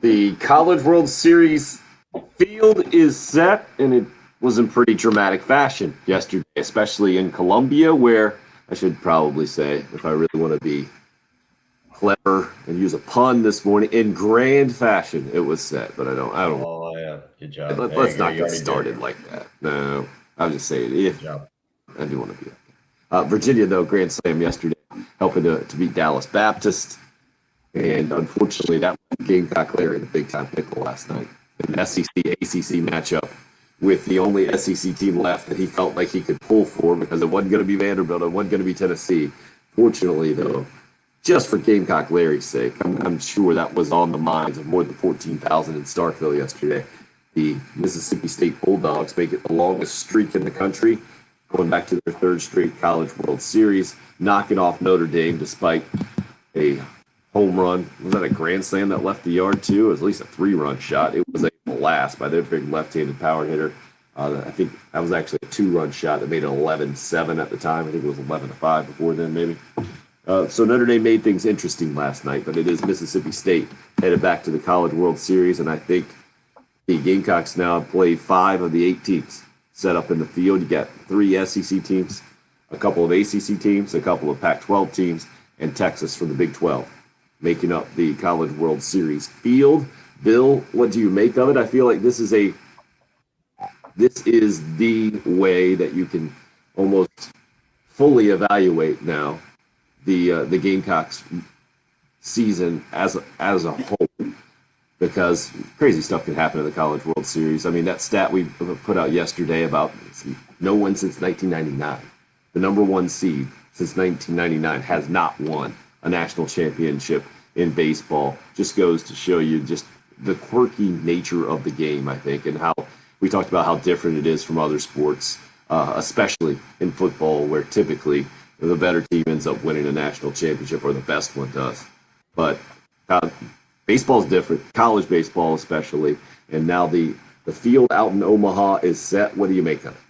The College World Series field is set, and it was in pretty dramatic fashion yesterday, especially in Columbia, where I should probably say, if I really want to be clever and use a pun this morning, in grand fashion it was set, but I don't. Oh yeah, good job. Let's not get started like that. No, I was just saying if I do want to be. Virginia though, grand slam yesterday, helping to beat Dallas Baptist. And unfortunately, that Gamecock Larry in the big time pickle last night. An SEC ACC matchup with the only SEC team left that he felt like he could pull for because it wasn't going to be Vanderbilt, it wasn't going to be Tennessee. Fortunately, though, just for Gamecock Larry's sake, I'm sure that was on the minds of more than 14,000 in Starkville yesterday. The Mississippi State Bulldogs make it the longest streak in the country, going back to their third straight College World Series, knocking off Notre Dame despite a home run. Was that a grand slam that left the yard too? It was at least a 3-run shot. It was a blast by their big left-handed power hitter. I think that was actually a 2-run shot that made it 11-7 at the time. I think it was 11-5 before then, maybe. So Notre Dame made things interesting last night, but it is Mississippi State headed back to the College World Series, and I think the Gamecocks now play 5 of the 8 teams set up in the field. You got 3 SEC teams, a couple of ACC teams, a couple of Pac-12 teams, and Texas from the Big 12. Making up the College World Series field. Bill, what do you make of it? I feel like this is the way that you can almost fully evaluate now the Gamecocks season as a whole, because crazy stuff can happen in the College World Series. I mean, that stat we put out yesterday about no one since 1999, the number 1 seed since 1999 has not won a national championship in baseball. Just goes to show you just the quirky nature of the game, I think, and how we talked about how different it is from other sports, especially in football, where typically the better team ends up winning a national championship, or the best one does. But baseball is different, college baseball especially, and now the field out in Omaha is set. What do you make of it?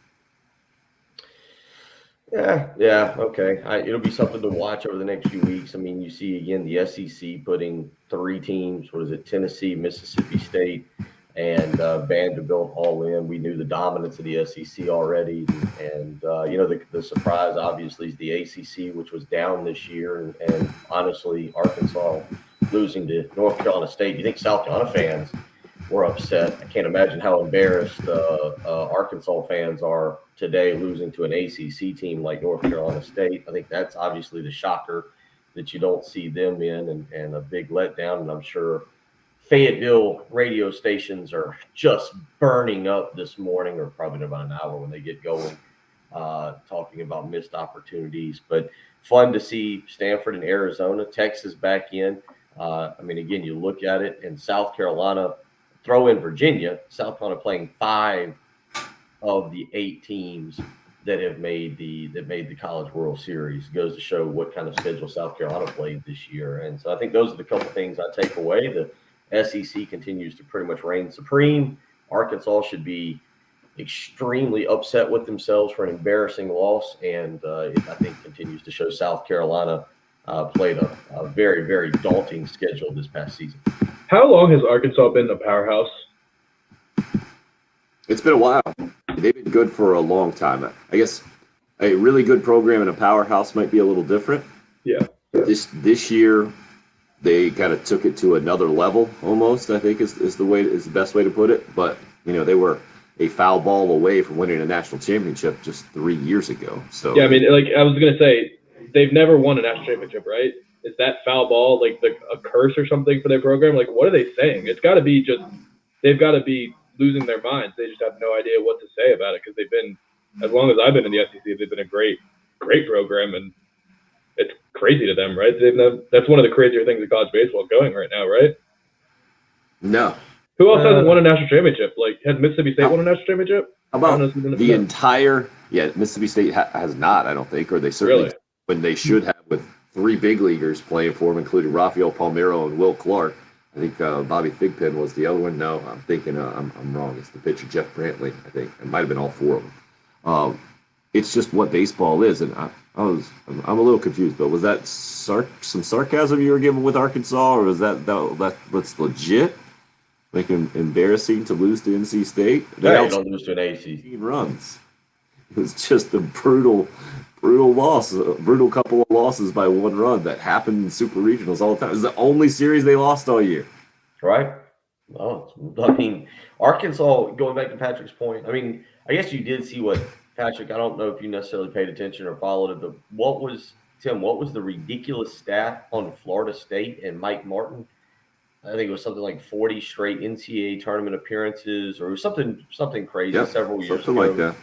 Yeah, okay. It'll be something to watch over the next few weeks. I mean, you see, again, the SEC putting 3 teams, Tennessee, Mississippi State, and Vanderbilt all in. We knew the dominance of the SEC already. And the surprise, obviously, is the ACC, which was down this year. And honestly, Arkansas losing to North Carolina State. You think South Carolina fans were upset? I can't imagine how embarrassed Arkansas fans are today, losing to an ACC team like North Carolina State. I think that's obviously the shocker that you don't see them in, and a big letdown. And I'm sure Fayetteville radio stations are just burning up this morning, or probably in about an hour when they get going, talking about missed opportunities. But fun to see Stanford and Arizona, Texas back in. I mean, again, you look at it, and South Carolina, throw in Virginia, South Carolina playing 5 of the 8 teams that have made the College World Series. Goes to show what kind of schedule South Carolina played this year. And so I think those are the couple things I take away. The SEC continues to pretty much reign supreme. Arkansas should be extremely upset with themselves for an embarrassing loss, and I think continues to show South Carolina played a very, very daunting schedule this past season. How long has Arkansas been a powerhouse? It's been a while. They've been good for a long time. I guess a really good program and a powerhouse might be a little different. Yeah. This year, they kind of took it to another level almost, I think is the best way to put it. But, they were a foul ball away from winning a national championship just 3 years ago. So yeah, I mean, like I was going to say, they've never won a national championship, right? Is that foul ball like a curse or something for their program? Like, what are they saying? It's got to be they've got to be losing their minds. They just have no idea what to say about it, because they've been, as long as I've been in the SEC, they've been a great program, and it's crazy to them, right? That's one of the crazier things in college baseball going right now, right? No. Who else hasn't won a national championship? Like, has Mississippi State won a national championship? How about the entire? Yeah, Mississippi State has not, I don't think, or they certainly really? When they should have, with 3 big leaguers playing for them, including Rafael Palmeiro and Will Clark. I I think Bobby Thigpen was the other one. No, I'm thinking I'm wrong. It's the pitcher Jeff Brantley. I think it might have been all four of them. It's just what baseball is, and I'm a little confused. But was that some sarcasm you were giving with Arkansas, or was that's legit? Like embarrassing to lose to NC State? They don't lose to an ACC. Runs. It was just a brutal loss, a brutal couple of losses by one run that happened in super regionals all the time. It was the only series they lost all year. Right? Oh, I mean, Arkansas, going back to Patrick's point, I mean, I guess you did see what Patrick, I don't know if you necessarily paid attention or followed it, but what was the ridiculous stat on Florida State and Mike Martin? I think it was something like 40 straight NCAA tournament appearances, or something crazy several years ago. Like that.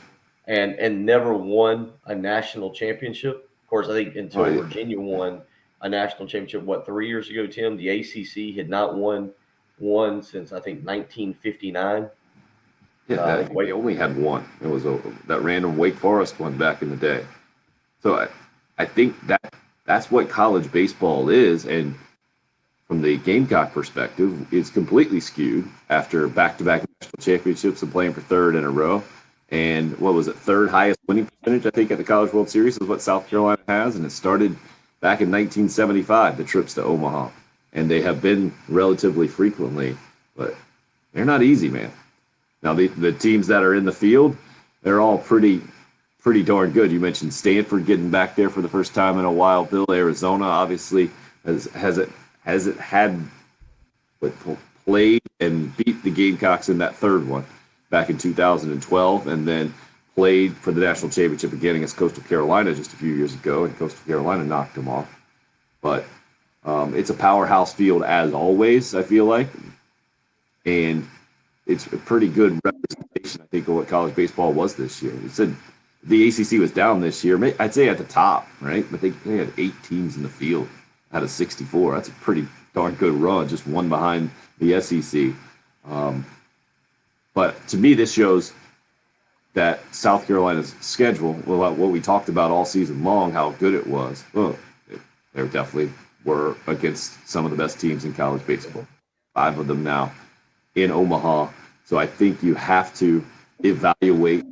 And never won a national championship. Of course, I think until Virginia won a national championship, 3 years ago, Tim, the ACC had not won one since, I think, 1959. Yeah, they only had one. It was that random Wake Forest one back in the day. So I think that's what college baseball is, and from the Gamecock perspective, it's completely skewed after back-to-back national championships and playing for third in a row. And what was it, third highest winning percentage, I think, at the College World Series is what South Carolina has. And it started back in 1975, the trips to Omaha. And they have been relatively frequently, but they're not easy, man. Now, the teams that are in the field, they're all pretty darn good. You mentioned Stanford getting back there for the first time in a while. Bill, Arizona, obviously, has it had played and beat the Gamecocks in that third one back in 2012, and then played for the national championship again against Coastal Carolina just a few years ago, and Coastal Carolina knocked them off. But it's a powerhouse field as always, I feel like, and it's a pretty good representation, I think, of what college baseball was this year. It said the ACC was down this year. I'd say at the top, right? But they had 8 teams in the field out of 64. That's a pretty darn good run, just one behind the SEC. But to me, this shows that South Carolina's schedule, what we talked about all season long, how good it was. Well, they definitely were against some of the best teams in college baseball. 5 of them now in Omaha. So I think you have to evaluate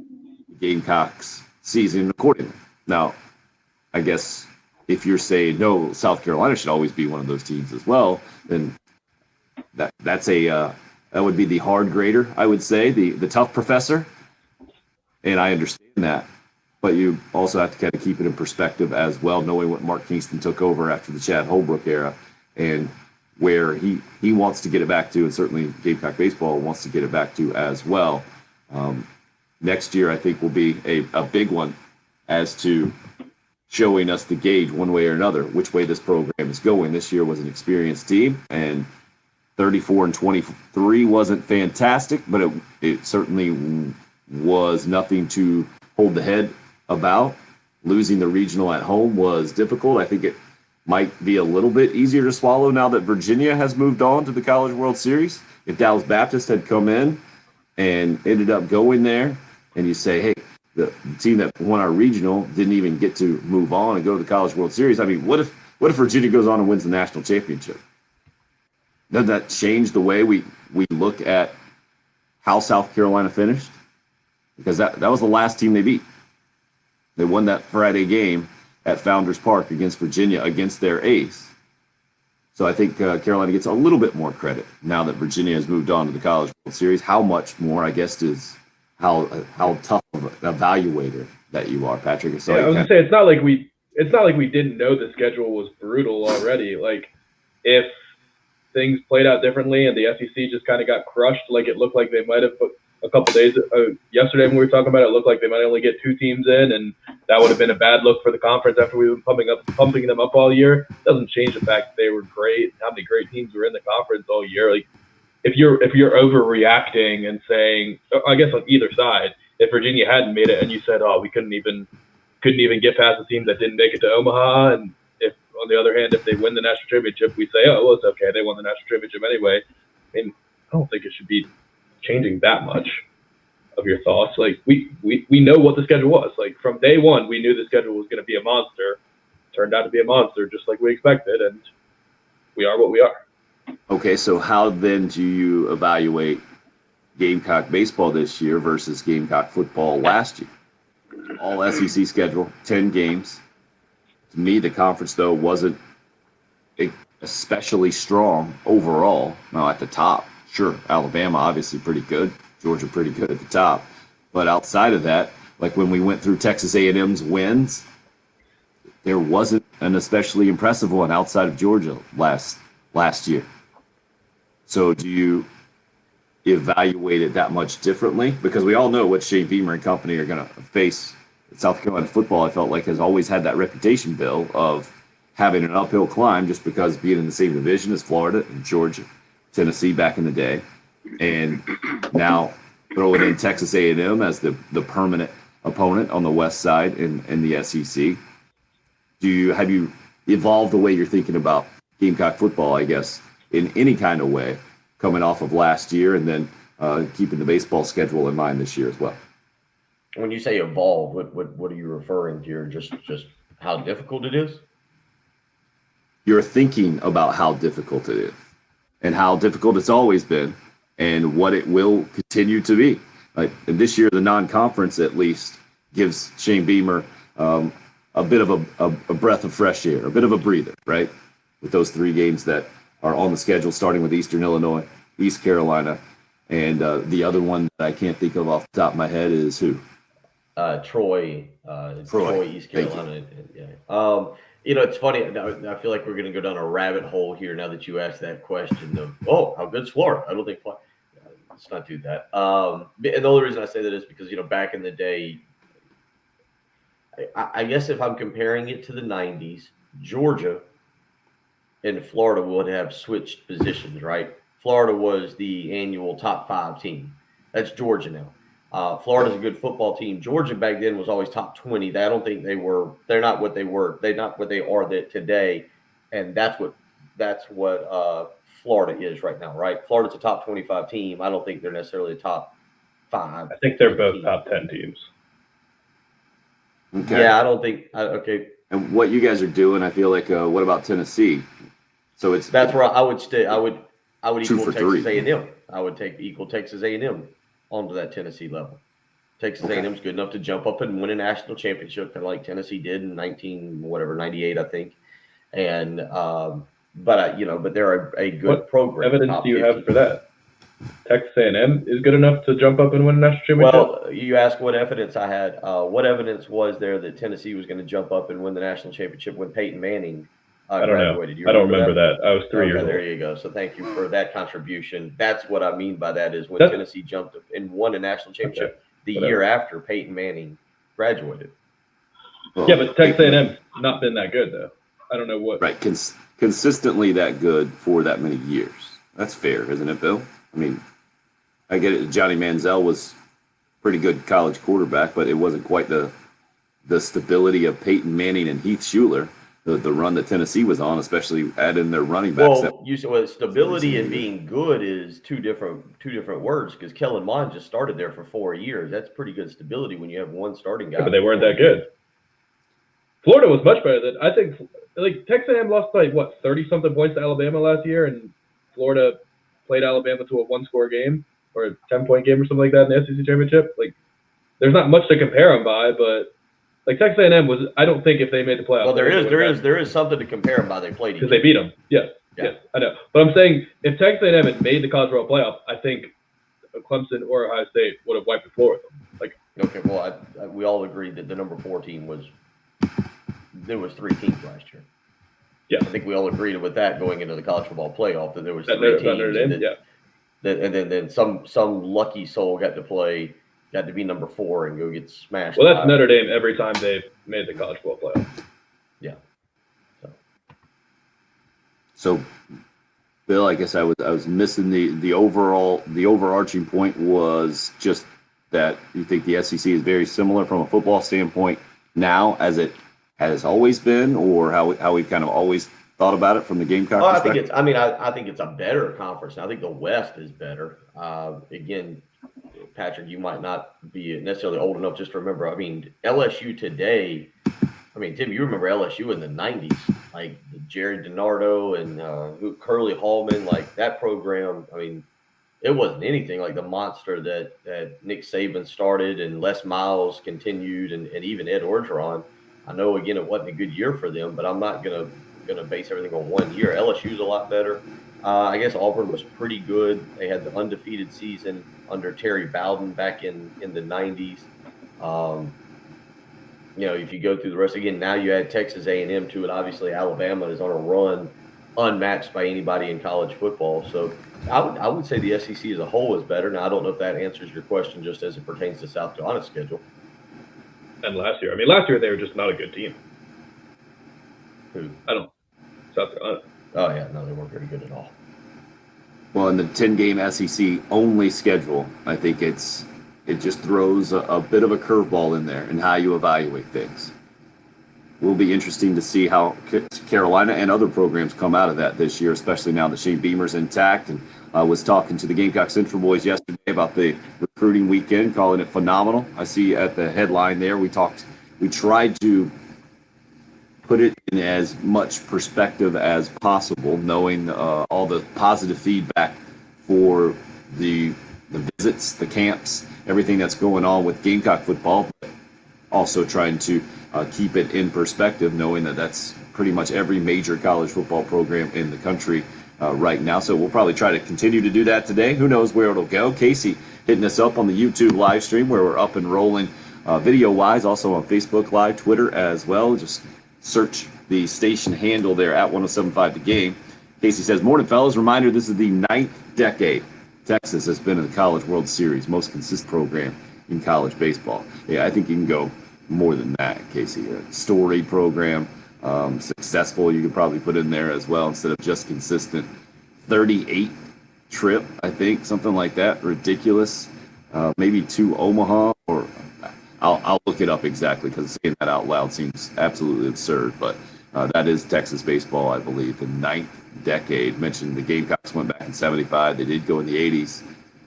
the Gamecocks season accordingly. Now, I guess if you're saying, no, South Carolina should always be one of those teams as well, then that would be the hard grader, I would say, the tough professor. And I understand that. But you also have to kind of keep it in perspective as well, knowing what Mark Kingston took over after the Chad Holbrook era and where he wants to get it back to, and certainly Gamecock baseball wants to get it back to as well. Next year, I think, will be a big one as to showing us the gauge one way or another, which way this program is going. This year was an experienced team, and 34-23 wasn't fantastic, but it certainly was nothing to hold the head about. Losing the regional at home was difficult. I think it might be a little bit easier to swallow now that Virginia has moved on to the College World Series. If Dallas Baptist had come in and ended up going there, and you say, hey, the team that won our regional didn't even get to move on and go to the College World Series. I mean, what if Virginia goes on and wins the national championship? Does that change the way we look at how South Carolina finished? Because that was the last team they beat. They won that Friday game at Founders Park against Virginia, against their ace. So I think Carolina gets a little bit more credit now that Virginia has moved on to the College World Series. How much more, I guess, is how tough of an evaluator that you are, Patrick. So I was gonna say it's not like we didn't know the schedule was brutal already. Like, if things played out differently and the SEC just kind of got crushed, like it looked like they might have a couple days yesterday when we were talking about it, looked like they might only get 2 teams in, and that would have been a bad look for the conference after we were pumping them up all year. It doesn't change the fact that they were great, how many great teams were in the conference all year. Like, if you're overreacting and saying, I guess on either side, if Virginia hadn't made it and you said, oh, we couldn't even get past the team that didn't make it to Omaha, and if on the other hand, if they win the national championship, we say, oh, well, it's okay, they won the national championship anyway. I mean, I don't think it should be changing that much of your thoughts. Like, we know what the schedule was. Like, from day one, we knew the schedule was going to be a monster. Turned out to be a monster, just like we expected, and we are what we are. Okay, so how then do you evaluate Gamecock baseball this year versus Gamecock football last year? All SEC schedule, 10 games. To me, the conference, though, wasn't especially strong overall. Now, at the top, sure, Alabama obviously pretty good, Georgia pretty good at the top. But outside of that, like when we went through Texas A&M's wins, there wasn't an especially impressive one outside of Georgia last year. So do you evaluate it that much differently? Because we all know what Shea Beamer and company are going to face. South Carolina football, I felt like, has always had that reputation, Bill, of having an uphill climb just because being in the same division as Florida and Georgia, Tennessee back in the day, and now throw it in Texas A&M as the permanent opponent on the west side in the SEC. Have you evolved the way you're thinking about Gamecock football, I guess, in any kind of way, coming off of last year and then keeping the baseball schedule in mind this year as well? When you say evolve, what are you referring to? You're just how difficult it is? You're thinking about how difficult it is and how difficult it's always been and what it will continue to be. Like, and this year, the non-conference at least gives Shane Beamer a bit of a breath of fresh air, a bit of a breather, right? With those 3 games that are on the schedule, starting with Eastern Illinois, East Carolina, and the other one that I can't think of off the top of my head is who? Troy, East Carolina. Yeah. It's funny. I feel like we're going to go down a rabbit hole here now that you asked that question of, how good's Florida? I don't think Florida. Let's not do that. And the only reason I say that is because, back in the day, I guess if I'm comparing it to the 90s, Georgia and Florida would have switched positions, right? Florida was the annual top 5 team. That's Georgia now. Florida's a good football team. Georgia back then was always top 20. I don't think they were. They're not what they were. They're not what they are today, and that's what Florida is right now. Right? Florida's a top 25 team. I don't think they're necessarily a top 5. I think they're both top 10 teams. Okay. Yeah, I don't think. Okay. And what you guys are doing, I feel like. What about Tennessee? So that's where I would stay. I would equal Texas 3. A&M. I would equal Texas A&M onto that Tennessee level. Texas A&M is good enough to jump up and win a national championship, kind of like Tennessee did in 98, I think. And but they're a good what program. What evidence do you have for that? Texas A&M is good enough to jump up and win a national championship? Well, you asked what evidence I had. What evidence was there that Tennessee was going to jump up and win the national championship when Peyton Manning graduated? I don't remember that. I was 3 years old. There you go. So thank you for that contribution. That's what I mean by that is when Tennessee jumped up and won a national championship the year after Peyton Manning graduated. Yeah, but Texas A&M's not been that good, though. I don't know what. Right. Consistently that good for that many years. That's fair, isn't it, Bill? I mean, I get it. Johnny Manziel was pretty good college quarterback, but it wasn't quite the stability of Peyton Manning and Heath Shuler, the run that Tennessee was on, especially adding their running backs. Well, stability and being good is two different words because Kellen Mond just started there for 4 years. That's pretty good stability when you have one starting guy. Yeah, but they weren't that good. Florida was much better than I think. Like Texas A&M lost by 30-something points to Alabama last year, and Florida played Alabama to a 1-score game or a 10-point game or something like that in the SEC championship. Like, there's not much to compare them by, but like Texas A&M was. I don't think if they made the playoffs. Well, there is something to compare them by. They played because they beat them. Yes, I know. But I'm saying if Texas A&M had made the college football playoff, I think Clemson or Ohio State would have wiped the floor with them. Like, okay, well, we all agreed that the number 4 team was. There was 3 teams last year. Yeah, I think we all agreed with that going into the college football playoff that there was 3 teams. And then some lucky soul got to be number 4 and go get smashed. Well, that's Notre Dame every time they've made the college football playoff. Yeah. So, Bill, I guess I was missing the overarching point was just that you think the SEC is very similar from a football standpoint now as it has always been, or how we've kind of always thought about it from the Gamecock perspective? I think it's a better conference. I think the West is better. Again, Patrick, you might not be necessarily old enough just to remember. I mean, LSU today I mean, Tim, you remember LSU in the '90s, like Jared DiNardo and Curly Hallman, like that program. I mean, it wasn't anything like the monster that Nick Saban started and Les Miles continued and even Ed Orgeron. I know again it wasn't a good year for them, but I'm not gonna base everything on 1 year. LSU's a lot better. I guess Auburn was pretty good. They had the undefeated season under Terry Bowden back in the '90s. Um, if you go through the rest again, now you add Texas A&M to it. Obviously, Alabama is on a run unmatched by anybody in college football. So I would say the SEC as a whole is better. Now, I don't know if that answers your question just as it pertains to South Carolina's schedule. And last year, they were just not a good team. Who? South Carolina. Oh, yeah. No, they weren't very good at all. Well, in the 10-game SEC only schedule, I think it just throws a bit of a curveball in there in how you evaluate things. It will be interesting to see how Carolina and other programs come out of that this year, especially now that Shane Beamer's intact. And I was talking to the Gamecock Central boys yesterday about the recruiting weekend, calling it phenomenal. I see at the headline there, we tried to put it in as much perspective as possible, knowing all the positive feedback for the visits, the camps, everything that's going on with Gamecock football, but also trying to keep it in perspective, knowing that that's pretty much every major college football program in the country right now. So we'll probably try to continue to do that today. Who knows where it'll go. Casey hitting us up on the YouTube live stream where we're up and rolling video-wise, also on Facebook Live, Twitter as well. Just search the station handle there at 107.5 The Game. Casey says, morning, fellas. Reminder, this is the 9th decade Texas has been in the College World Series, most consistent program in college baseball. Yeah, I think you can go more than that, Casey. A storied program, successful, you could probably put in there as well instead of just consistent. 38 trip, I think, something like that. Ridiculous. Maybe to Omaha, or I'll look it up exactly because saying that out loud seems absolutely absurd. But that is Texas baseball, I believe, the 9th decade. Mentioned the Gamecocks went back in '75. They did go in the '80s.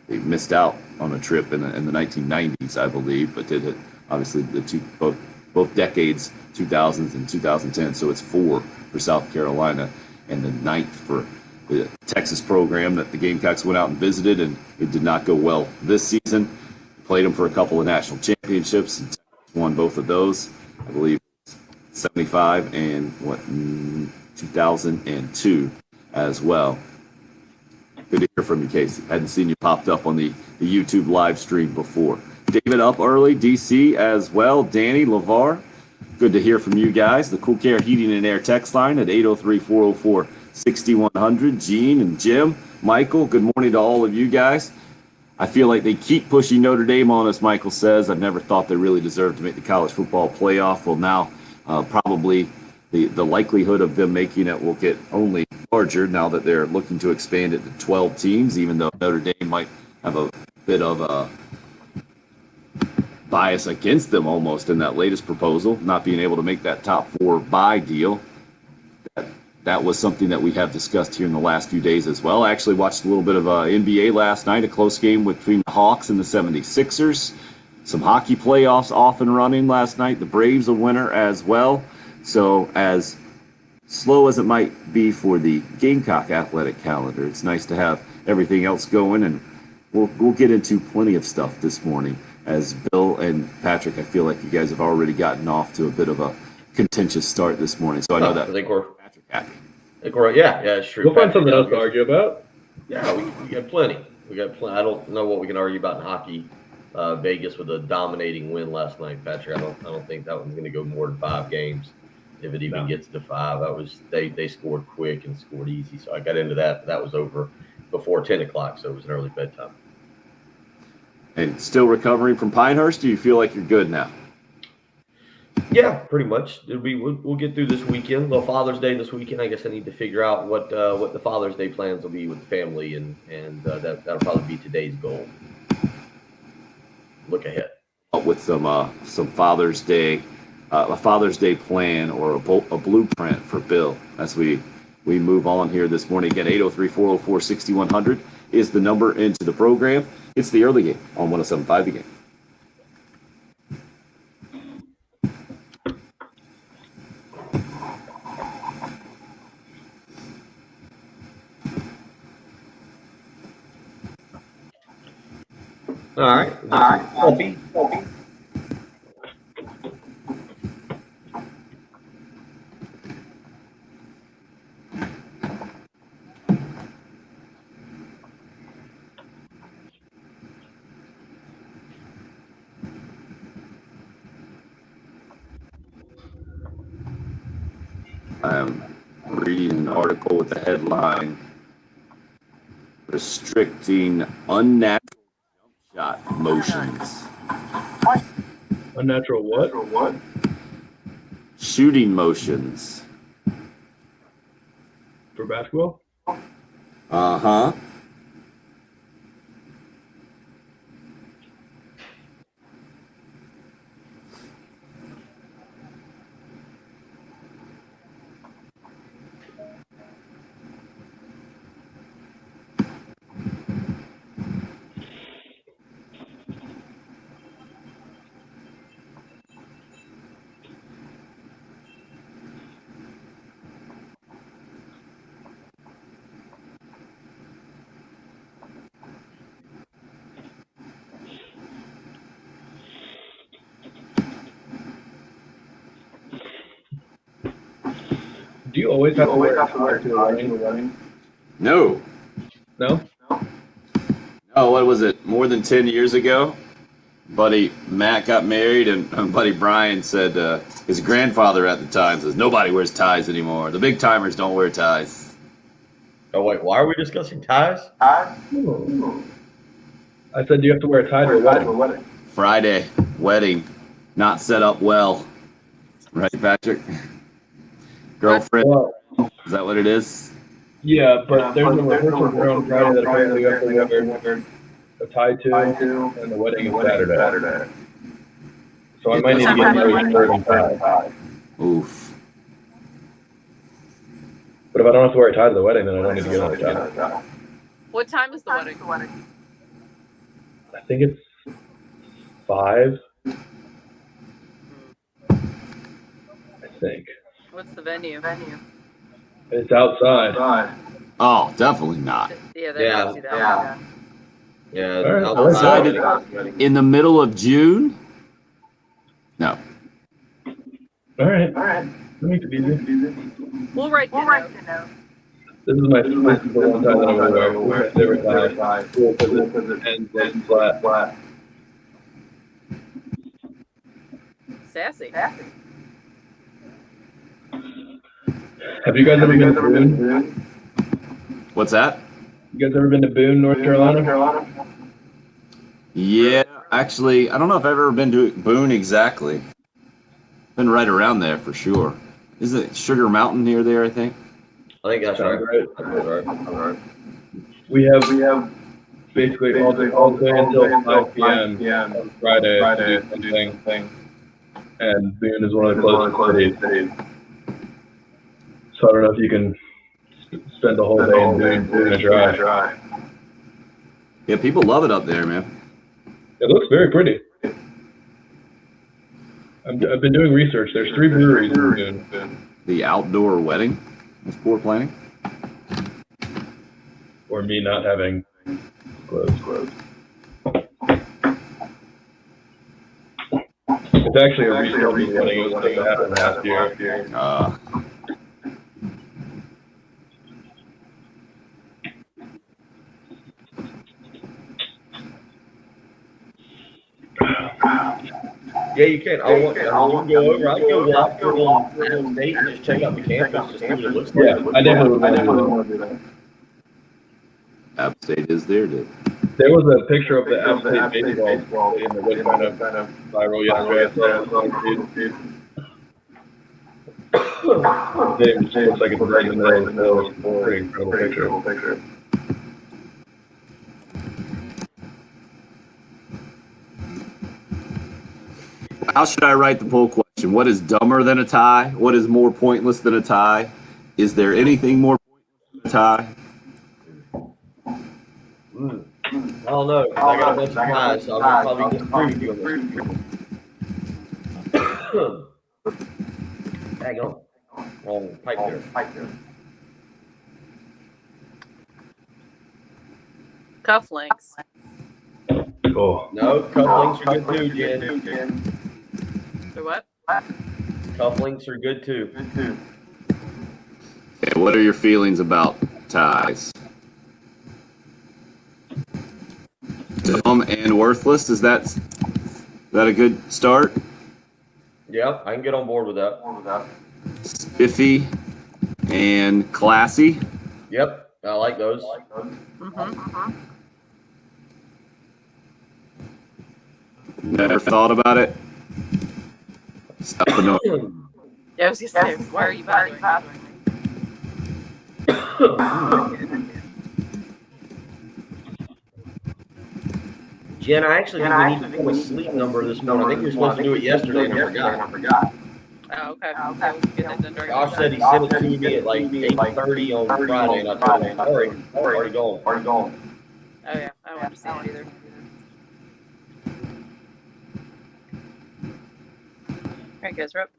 They missed out on a trip in the 1990s, I believe, but did it obviously both decades, 2000s and 2010. So it's 4 for South Carolina and the 9th for the Texas program that the Gamecocks went out and visited, and it did not go well this season. Played them for a couple of national championships and won both of those. I believe 75 and 2002 as well. Good to hear from you, Casey. Hadn't seen you popped up on the YouTube live stream before. David up early, DC as well. Danny, LeVar, good to hear from you guys. The Cool Care Heating and Air text line at 803-404-6100. Gene and Jim, Michael, good morning to all of you guys. I feel like they keep pushing Notre Dame on us, Michael says. I've never thought they really deserved to make the college football playoff. Well, now probably the likelihood of them making it will get only larger now that they're looking to expand it to 12 teams, even though Notre Dame might have a bit of a bias against them almost in that latest proposal, not being able to make that top 4 bye deal. That was something that we have discussed here in the last few days as well. I actually watched a little bit of NBA last night, a close game between the Hawks and the 76ers. Some hockey playoffs off and running last night. The Braves a winner as well. So as slow as it might be for the Gamecock athletic calendar, it's nice to have everything else going, and we'll get into plenty of stuff this morning. As Bill and Patrick, I feel like you guys have already gotten off to a bit of a contentious start this morning. So I know that. I think we're happy. Yeah, it's true. We'll find something else to argue about. Yeah, we got plenty. I don't know what we can argue about in hockey. Vegas with a dominating win last night, Patrick. I don't think that one's going to go more than 5 games, if it even gets to 5. They scored quick and scored easy, so I got into that. But that was over before 10 o'clock, so it was an early bedtime. And still recovering from Pinehurst? Do you feel like you're good now? Yeah, pretty much. We'll get through this weekend. Little Father's Day this weekend. I guess I need to figure out what the Father's Day plans will be with the family, and that'll probably be today's goal. Look ahead. With some Father's Day, a Father's Day plan or a blueprint for Bill as we move on here this morning. Again, 803-404-6100 is the number into the program. It's the early game on 107.5 The Game. All right. Coffee. I'm reading an article with the headline restricting unnatural jump shot motions. Unnatural what? Shooting motions. For basketball? Uh-huh. Do you always have to wear a tie to a wedding? No. No? Oh, what was it? More than 10 years ago? Buddy Matt got married, and buddy Brian said his grandfather at the time says nobody wears ties anymore. The big timers don't wear ties. Oh wait, why are we discussing ties? I said you have to wear a tie to a wedding. Friday wedding, not set up well, right, Patrick? Girlfriend, Well, is that what it is? yeah, but there's a rehearsal here on Friday that apparently you have to wear a tie to, and the wedding is Saturday. So I might need to get married shirt and tie. Oof. But if I don't have to wear a tie to the wedding, then I don't need to get another tie. What time is the wedding? I think it's 5. I think. What's the venue? It's outside. Oh, definitely not. Yeah, they Yeah. don't see that. Yeah, All right. outside. In the middle of June? No. All right. That makes it easy. We'll write the note. This is the one time that I will wear my favorite tie. Cool, because it ends flat. Sassy. Have you guys ever been to Boone? What's that? You guys ever been to Boone, North Carolina? Yeah, actually, I don't know if I've ever been to Boone exactly. Been right around there for sure. Is it Sugar Mountain near there, I think? I think that's Sounds right. right. We have basically all day until 5 p.m. on Friday to do something. And Boone is one of the closest cities. So I don't know if you can spend the whole day in Boone and dry. Yeah, people love it up there, man. It looks very pretty. I've been doing research. There's 3 breweries in Boone. The outdoor wedding is poor planning. Or me not having clothes. It's actually a rescheduled wedding. It was supposed to happen last year. Yeah, you can. You can go over. I can go walk through App State and just check out the campus, just see what it looks like. Yeah, I definitely want to do that. App State is there, dude. There was a picture of the App State baseball in the was kind of viral yesterday. I saw it on YouTube. It just looks like it's right in the middle of the field. It's a pretty incredible picture. How should I write the poll question? What is dumber than a tie? What is more pointless than a tie? Is there anything more pointless than a tie? I don't know. I got a bunch of ties, so I'll probably get through you. Hang on. Wrong pipe there. Cufflinks. Oh, No, cufflinks are good too, Jen. The what? Cufflinks are good too. Okay, what are your feelings about ties? Dumb and worthless. Is that a good start? Yeah, I can get on board with that. Spiffy and classy. Yep, I like those. Mm-hmm. Never thought about it. Stop annoying. Yeah, I was gonna say, why are you bothering me? Jen, I actually think we need to do a sleep number this morning. I think we were supposed to do it yesterday, and I forgot. Oh, okay. Yeah, we can get that done during Josh the said he sent it to me at like 8:30 on Friday, and I told him, sorry, already gone. Oh yeah, I don't want to see it either. All right, guys, we're up.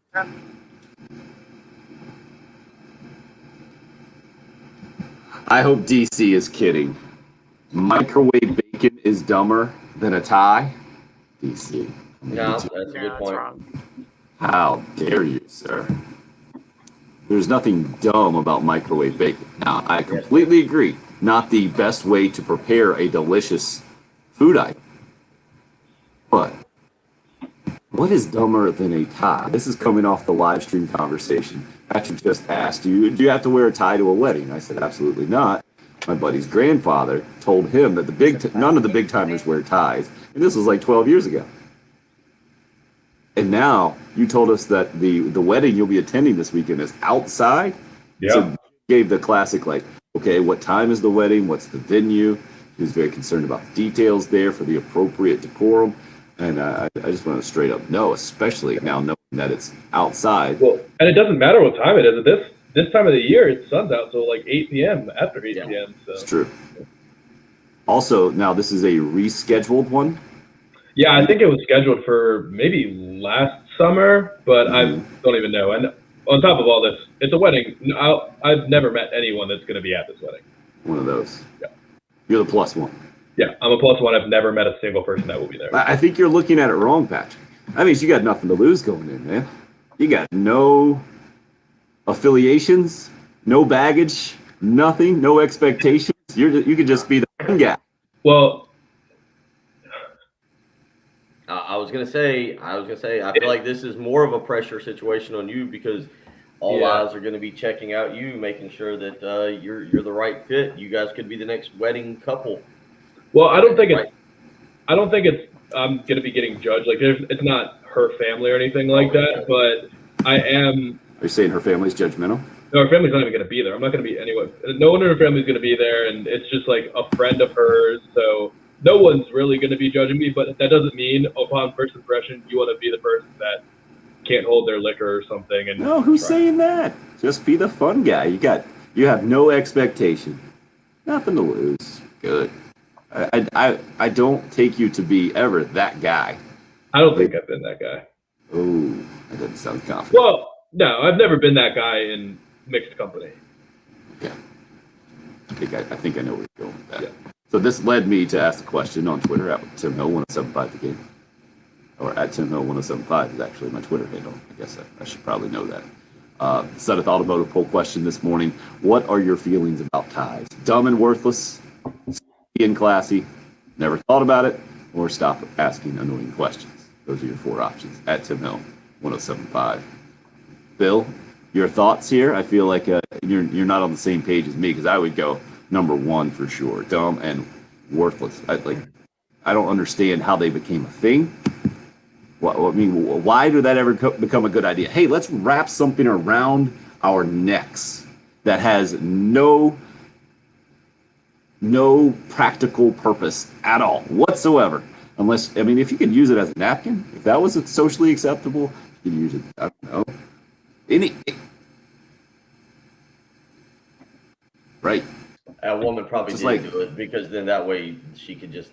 I hope DC is kidding. Microwave bacon is dumber than a tie. DC. No, that's a No, good that's point. wrong. How dare you, sir? There's nothing dumb about microwave bacon. Now, I completely agree. Not the best way to prepare a delicious food item. But what is dumber than a tie? This is coming off the live stream conversation. Patrick just asked you, do you have to wear a tie to a wedding? I said, absolutely not. My buddy's grandfather told him that none of the big timers wear ties. And this was like 12 years ago. And now you told us that the wedding you'll be attending this weekend is outside. yeah. So you gave the classic, like, okay, what time is the wedding? What's the venue? He was very concerned about the details there for the appropriate decorum. And I just want to straight up no, especially now knowing that it's outside. Well, and it doesn't matter what time it is. This time of the year, it sun's out till like 8 p.m. after 8 p.m. So. It's true. Also, now this is a rescheduled one. Yeah, I think it was scheduled for maybe last summer, but I don't even know. And on top of all this, it's a wedding. I've never met anyone that's going to be at this wedding. One of those. Yeah. You're the plus one. Yeah, I'm a plus one. I've never met a single person that will be there. I think you're looking at it wrong, Patrick. That means you got nothing to lose going in, man. You got no affiliations, no baggage, nothing, no expectations. You could just be the fun guy. Well, I was gonna say, I feel like this is more of a pressure situation on you because all eyes are gonna be checking out you, making sure that you're the right fit. You guys could be the next wedding couple. well, I don't think it's. I'm gonna be getting judged. Like, it's not her family or anything like that. But I am. Are you saying her family's judgmental? No, her family's not even gonna be there. I'm not gonna be anyway. No one in her family's gonna be there, and it's just like a friend of hers. So no one's really gonna be judging me. But that doesn't mean upon first impression you want to be the person that can't hold their liquor or something. And No, who's saying that? Just be the fun guy. You have no expectation, nothing to lose. Good. I don't take you to be ever that guy. I don't think I've been that guy. Oh, that doesn't sound confident. Well, no, I've never been that guy in mixed company. Yeah. I think I know where you're going with that. Yeah. So this led me to ask the question on Twitter at TimHill1075 the game. Or at TimHill1075 is actually my Twitter handle. I guess I should probably know that. Sudeth Automotive poll question this morning. What are your feelings about ties? Dumb and worthless, and classy, never thought about it, or stop asking annoying questions. Those are your four options at TimHill1075. Bill, your thoughts here? I feel like you're not on the same page as me because I would go number one for sure. Dumb and worthless. I don't understand how they became a thing. Why did that ever become a good idea? Hey, let's wrap something around our necks that has no practical purpose at all whatsoever. Unless, if you could use it as a napkin, if that was socially acceptable, you could use it. I don't know. Right. That woman probably Just did do it because then that way she could just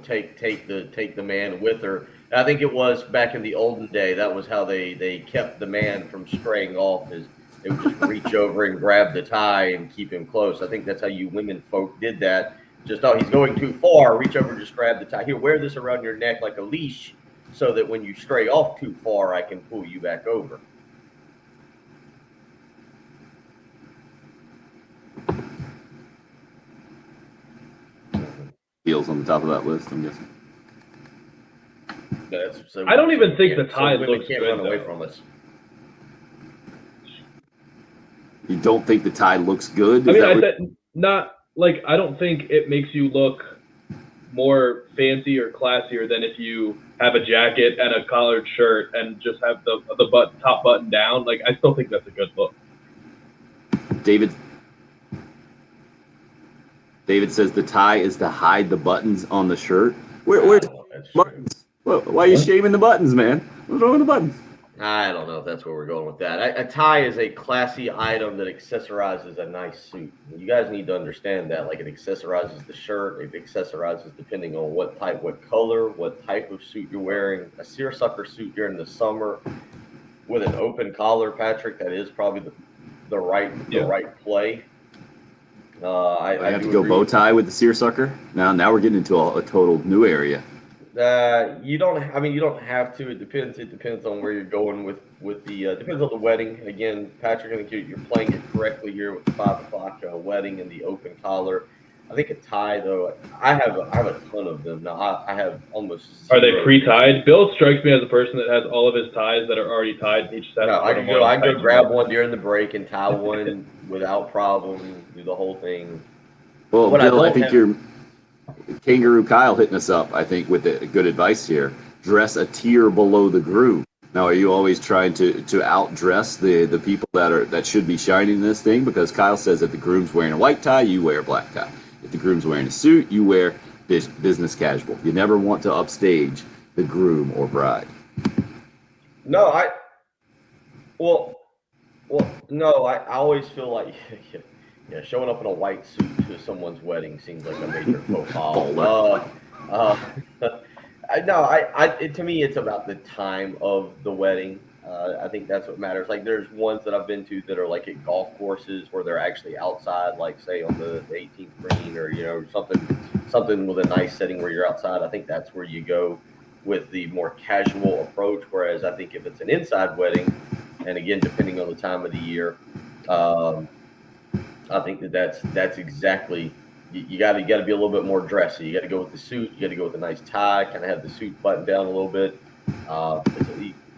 take the man with her. I think it was back in the olden day. That was how they kept the man from straying off. Is they would just reach over and grab the tie and keep him close. I think that's how you women folk did that. Just, oh, he's going too far. Reach over and just grab the tie. Here, wear this around your neck like a leash so that when you stray off too far, I can pull you back over. Heels on the top of that list, I'm guessing. So, I don't even think the tie women looks can't good, run away though. from us. You don't think the tie looks good? I Is mean, that I said not like I don't think it makes you look more fancy or classier than if you have a jacket and a collared shirt and just have the top button down. Like, I still think that's a good look. David says the tie is to hide the buttons on the shirt. Where's That's buttons? Why are you shaving the buttons, man? What's wrong with the buttons? I don't know if that's where we're going with that. A tie is a classy item that accessorizes a nice suit. You guys need to understand that. Like, it accessorizes the shirt. It accessorizes depending on what type, what color, what type of suit you're wearing. A seersucker suit during the summer with an open collar, Patrick, that is probably the right play. I have do to go agree bow with- tie with the seersucker. Now we're getting into a total new area. You don't. I mean, you don't have to. It depends. It depends on where you're going with the. Depends on the wedding. Again, Patrick, I think you're playing it correctly here with the 5 o'clock wedding and the open collar. I think a tie, though. I have a ton of them now. I have almost. Are they zero. pre-tied? Bill strikes me as a person that has all of his ties that are already tied. He just has No, to I put can them go. on I can go tight. grab one during the break and tie one without problem. Do the whole thing. Well, What I Bill, I don't think have- you're Kangaroo Kyle hitting us up, I think, with the good advice here. Dress a tier below the groom. Now, are you always trying to outdress the people that should be shining this thing? Because Kyle says that the groom's wearing a white tie, you wear a black tie. If the groom's wearing a suit, you wear business casual. You never want to upstage the groom or bride. No, no, I always feel like, yeah, showing up in a white suit to someone's wedding seems like a major faux pas. To me, it's about the time of the wedding. I think that's what matters. Like, there's ones that I've been to that are like at golf courses where they're actually outside, like say on the 18th green or something with a nice setting where you're outside. I think that's where you go with the more casual approach. Whereas I think if it's an inside wedding, and again, depending on the time of the year, I think that's exactly. You got to be a little bit more dressy. You got to go with the suit. You got to go with a nice tie. Kind of have the suit buttoned down a little bit.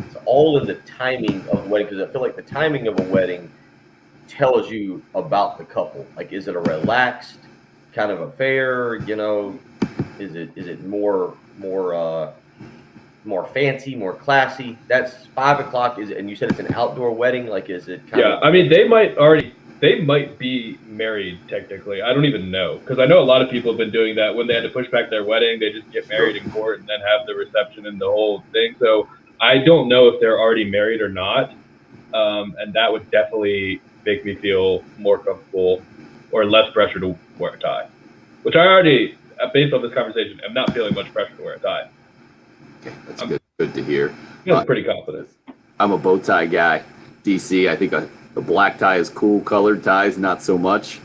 It's all in the timing of the wedding, because I feel like the timing of a wedding tells you about the couple. Like, is it a relaxed kind of affair? Is it more fancy, more classy? That's 5 o'clock. And you said it's an outdoor wedding. Like, is it? I mean, they might be married technically. I don't even know, because I know a lot of people have been doing that when they had to push back their wedding. They just get married in court and then have the reception and the whole thing. So I don't know if they're already married or not, and that would definitely make me feel more comfortable or less pressure to wear a tie. Which I already, based on this conversation, am not feeling much pressure to wear a tie. Okay, that's good to hear. I feel pretty confident. I'm a bow tie guy. DC, I think a black tie is cool. Colored ties, not so much.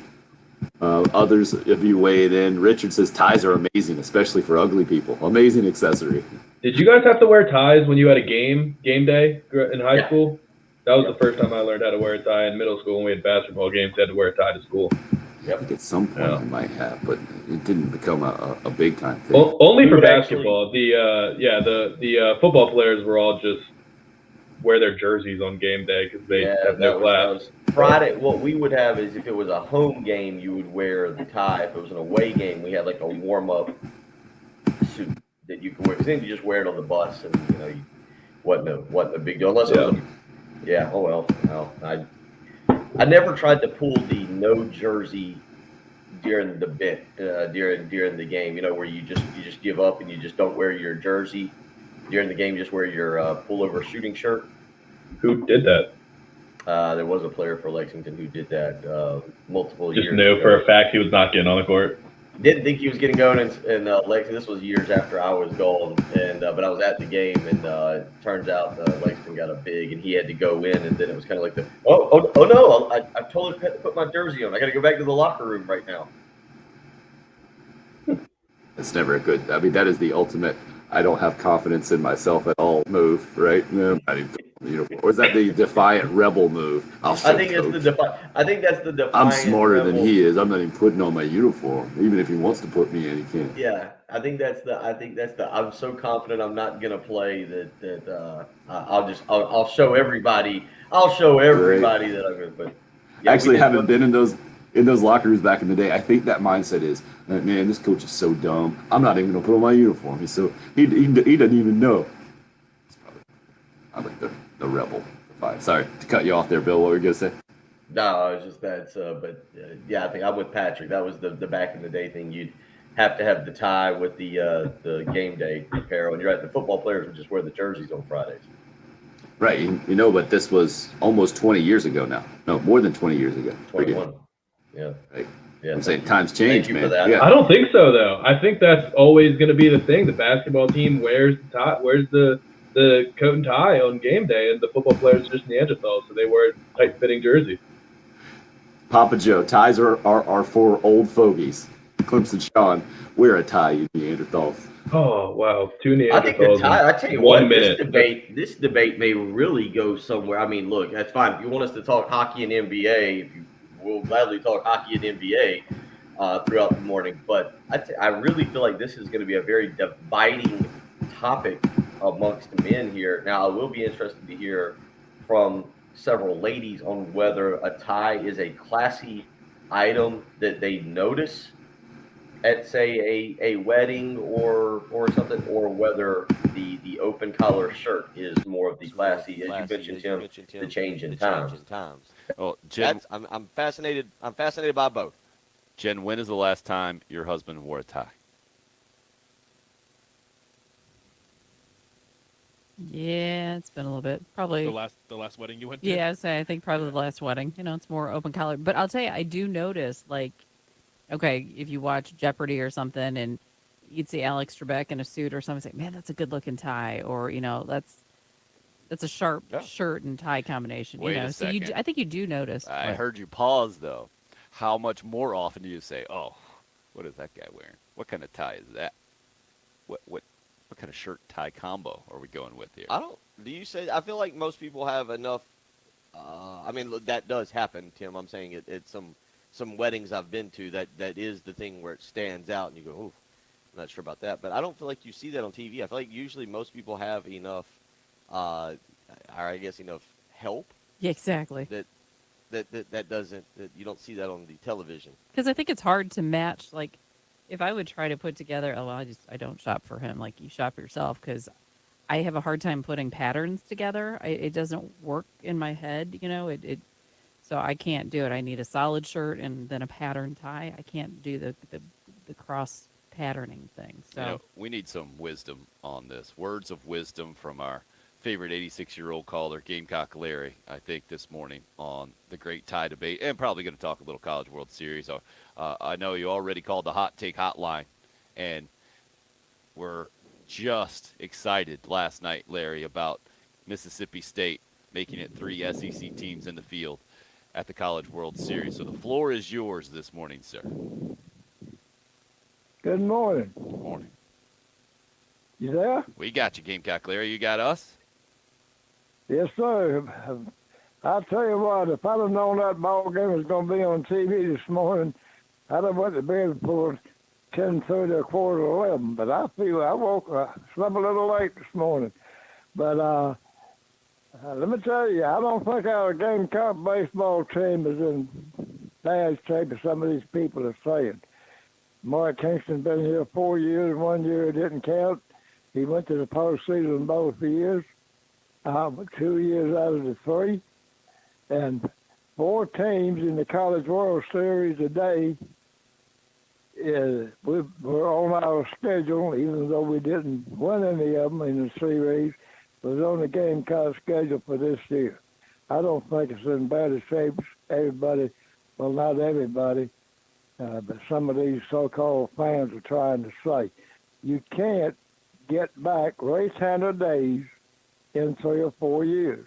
Others of you weigh it in. Richard says ties are amazing, especially for ugly people. Amazing accessory. Did you guys have to wear ties when you had a game day in high school? That was the first time I learned how to wear a tie. In middle school when we had basketball games. I had to wear a tie to school. I think at some point I might have, but it didn't become a big time thing. Well, only for would basketball. The football players were all just wear their jerseys on game day because they have no class. Friday, what we would have is, if it was a home game, you would wear the tie. If it was an away game, we had like a warm-up suit that you could wear. Because then you just wear it on the bus, and you wasn't a big deal. Unless it was I never tried to pull the no jersey during the bit during the game. Where you just give up and you just don't wear your jersey during the game. You just wear your pullover shooting shirt. Who did that? There was a player for Lexington who did that multiple years. Just knew ago. for a fact he was not getting on the court. Didn't think he was getting going in Lexington. This was years after I was gone, but I was at the game, and it turns out Lexington got a big, and he had to go in, and then it was kind of like oh no, I totally had to put my jersey on. I got to go back to the locker room right now. It's never a good. I mean, that is the ultimate. I don't have confidence in myself at all. Move, right? No, not even, or is that the defiant rebel move? I'll show I think coach. I think that's the defiant. I'm smarter than rebel. he is. I'm not even putting on my uniform. Even if he wants to put me in, he can't. Yeah, I think that's the. I'm so confident I'm not gonna play that. I'll show everybody. I'll show everybody that I'm gonna put. Yeah, Actually, having been in those locker rooms back in the day, I think that mindset is, man, this coach is so dumb. I'm not even gonna put on my uniform. He's so he doesn't even know. I'm like the rebel. Fine. Sorry to cut you off there, Bill. What were you gonna say? No, it's just that. Yeah, I think I'm with Patrick. That was the back in the day thing. You'd have to have the tie with the game day apparel, and you're right. The football players would just wear the jerseys on Fridays. Right. But this was almost 20 years ago now. No, more than 20 years ago. 21. Yeah. Right. Yeah. I'm saying times change, you man. for that. Yeah. I don't think so, though. I think that's always going to be the thing. The basketball team wears the tie, wears the coat and tie on game day, and the football players are just Neanderthals, so they wear tight-fitting jerseys. Papa Joe, ties are for old fogies. Clemson Sean, wear a tie, you Neanderthals. Oh, wow. Two Neanderthals. I think the tie, I tell you 1 what, minute. This debate may really go somewhere. I mean, look, that's fine. If you want us to talk hockey and NBA, we'll gladly talk hockey and NBA throughout the morning. But I really feel like this is going to be a very dividing topic amongst the men here. Now, I will be interested to hear from several ladies on whether a tie is a classy item that they notice at, say, a wedding or something, or whether the open collar shirt is more of the classy, as you mentioned, Tim, the change in times. Well, Jen, I'm fascinated. I'm fascinated by both. Jen, when is the last time your husband wore a tie? Yeah, it's been a little bit. Probably. The last wedding you went to? Yeah, I think probably the last wedding. It's more open collar. But I'll tell you, I do notice, like, okay, if you watch Jeopardy or something and you'd see Alex Trebek in a suit or something, say, man, that's a good looking tie. Or, that's a sharp shirt and tie combination. Wait a So second. I think you do notice. I heard you pause, though. How much more often do you say, oh, what is that guy wearing? What kind of tie is that? What kind of shirt tie combo are we going with here? Do you say? I feel like most people have enough. I mean, look, that does happen, Tim. I'm saying it's some weddings I've been to that is the thing where it stands out and you go, ooh, I'm not sure about that. But I don't feel like you see that on TV. I feel like usually most people have enough, or I guess enough help. Yeah, exactly. That doesn't, that you don't see that on the television. Because I think it's hard to match, like, if I would try to put together, I don't shop for him. Like, you shop yourself, because I have a hard time putting patterns together. It doesn't work in my head, so I can't do it. I need a solid shirt and then a pattern tie. I can't do the cross patterning thing. So we need some wisdom on this. Words of wisdom from our favorite 86-year-old caller, Gamecock Larry, I think, this morning on the great tie debate, and probably going to talk a little College World Series. I know you already called the Hot Take Hotline, and we're just excited last night, Larry, about Mississippi State making it 3 SEC teams in the field at the College World Series. So the floor is yours this morning, sir. Good morning. Good morning. You there? We got you, Gamecock Larry. You got us? Yes, sir. I'll tell you what, if I'd have known that ball game was going to be on TV this morning, I'd have went to bed before 10:30 or 11. But I slept a little late this morning. But let me tell you, I don't think our Gamecock baseball team is in bad shape as some of these people are saying. Mark Kingston's been here 4 years. 1 year it didn't count. He went to the postseason both years, 2 years out of the 3. And 4 teams in the College World Series today. We're on our schedule, even though we didn't win any of them in the series, was on the Gamecock schedule for this year. I don't think it's in bad shape. Everybody, well, not everybody, but some of these so-called fans are trying to say. You can't get back Ray Tanner days in 3 or 4 years.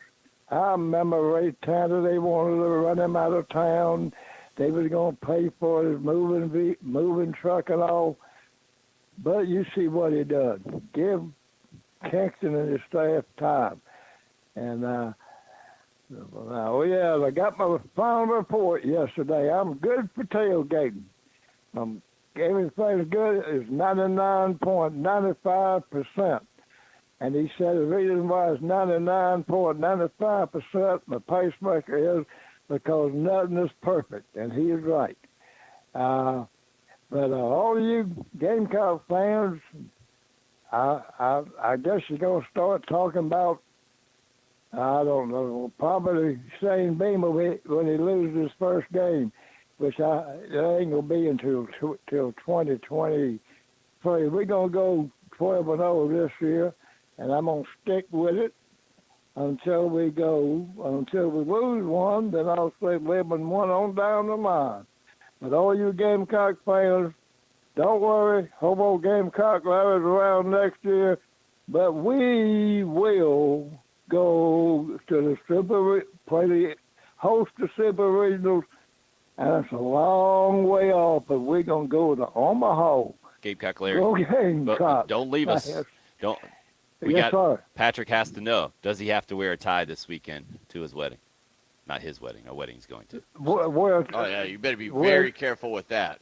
I remember Ray Tanner, they wanted to run him out of town. They was going to pay for his moving truck and all. But you see what he done. Give Kingston and his staff time. And I got my final report yesterday. I'm good for tailgating. Everything's good. It's 99.95%. And he said the reason why it's 99.95% my pacemaker is because nothing is perfect, and he is right. But all you Gamecock fans, I guess you're going to start talking about, I don't know, probably Shane Beamer when he loses his first game, which it ain't going to be until 2023. We're going to go 12-0 this year, and I'm going to stick with it until we lose one, then I'll say 11-1 on down the line. But all you Gamecock fans, don't worry. Hobo Gamecock Larry's around next year. But we will go to host the Super Regionals. And it's a long way off, but we're going to go to Omaha. Gamecock Larry. Go Gamecock. But don't leave us. Don't. Sir. Patrick has to know. Does he have to wear a tie this weekend to his wedding? Not his wedding. A wedding he's going to. Well, Oh yeah, you better be very careful with that.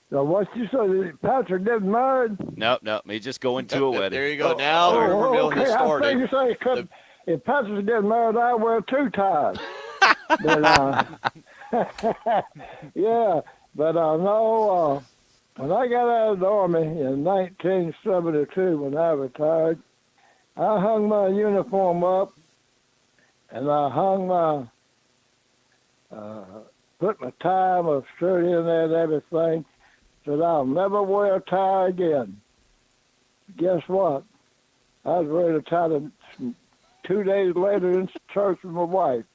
So what you say? Patrick getting married? No. He's just going to a wedding. There you go. Now we're revealing his I story. think you say if Patrick's getting married, I wear 2 ties. But, yeah, but no. When I got out of the Army in 1972, when I retired, I hung my uniform up, and I hung put my tie, my shirt in there and everything, said I'll never wear a tie again. Guess what? I was ready to tie them 2 days later in church with my wife.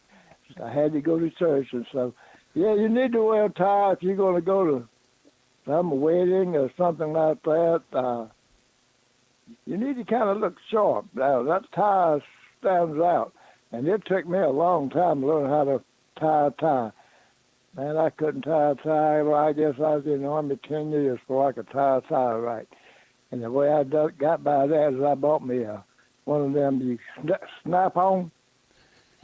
I had to go to church, and so, yeah, you need to wear a tie if you're going to go to some wedding or something like that. You need to kind of look sharp. Now, that tie stands out. And it took me a long time to learn how to tie a tie. Man, I couldn't tie a tie. Well, I guess I was in the Army 10 years before I could tie a tie right. And the way I got by that is I bought me one of them you snap on.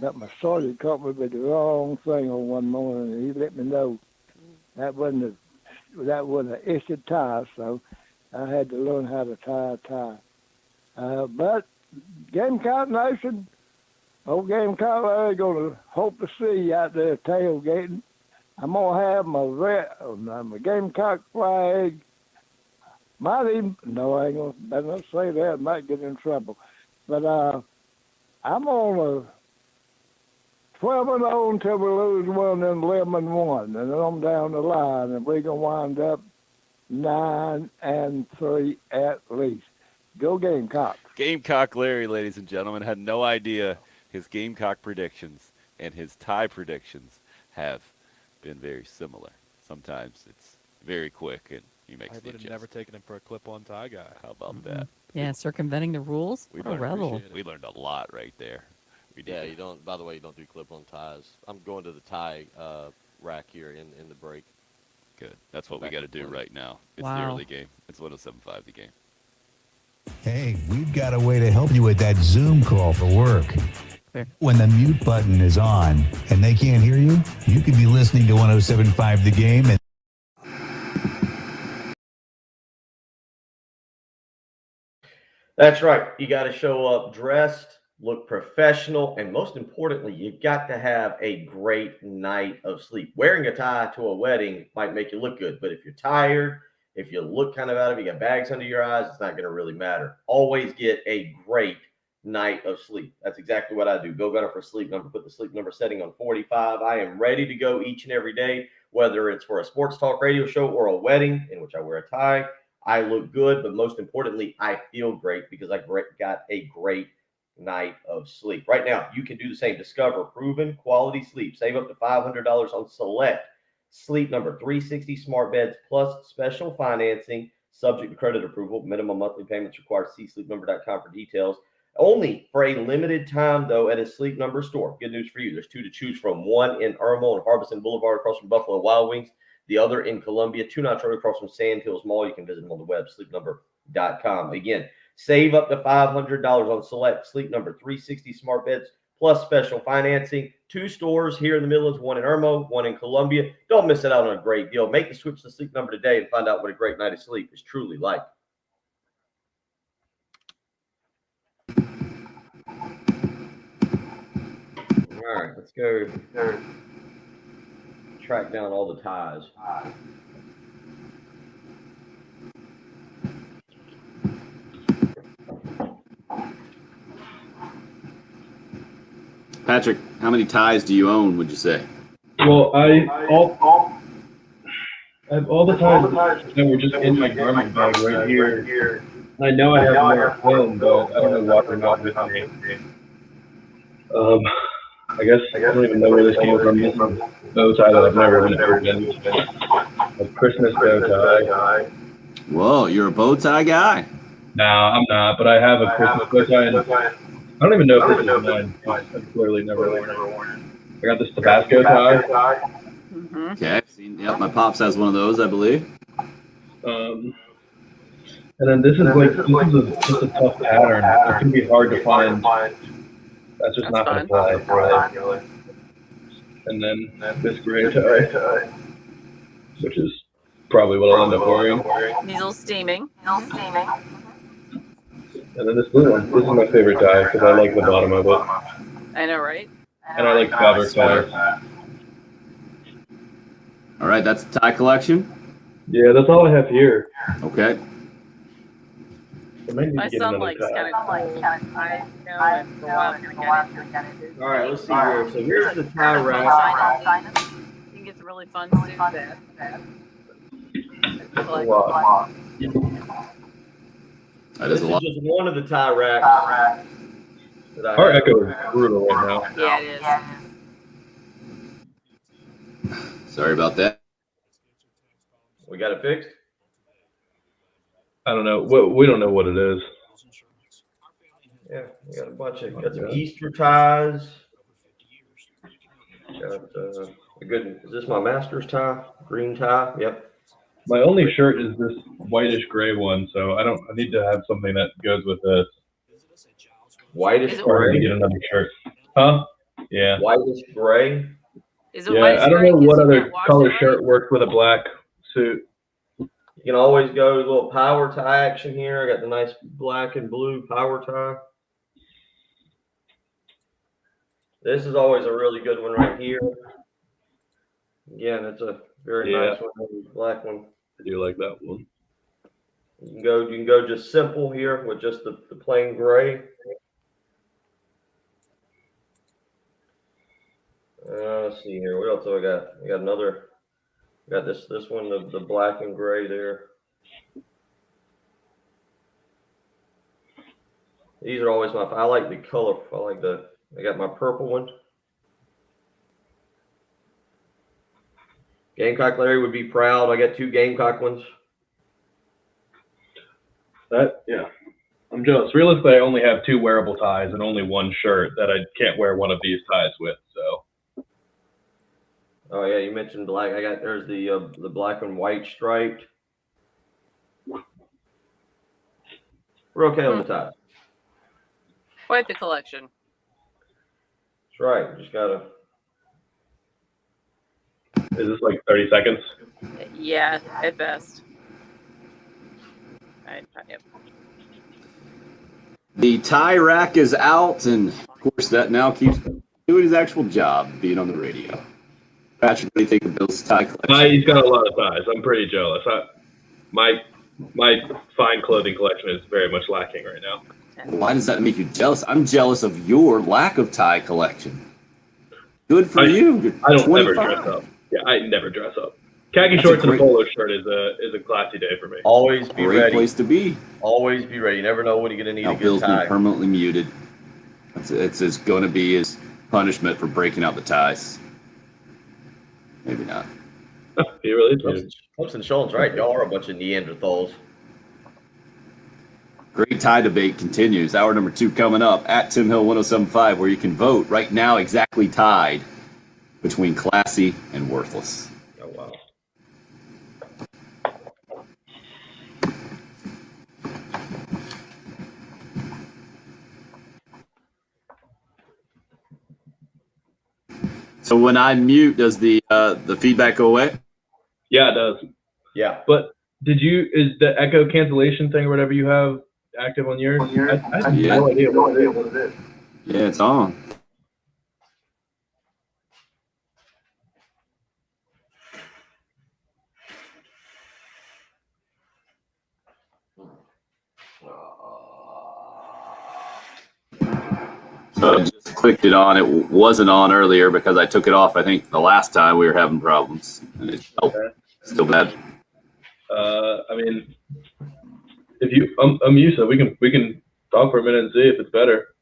That my sergeant caught me with the wrong thing on one morning, and he let me know that wasn't an issued tie, so I had to learn how to tie a tie. But Gamecock Nation, old Gamecock Larry, going to hope to see you out there tailgating. I'm going to have my Gamecock flag. I ain't going to better not say that. I might get in trouble. But I'm on 12-0 until we lose one, then 11-1, and then I'm down the line, and we're going to wind up 9-3 at least. Go Gamecocks. Gamecock Larry, ladies and gentlemen, had no idea his Gamecock predictions and his tie predictions have been very similar. Sometimes it's very quick, and he makes I the would have adjustment. never taken him for a clip-on tie guy. How about that? Yeah, circumventing the rules. We What a learned, rebel. we learned a lot right there. We did. Yeah, you don't. By the way, you don't do clip-on ties. I'm going to the tie rack here in the break. Good. That's what we Back got to to do play. right now. It's the Wow. early game. It's 107.5 the game. Hey, we've got a way to help you with that Zoom call for work. Fair. When the mute button is on and they can't hear you, you could be listening to 107.5 the game and That's right. You got to show up dressed, look professional, and most importantly, you got to have a great night of sleep. Wearing a tie to a wedding might make you look good, but if you're tired, if you look kind of out of it, you got bags under your eyes, it's not going to really matter. Always get a great night of sleep. That's exactly what I do. Go Gunner for sleep number. Put the sleep number setting on 45. I am ready to go each and every day, whether it's for a sports talk radio show or a wedding in which I wear a tie. I look good, but most importantly, I feel great because I got a great night of sleep. Right now, you can do the same. Discover proven quality sleep. Save up to $500 on select Sleep Number 360 smart beds plus special financing subject to credit approval. Minimum monthly payments required. See sleepnumber.com for details. Only for a limited time, though, at a Sleep Number store. Good news for you. There's two to choose from. One in Irmo and Harbison Boulevard across from Buffalo Wild Wings. The other in Columbia, 2 Notch Road across from Sand Hills Mall. You can visit them on the web, sleepnumber.com. Again, save up to $500 on select Sleep Number 360 smart beds plus special financing. 2 stores here in the Midlands, 1 in Irmo, 1 in Columbia. Don't miss out on a great deal. Make the switch to Sleep Number today and find out what a great night of sleep is truly like. All right, let's go track down all the ties. Patrick, how many ties do you own, would you say? Well, I have all the ties that were just in my garment bag right here. I know I have more at home, but I don't know why they're not with me. I guess I don't even know where this came from. This is a bow tie that I've never been. A Christmas bow tie. Whoa, you're a bow tie guy? No, I'm not, but I have a Christmas bow tie, and I don't even know if this is mine. I've clearly never worn it. I got this Tabasco tie. Mm-hmm. Okay, I've seen. Yep, my pops has one of those, I believe. And then this is just a tough pattern. It can be hard to find. That's just not going to fly, right? And then this gray tie, which is probably what I'll end up wearing. These all steaming. And then this blue one. This is my favorite tie because I like the bottom of it. I know, right? And I like fabric ties. All right, that's the tie collection. Yeah, that's all I have here. Okay. My son likes kind of ties, you know, and for a while I'm gonna get it. All right, let's see here. So here's the tie rack. I think it's really fun to do that. Wow. That This is a is lot. just one of the tie racks. That I Our have. Echo is brutal right now. Yeah, it is. Sorry about that. We got it fixed? I don't know. We don't know what it is. Yeah, we got a bunch of, got some Easter ties. Got a good, is this my master's tie? Green tie? Yep. My only shirt is this whitish gray one, so I need to have something that goes with this. Whitish Is it Or I need to gray. get another shirt. Huh? Yeah. Whitish gray. Is it Yeah, white I don't gray know 'cause what you other can't wash color it right? shirt works with a black suit. You can always go a little power tie action here. I got the nice black and blue power tie. This is always a really good one right here. Again, it's a very Yeah. nice one, black one. I do like that one. You can go just simple here with just the plain gray. Let's see here. What else do I got? I got another. Got this one, the black and gray there. These are always I like the color. I got my purple one. Gamecock Larry would be proud. I got 2 Gamecock ones. Yeah. I'm jealous. Realistically, I only have 2 wearable ties and only 1 shirt that I can't wear one of these ties with. So. Oh yeah, you mentioned black. There's the black and white striped. We're okay on the ties. Quite the collection. That's right. Just gotta. Is this like 30 seconds? Yeah, at best. Yep. The tie rack is out, and of course that now keeps doing his actual job, being on the radio. Patrick, what do you think of Bill's tie collection? He's got a lot of ties. I'm pretty jealous. My fine clothing collection is very much lacking right now. Why does that make you jealous? I'm jealous of your lack of tie collection. Good for you. You're I don't 25. ever dress up. Yeah, I never dress up. Khaki That's a shorts and a great- polo shirt is a classy day for me. Always be Great ready. place to be. Always be ready. You never know when you're gonna need Now a good Bill's been tie. permanently muted. It's going to be his punishment for breaking out the ties. Maybe not. He really is. Clemson Schultz, right? Y'all are a bunch of Neanderthals. Great tie debate continues. Hour number 2 coming up at Tim Hill 1075, where you can vote right now exactly tied between classy and worthless. Oh wow. So when I mute, does the feedback go away? Yeah, it does. Yeah. But is the echo cancellation thing or whatever you have active on yours? I have no idea what it is. Yeah, it's on. So I just clicked it on. It wasn't on earlier because I took it off. I think the last time we were having problems, and it's still bad. I mean, if you unmute it, we can talk for a minute and see if it's better.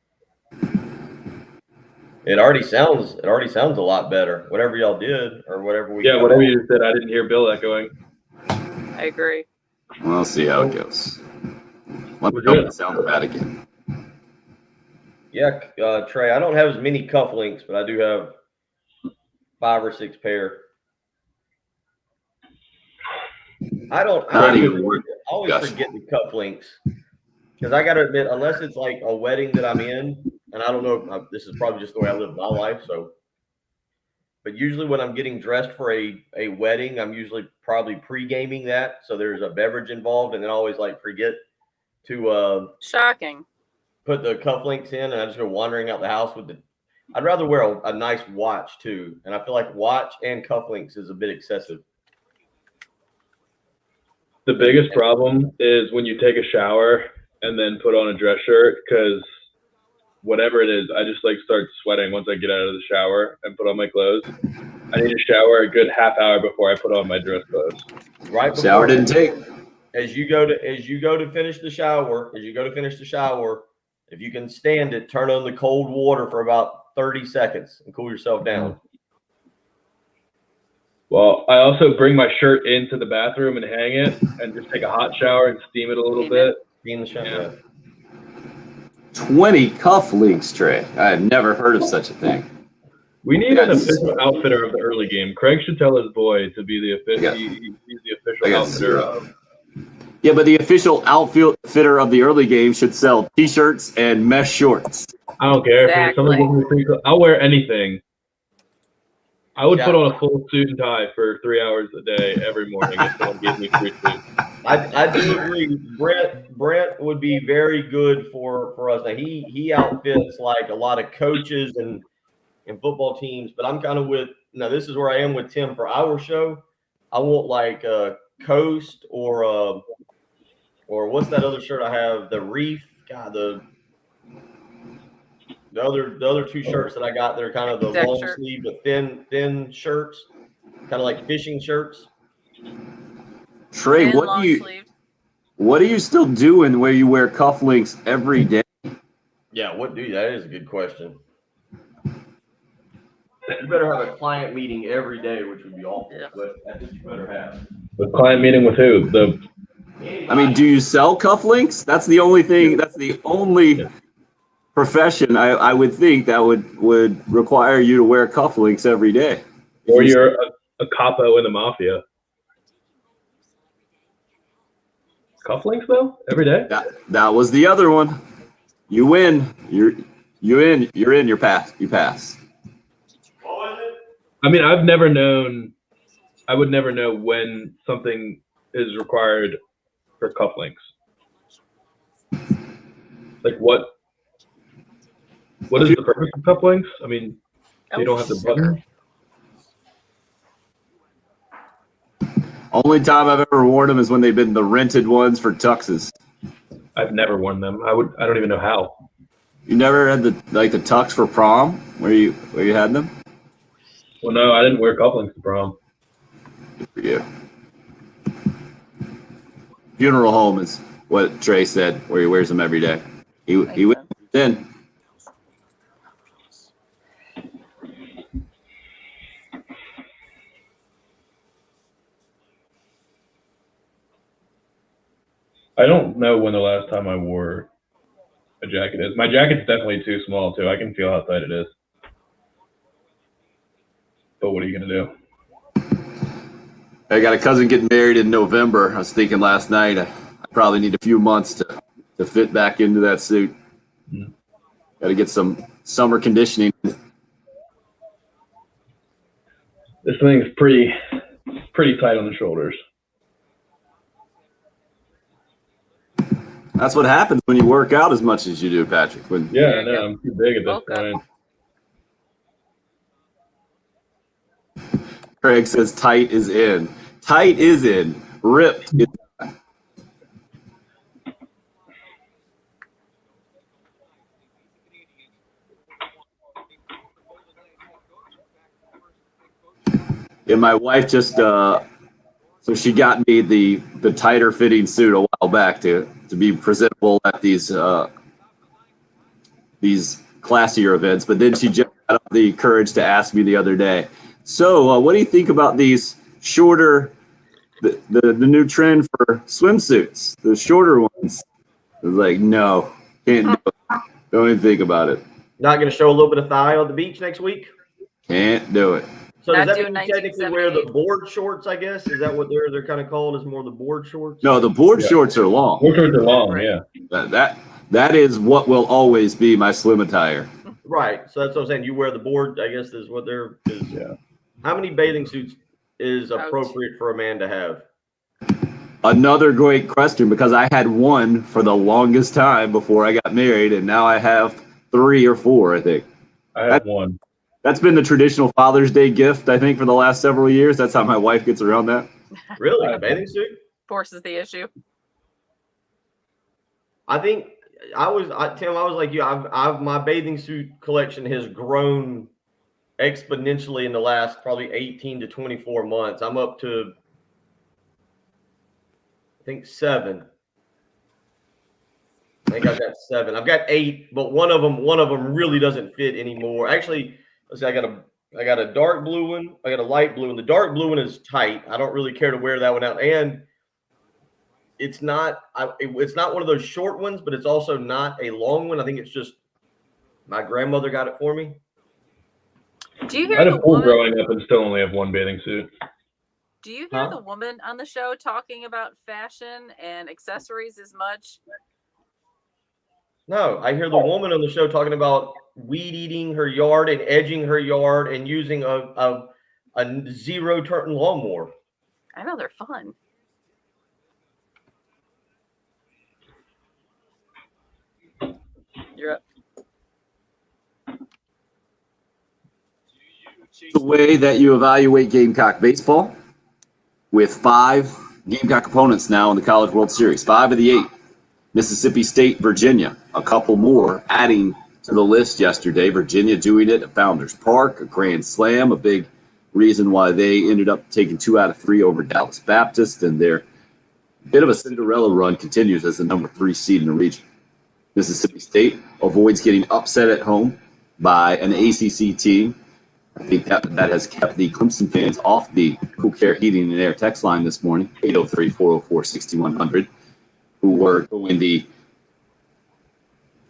It already sounds a lot better. Whatever y'all did or whatever we. Yeah, whatever you said. I didn't hear Bill echoing. I agree. Well, I'll see how it goes. Let me know if it sounds bad again. Yeah, Trey, I don't have as many cufflinks, but I do have 5 or 6 pair. I always forget the cufflinks because I got to admit, unless it's like a wedding that I'm in, and I don't know, this is probably just the way I live my life. So, but usually when I'm getting dressed for a wedding, I'm usually probably pre-gaming that. So there's a beverage involved, and then I always like forget to shocking. Put the cufflinks in, and I just go wandering out the house with the. I'd rather wear a nice watch too, and I feel like watch and cufflinks is a bit excessive. The biggest problem is when you take a shower and then put on a dress shirt, because whatever it is, I just like start sweating once I get out of the shower and put on my clothes. I need to shower a good half hour before I put on my dress clothes. Right. Shower didn't take. As you go to finish the shower, if you can stand it, turn on the cold water for about 30 seconds and cool yourself down. Well, I also bring my shirt into the bathroom and hang it and just take a hot shower and steam it a little bit. Steam the shower. Yeah. 20 cufflinks, Trey. I had never heard of such a thing. We need an official outfitter of the early game. Craig should tell his boy to be the official. He's the official outfitter. Yeah, but the official outfitter of the early game should sell T-shirts and mesh shorts. I don't care. If somebody gives me free, I'll wear anything. I would put on a full suit and tie for 3 hours a day every morning if someone gave me free suit. I do agree. Brent would be very good for us. Now he outfits like a lot of coaches and football teams, but I'm kind of this is where I am with Tim for our show. I want like Coast or what's that other shirt I have? The Reef. God, the other 2 shirts that I got, they're kind of the Deck long shirt. sleeve but thin shirts, kind of like fishing shirts. Trey, And what are you still doing where you wear cufflinks every day? Yeah, that is a good question. You better have a client meeting every day, which would be awful, but I think you better have. The client meeting with who? I mean, do you sell cufflinks? That's the only thing. That's the only profession I would think that would require you to wear cufflinks every day. Or you're a capo in the mafia. Cufflinks though, every day. That was the other one. You win. You're in. You pass. I mean, I've never known. I would never know when something is required for cufflinks. Like what? What is the purpose of cufflinks? I mean, you don't have to button. Only time I've ever worn them is when they've been the rented ones for tuxes. I've never worn them. I don't even know how. You never had the tux for prom where you had them? Well, no, I didn't wear cufflinks to prom. Good for you. Funeral home is what Trey said, where he wears them every day. He went in. I don't know when the last time I wore a jacket is. My jacket's definitely too small too. I can feel how tight it is. But what are you gonna do? I got a cousin getting married in November. I was thinking last night I probably need a few months to fit back into that suit. Got to get some summer conditioning. This thing's pretty tight on the shoulders. That's what happens when you work out as much as you do, Patrick. Yeah, I know. I'm too big at this point. Craig says tight is in. Tight is in. Ripped is not. Yeah, my wife just so she got me the tighter fitting suit a while back to be presentable at these classier events, but then she just got up the courage to ask me the other day, so what do you think about these shorter, the new trend for swimsuits, the shorter ones? I was like, no, can't do it. Don't even think about it. Not going to show a little bit of thigh on the beach next week? Can't do it. So Not does that doing mean you technically wear the board shorts, I guess? Is that what they're kind of called, is more the board shorts? No, the board shorts are long. Board shorts are long, yeah. That is what will always be my swim attire. Right. So that's what I'm saying. You wear the board, I guess, is what they're. Yeah. How many bathing suits is appropriate for a man to have? Another great question, because I had one for the longest time before I got married, and now I have 3 or 4, I think. I have one. That's been the traditional Father's Day gift, I think, for the last several years. That's how my wife gets around that. Really? A bathing suit? Forces the issue. I think Tim, I was like you. My bathing suit collection has grown exponentially in the last probably 18 to 24 months. I'm up to, I think, 7. I think I've got 7. I've got 8, but one of them really doesn't fit anymore. Actually, let's see. I got a dark blue one. I got a light blue one. The dark blue one is tight. I don't really care to wear that one out, and it's not one of those short ones, but it's also not a long one. I think it's just my grandmother got it for me. Do you hear I had the a pool woman? growing up and still only have one bathing suit. Do you hear the woman on the show talking about fashion and accessories as much? No, I hear the woman on the show talking about weed eating her yard and edging her yard and using a 0-turn lawnmower. I know they're fun. You're up. The way that you evaluate Gamecock baseball, with 5 Gamecock opponents now in the College World Series, 5 of the 8. Mississippi State, Virginia, a couple more adding to the list yesterday. Virginia doing it at Founders Park, a grand slam, a big reason why they ended up taking 2 out of 3 over Dallas Baptist, and their bit of a Cinderella run continues as the number 3 seed in the region. Mississippi State avoids getting upset at home by an ACC team. I think that has kept the Clemson fans off the Cool Care Heating and Air text line this morning, 803-404-6100, who were going the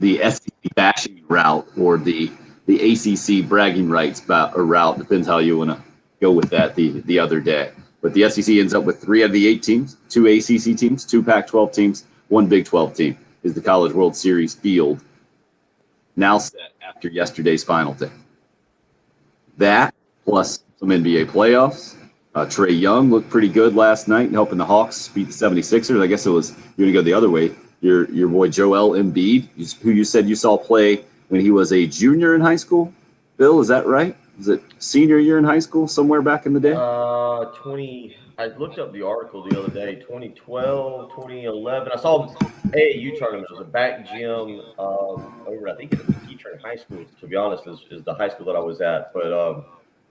SEC bashing route or the ACC bragging rights route. Depends how you want to go with that the other day. But the SEC ends up with 3 out of the 8 teams, 2 ACC teams, 2 Pac-12 teams, 1 Big 12 team is the College World Series field now set after yesterday's final day. That, plus some NBA playoffs. Trae Young looked pretty good last night, helping the Hawks beat the 76ers. I guess it was, you're going to go the other way. Your boy Joel Embiid, who you said you saw play when he was a junior in high school. Bill, is that right? Was it senior year in high school, somewhere back in the day? I looked up the article the other day, 2012, 2011. I saw AAU tournaments. It was a back gym over, I think, at Keatron High School, to be honest, is the high school that I was at. But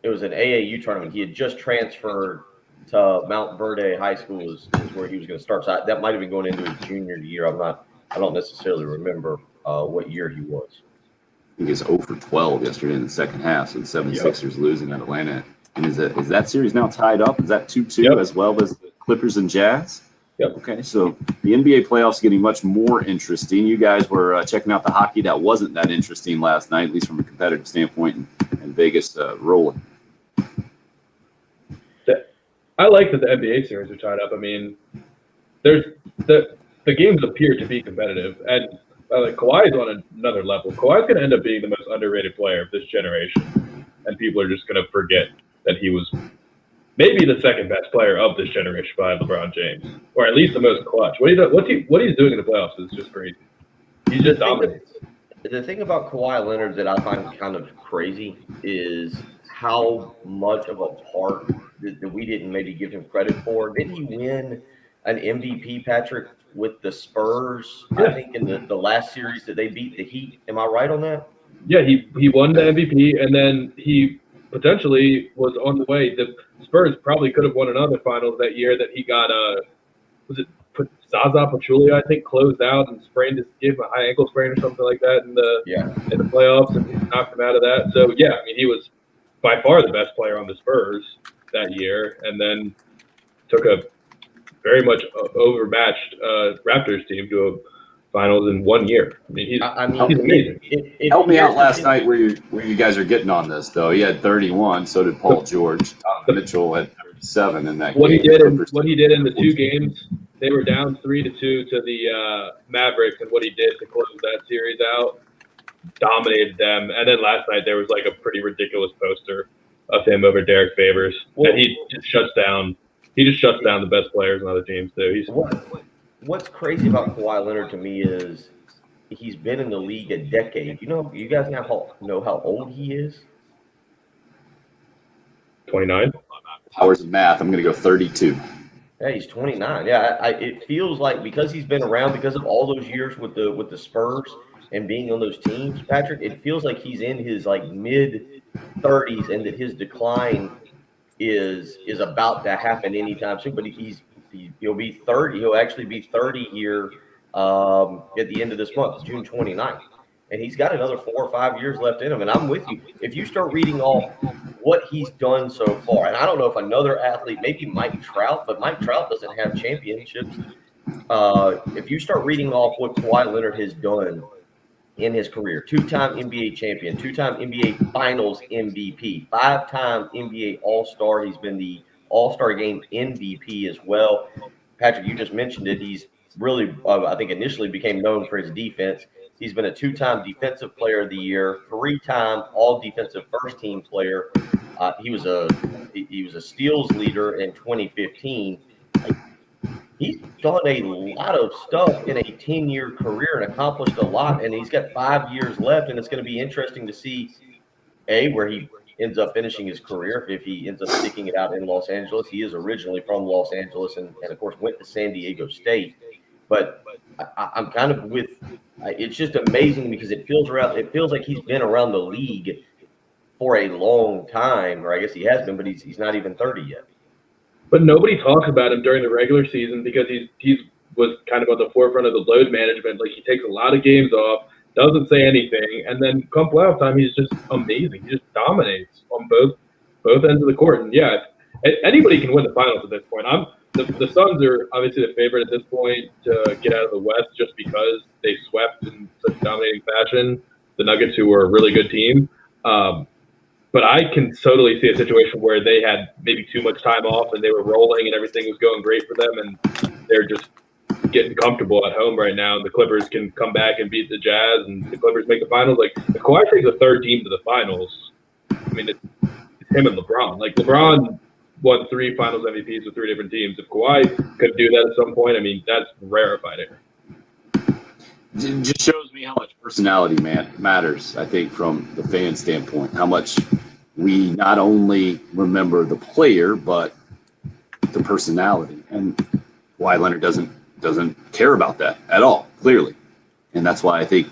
it was an AAU tournament. He had just transferred to Mount Verde High School is where he was going to start. So that might have been going into his junior year. I don't necessarily remember what year he was. I think he's 0 for 12 yesterday in the second half, so the 76ers losing at Atlanta. And is that series now tied up? Is that 2-2 as well as the Clippers and Jazz? Yep. Okay, so the NBA playoffs getting much more interesting. You guys were checking out the hockey that wasn't that interesting last night, at least from a competitive standpoint, and Vegas rolling. I like that the NBA series are tied up. I mean, there's the games appear to be competitive, and Kawhi is on another level. Kawhi's going to end up being the most underrated player of this generation, and people are just going to forget that he was maybe the second best player of this generation behind LeBron James, or at least the most clutch. What he's doing in the playoffs is just crazy. He just dominates. The thing about Kawhi Leonard that I find kind of crazy is how much of a part that we didn't maybe give him credit for. Didn't he win an MVP, Patrick, with the Spurs? Yeah. I think in the last series that they beat the Heat. Am I right on that? Yeah, he won the MVP, and then he potentially was on the way. The Spurs probably could have won another finals that year that he got Zaza Pachulia, I think, closed out and gave him a high ankle sprain or something like that in the playoffs, and he knocked him out of that. So yeah, I mean, he was by far the best player on the Spurs that year, and then took a very much overmatched Raptors team to a finals in 1 year. I mean, he's amazing. Help me out last night where you guys are getting on this, though. He had 31, so did Paul George. Mitchell had 37 in that game. What he did in the two games, they were down 3-2 to the Mavericks, and what he did to close that series out, dominated them. And then last night there was like a pretty ridiculous poster of him over Derek Favors, and he just shuts down the best players on other teams too. What's crazy about Kawhi Leonard to me is he's been in the league a decade. You guys know how old he is? 29. Hours of math. I'm going to go 32. Yeah, he's 29. Yeah, it feels like because he's been around, because of all those years with the Spurs and being on those teams, Patrick, it feels like he's in his like mid 30s and that his decline is about to happen anytime soon. But he'll be 30. He'll actually be 30 here at the end of this month, June 29th. And he's got another 4 or 5 years left in him. And I'm with you. If you start reading off what he's done so far, and I don't know if another athlete, maybe Mike Trout, but Mike Trout doesn't have championships. If you start reading off what Kawhi Leonard has done in his career, 2-time NBA champion, 2-time NBA Finals MVP, 5-time NBA All-Star. He's been the All-Star Game MVP as well. Patrick, you just mentioned it. He's really, I think, initially became known for his defense. He's been a 2-time Defensive Player of the Year, 3-time All-Defensive First-Team Player. He was a steals leader in 2015. He's done a lot of stuff in a 10-year career and accomplished a lot, and he's got 5 years left, and it's going to be interesting to see, where he ends up finishing his career, if he ends up sticking it out in Los Angeles. He is originally from Los Angeles and of course, went to San Diego State. But I'm kind of with – it's just amazing because it feels like he's been around the league for a long time, or I guess he has been, but he's not even 30 yet. But nobody talks about him during the regular season because he was kind of on the forefront of the load management. Like, he takes a lot of games off, doesn't say anything, and then come playoff time, he's just amazing. He just dominates on both ends of the court. And yeah, anybody can win the finals at this point. The Suns are obviously the favorite at this point to get out of the West just because they swept in such dominating fashion the Nuggets, who were a really good team. But I can totally see a situation where they had maybe too much time off and they were rolling and everything was going great for them, and they're just getting comfortable at home right now. And the Clippers can come back and beat the Jazz, and the Clippers make the finals. Like, if Kawhi takes the third team to the finals, I mean, it's him and LeBron. Like, LeBron won 3 Finals MVPs with 3 different teams. If Kawhi could do that at some point, I mean, that's rarefied air. It just shows me how much personality matters, I think, from the fan standpoint. How much we not only remember the player, but the personality. And Kawhi Leonard doesn't care about that at all, clearly. And that's why I think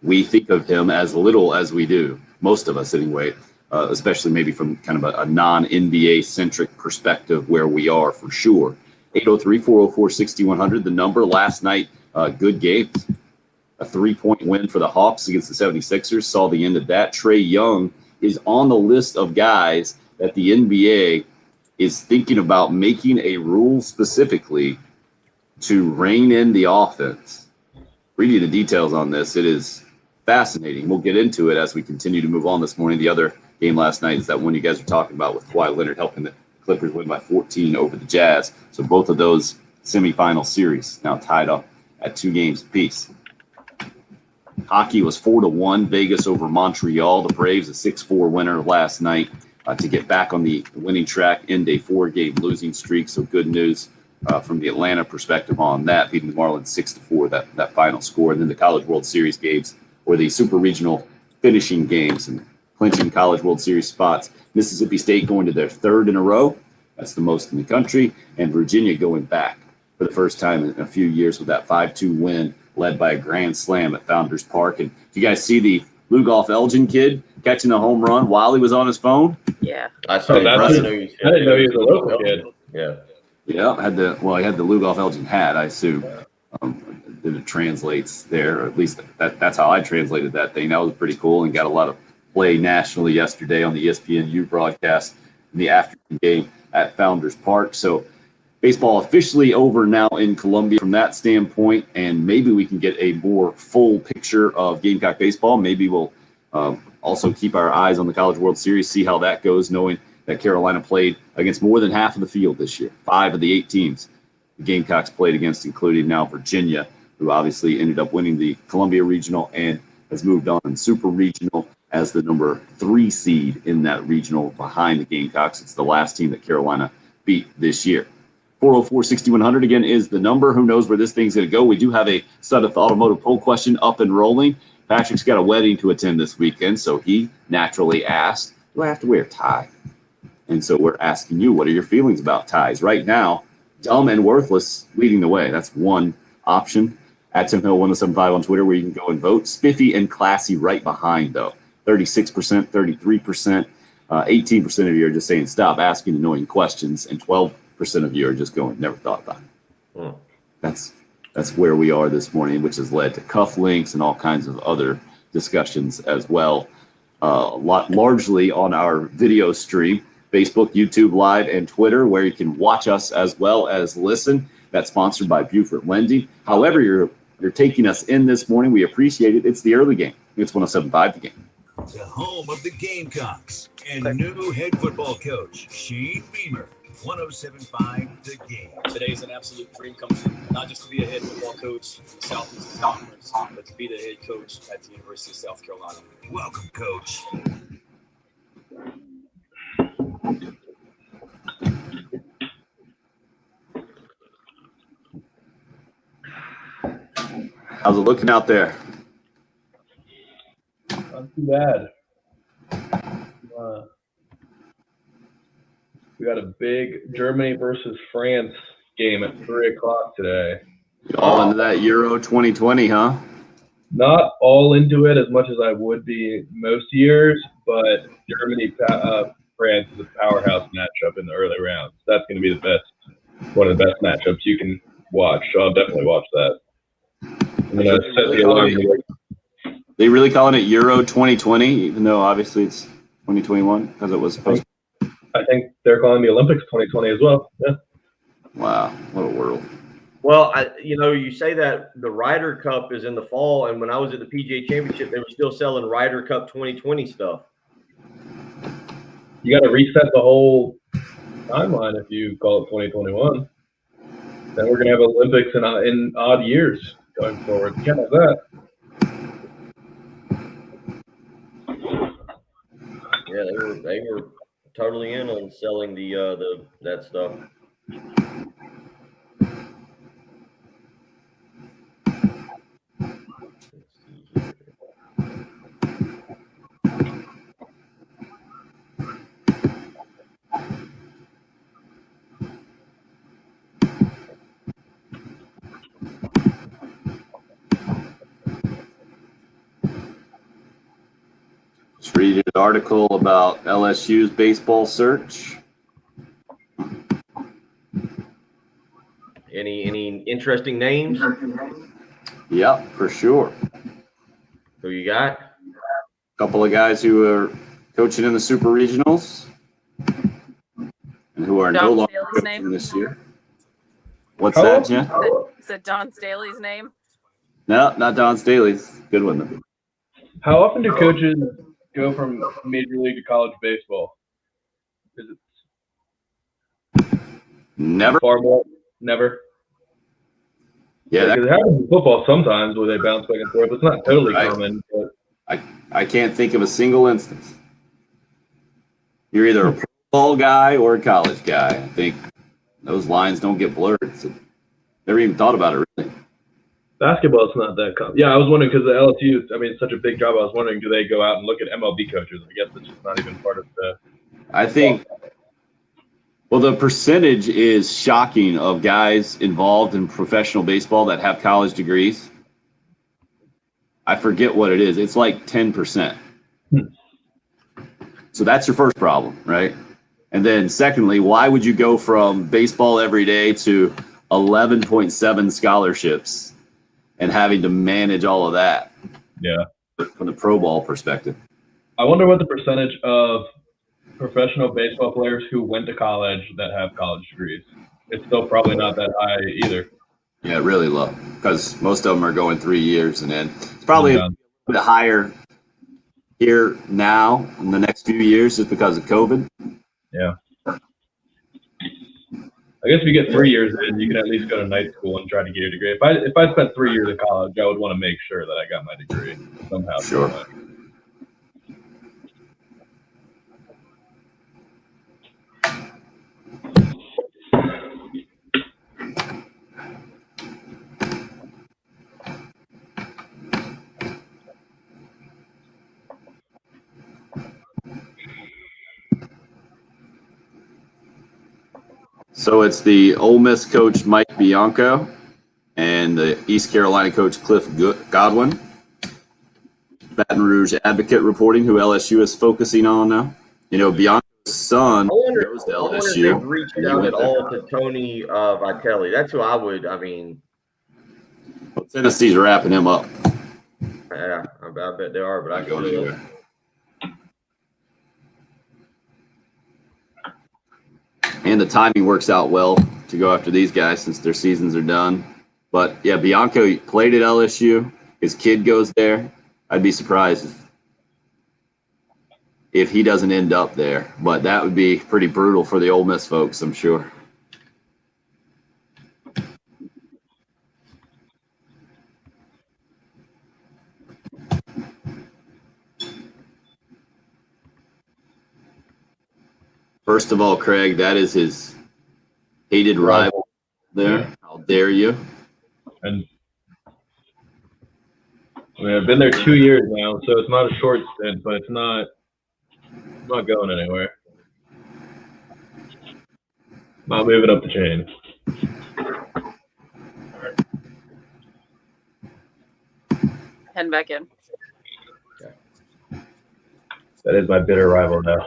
we think of him as little as we do, most of us anyway, especially maybe from kind of a non-NBA centric perspective where we are for sure. 803-404-6100, the number. Last night, good games. A 3-point win for the Hawks against the 76ers. Saw the end of that. Trae Young is on the list of guys that the NBA is thinking about making a rule specifically to rein in the offense. Reading the details on this, it is fascinating. We'll get into it as we continue to move on this morning. The other game last night is that one you guys are talking about with Kawhi Leonard helping the Clippers win by 14 over the Jazz. So both of those semifinal series now tied up at 2 games apiece. Hockey was 4-1. Vegas over Montreal. The Braves, a 6-4 winner last night. to get back on the winning track, end a 4-game losing streak. So good news from the Atlanta perspective on that, beating the Marlins 6-4, that final score. And then the College World Series games, or the Super Regional finishing games and clinching College World Series spots. Mississippi State going to their 3rd in a row. That's the most in the country. And Virginia going back for the first time in a few years with that 5-2 win led by a grand slam at Founders Park. And do you guys see the Lugolf Elgin kid catching a home run while he was on his phone? Yeah. I saw that. I didn't know he was a local kid. Yeah. Yeah, he had the Lugolf Elgin hat, I assume. That it translates there, or at least that's how I translated that thing. That was pretty cool and got a lot of play nationally yesterday on the ESPNU broadcast in the afternoon game at Founders Park. So baseball officially over now in Columbia from that standpoint, and maybe we can get a more full picture of Gamecock baseball. Maybe we'll also keep our eyes on the College World Series, see how that goes, knowing that Carolina played against more than half of the field this year. 5 of the 8 teams the Gamecocks played against, including now Virginia, who obviously ended up winning the Columbia Regional and has moved on in Super Regional as the number 3 seed in that regional behind the Gamecocks. It's the last team that Carolina beat this year. 404-6100 again is the number. Who knows where this thing's going to go? We do have a Sudeth Automotive poll question up and rolling. Patrick's got a wedding to attend this weekend, so he naturally asked, do I have to wear a tie? And so we're asking you, what are your feelings about ties? Right now, dumb and worthless leading the way. That's one option. At Tim Hill 1075 on Twitter, where you can go and vote. Spiffy and classy right behind, though. 36%, 33%. 18% of you are just saying stop asking annoying questions, and 12% of you are just going, never thought about it. That's where we are this morning, which has led to cufflinks and all kinds of other discussions as well. Largely on our video stream, Facebook, YouTube Live, and Twitter, where you can watch us as well as listen. That's sponsored by Buford Lending. However, you're taking us in this morning, we appreciate it. It's the early game. It's 107.5 The Game. The home of the Gamecocks and new head football coach Shane Beamer. 107.5 The Game. Today's an absolute dream come true, not just to be a head football coach in the Southeastern Conference, but to be the head coach at the University of South Carolina. Welcome, Coach. How's it looking out there? Not too bad. We got a big Germany versus France game at 3 o'clock today. All into that Euro 2020, huh? Not all into it as much as I would be most years, but Germany France is a powerhouse matchup in the early rounds. That's going to be one of the best matchups you can watch. So I'll definitely watch that. I'm going to set the alarm. They really calling it Euro 2020, even though obviously it's 2021 because it was supposed. I think they're calling the Olympics 2020 as well. Yeah. Wow, what a world. Well, you say that the Ryder Cup is in the fall, and when I was at the PGA Championship, they were still selling Ryder Cup 2020 stuff. You got to reset the whole timeline if you call it 2021. Then we're going to have Olympics in odd years going forward. You can't have that. Yeah, they were totally in on selling that stuff. Just reading an article about LSU's baseball search. Any interesting names? Yep, for sure. Who you got? A couple of guys who are coaching in the Super Regionals and who are no longer coaching this year. What's that, Jen? Is it Don Staley's name? No, not Don Staley's. Good one, though. How often do coaches go from Major League to college baseball? Is it never? Far more? Never? Yeah, because it happens in football sometimes where they bounce back and forth. It's not totally common. But I can't think of a single instance. you're either a pro ball guy or a college guy. I think those lines don't get blurred. So never even thought about it really. Basketball's not that common. Yeah, I was wondering because the LSU, I mean, it's such a big job. I was wondering, do they go out and look at MLB coaches? I guess it's just not even part of the. I think. Well, the percentage is shocking of guys involved in professional baseball that have college degrees. I forget what it is. It's like 10%. So that's your first problem, right? And then secondly, why would you go from baseball every day to 11.7 scholarships and having to manage all of that? Yeah. From the pro ball perspective. I wonder what the percentage of professional baseball players who went to college that have college degrees. It's still probably not that high either. Yeah, really low because most of them are going 3 years, and then it's probably a bit higher here now in the next few years just because of COVID. Yeah. I guess if you get 3 years in, you can at least go to night school and try to get your degree. If I spent 3 years in college, I would want to make sure that I got my degree somehow. Sure. So it's the Ole Miss coach Mike Bianco and the East Carolina coach Cliff Godwin. Baton Rouge Advocate reporting who LSU is focusing on now. You know, Bianco's son goes to LSU. I wonder if they've reached out at all to Tony Vitelli. That's who I would, I mean. Well, Tennessee's wrapping him up. Yeah, I bet they are, but I go anywhere. And the timing works out well to go after these guys since their seasons are done. But, yeah, Bianco played at LSU. His kid goes there. I'd be surprised if he doesn't end up there. But that would be pretty brutal for the Ole Miss folks, I'm sure. First of all, Craig, that is his hated rival there. How dare you? And I mean, I've been there 2 years now, so it's not a short stint, but it's not going anywhere. Not moving up the chain. Heading back in. That is my bitter rival now.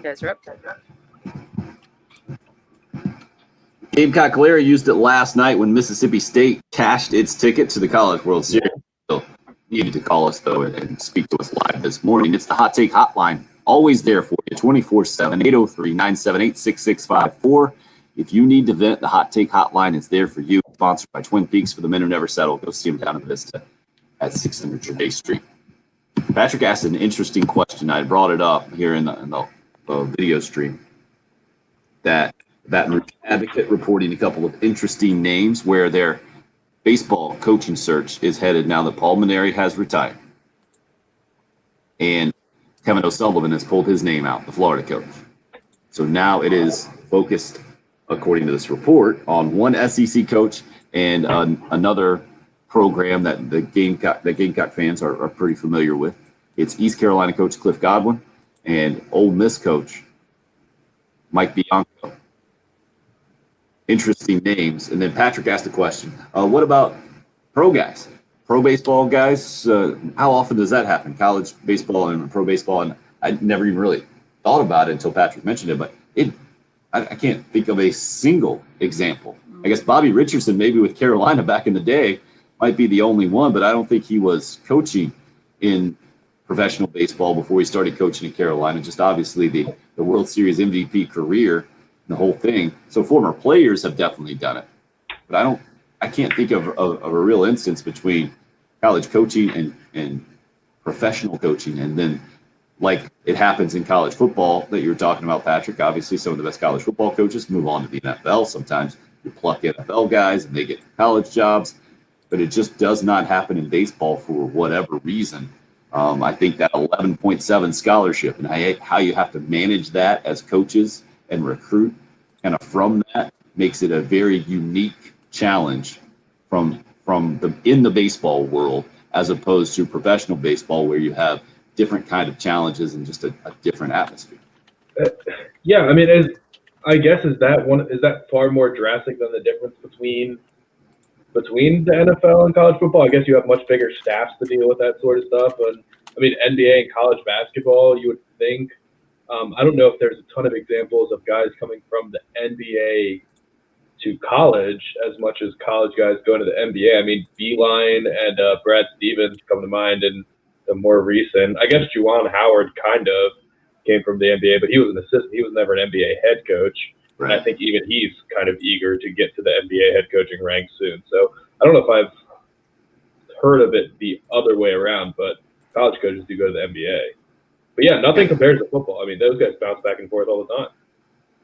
Guys are up. Gamecock Larry used it last night when Mississippi State cashed its ticket to the College World Series. So needed to call us, though, and speak to us live this morning. It's the Hot Take Hotline. Always there for you, 24/7, 803-978-6654. If you need to vent, the Hot Take Hotline is there for you. Sponsored by Twin Peaks for the men who never settle. Go see them down in Vista at 600 Gervais Street. Patrick asked an interesting question. I brought it up here in the video stream. That Baton Rouge Advocate reporting a couple of interesting names where their baseball coaching search is headed now that Paul Mainieri has retired. And Kevin O'Sullivan has pulled his name out, the Florida coach. So now it is focused, according to this report, on one SEC coach and another program that the Gamecock fans are pretty familiar with. It's East Carolina coach Cliff Godwin and Ole Miss coach Mike Bianco. Interesting names. And then Patrick asked a question. What about pro guys? Pro baseball guys? How often does that happen? College baseball and pro baseball? And I never even really thought about it until Patrick mentioned it, but I can't think of a single example. I guess Bobby Richardson, maybe with Carolina back in the day, might be the only one, but I don't think he was coaching in professional baseball before he started coaching in Carolina. Just obviously the World Series MVP career, the whole thing. So former players have definitely done it, but I can't think of a real instance between college coaching and professional coaching. And then like it happens in college football that you're talking about, Patrick. Obviously, some of the best college football coaches move on to the NFL. Sometimes you pluck NFL guys and they get college jobs, but it just does not happen in baseball for whatever reason. I think that 11.7 scholarship and how you have to manage that as coaches and recruit kind of from that makes it a very unique challenge from in the baseball world, as opposed to professional baseball where you have different kind of challenges and just a different atmosphere. Yeah, I mean, is that far more drastic than the difference between the NFL and college football? I guess you have much bigger staffs to deal with that sort of stuff. And I mean, NBA and college basketball, you would think. I don't know if there's a ton of examples of guys coming from the NBA to college as much as college guys going to the NBA. I mean, Beeline and Brad Stevens come to mind, and the more recent, I guess Juwan Howard kind of came from the NBA, but he was an assistant. He was never an NBA head coach. Right. And I think even he's kind of eager to get to the NBA head coaching ranks soon. So I don't know if I've heard of it the other way around, but college coaches do go to the NBA. But yeah, nothing compares to football. I mean, those guys bounce back and forth all the time.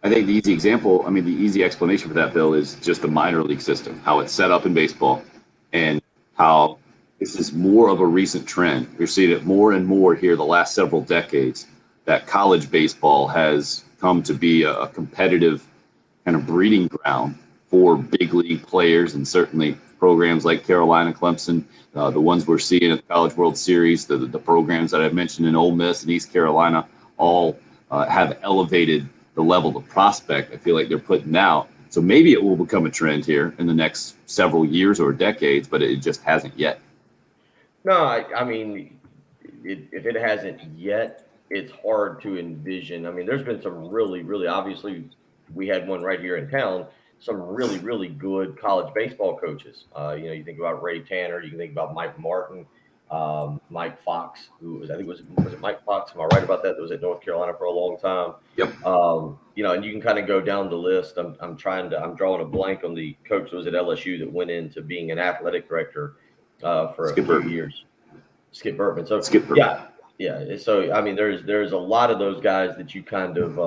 I think the easy explanation for that, Bill, is just the minor league system, how it's set up in baseball, and how this is more of a recent trend. We're seeing it more and more here the last several decades, that college baseball has come to be a competitive kind of breeding ground for big league players, and certainly programs like Carolina, Clemson, the ones we're seeing at the College World Series, the programs that I've mentioned in Ole Miss and East Carolina, all have elevated the level of prospect I feel like they're putting out. So maybe it will become a trend here in the next several years or decades, but it just hasn't yet. No, I mean, if it hasn't yet, it's hard to envision. I mean, there's been some really, really, obviously, we had one right here in town, some really, really good college baseball coaches. You think about Ray Tanner, you can think about Mike Martin, Mike Fox, was it Mike Fox? Am I right about that? That was at North Carolina for a long time. Yep. And you can kind of go down the list. I'm drawing a blank on the coach that was at LSU that went into being an athletic director for Skip few years. Skip Bertman. So Skip Bertman. Yeah. So I mean, there's a lot of those guys that you kind of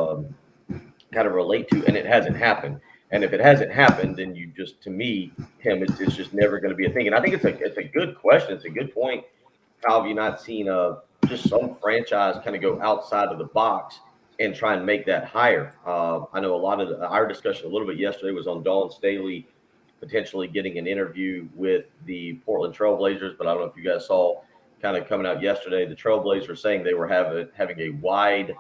relate to, and it hasn't happened. And if it hasn't happened, then you just, to me, Tim, it's just never going to be a thing. And I think it's a good question. It's a good point. How have you not seen just some franchise kind of go outside of the box and try and make that higher? I know a lot of our discussion a little bit yesterday was on Dawn Staley potentially getting an interview with the Portland Trailblazers, but I don't know if you guys saw kind of coming out yesterday, the Trailblazers saying they were having a wide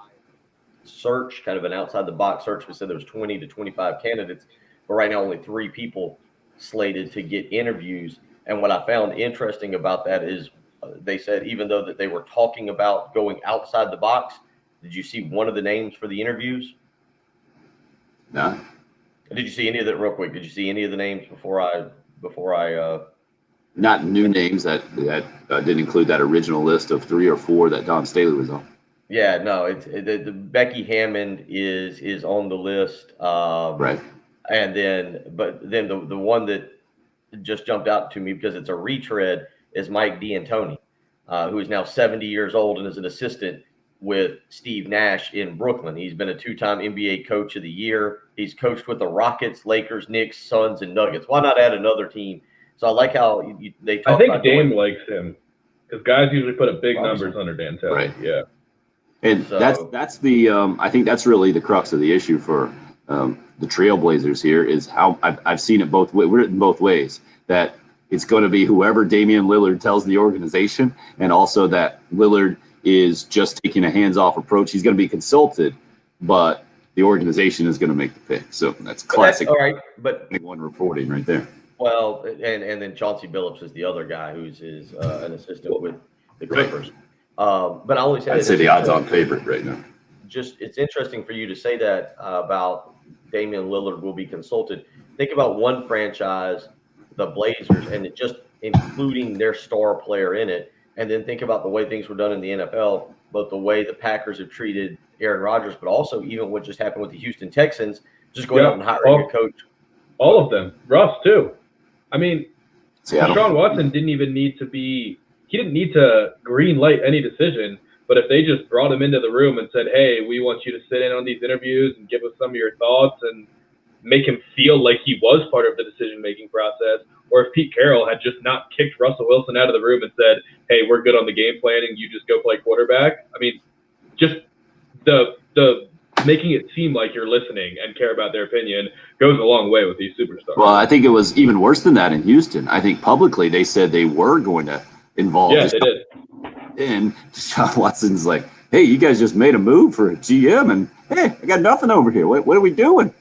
search, kind of an outside the box search. We said there was 20 to 25 candidates, but right now only 3 people slated to get interviews. And what I found interesting about that is they said even though that they were talking about going outside the box, did you see one of the names for the interviews? No. Did you see any of that real quick? Did you see any of the names before I not new names that didn't include that original list of 3 or 4 that Don Staley was on? Yeah, no, the Becky Hammond is on the list. Right. And then the one that just jumped out to me because it's a retread is Mike D'Antoni, who is now 70 years old and is an assistant with Steve Nash in Brooklyn. He's been a 2-time NBA Coach of the Year. He's coached with the Rockets, Lakers, Knicks, Suns, and Nuggets. Why not add another team? So I like how they talk. I think Dame likes him because guys usually put up big numbers under D'Antoni. Right. Yeah. And so, that's the I think that's really the crux of the issue for the Trailblazers here is how I've seen it both ways. We're written both ways, that it's going to be whoever Damian Lillard tells the organization, and also that Lillard is just taking a hands-off approach. He's going to be consulted, but the organization is going to make the pick. So that's classic. All right, but one reporting right there. Well, and then Chauncey Billups is the other guy who's an assistant with the Clippers. But I only say I'd say the odds-on favorite right now. Just it's interesting for you to say that about Damian Lillard will be consulted. Think about one franchise, the Blazers, and it just including their star player in it, and then think about the way things were done in the NFL, both the way the Packers have treated Aaron Rodgers, but also even what just happened with the Houston Texans, just going out and hiring a coach. All of them. Russ, too. I mean, Seattle. Deshaun Watson didn't need to green light any decision, but But if they just brought him into the room and said, hey, we want you to sit in on these interviews and give us some of your thoughts and make him feel like he was part of the decision-making process, or if Pete Carroll had just not kicked Russell Wilson out of the room and said, hey, we're good on the game planning, you just go play quarterback. I mean, just the making it seem like you're listening and care about their opinion goes a long way with these superstars. Well, I think it was even worse than that in Houston. I think publicly they said they were going to involve. Yeah, they did. And Deshaun Watson's like, hey, you guys just made a move for a GM, and hey, I got nothing over here. What are we doing?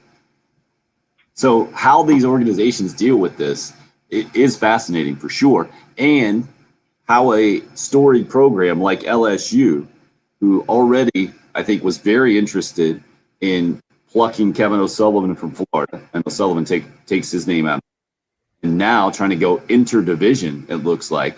So how these organizations deal with this, it is fascinating for sure. And how a storied program like LSU, who already, I think, was very interested in plucking Kevin O'Sullivan from Florida, and O'Sullivan takes his name out, and now trying to go interdivision, it looks like.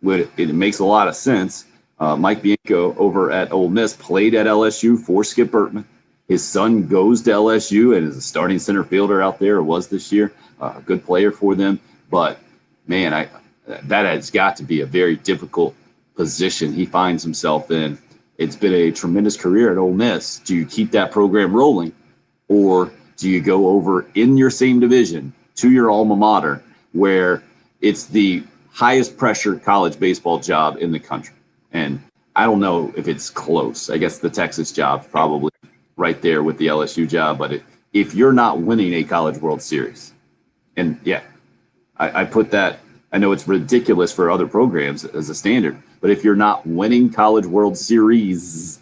It makes a lot of sense. Mike Bianco over at Ole Miss played at LSU for Skip Bertman. His son goes to LSU and is a starting center fielder out there, or was this year. A good player for them. But, man, that has got to be a very difficult position he finds himself in. It's been a tremendous career at Ole Miss. Do you keep that program rolling, or do you go over in your same division to your alma mater where it's the highest pressure college baseball job in the country? And I don't know if it's close. I guess the Texas job's probably right there with the LSU job. But if you're not winning a College World Series, and yeah, I put that, I know it's ridiculous for other programs as a standard, but if you're not winning College World Series,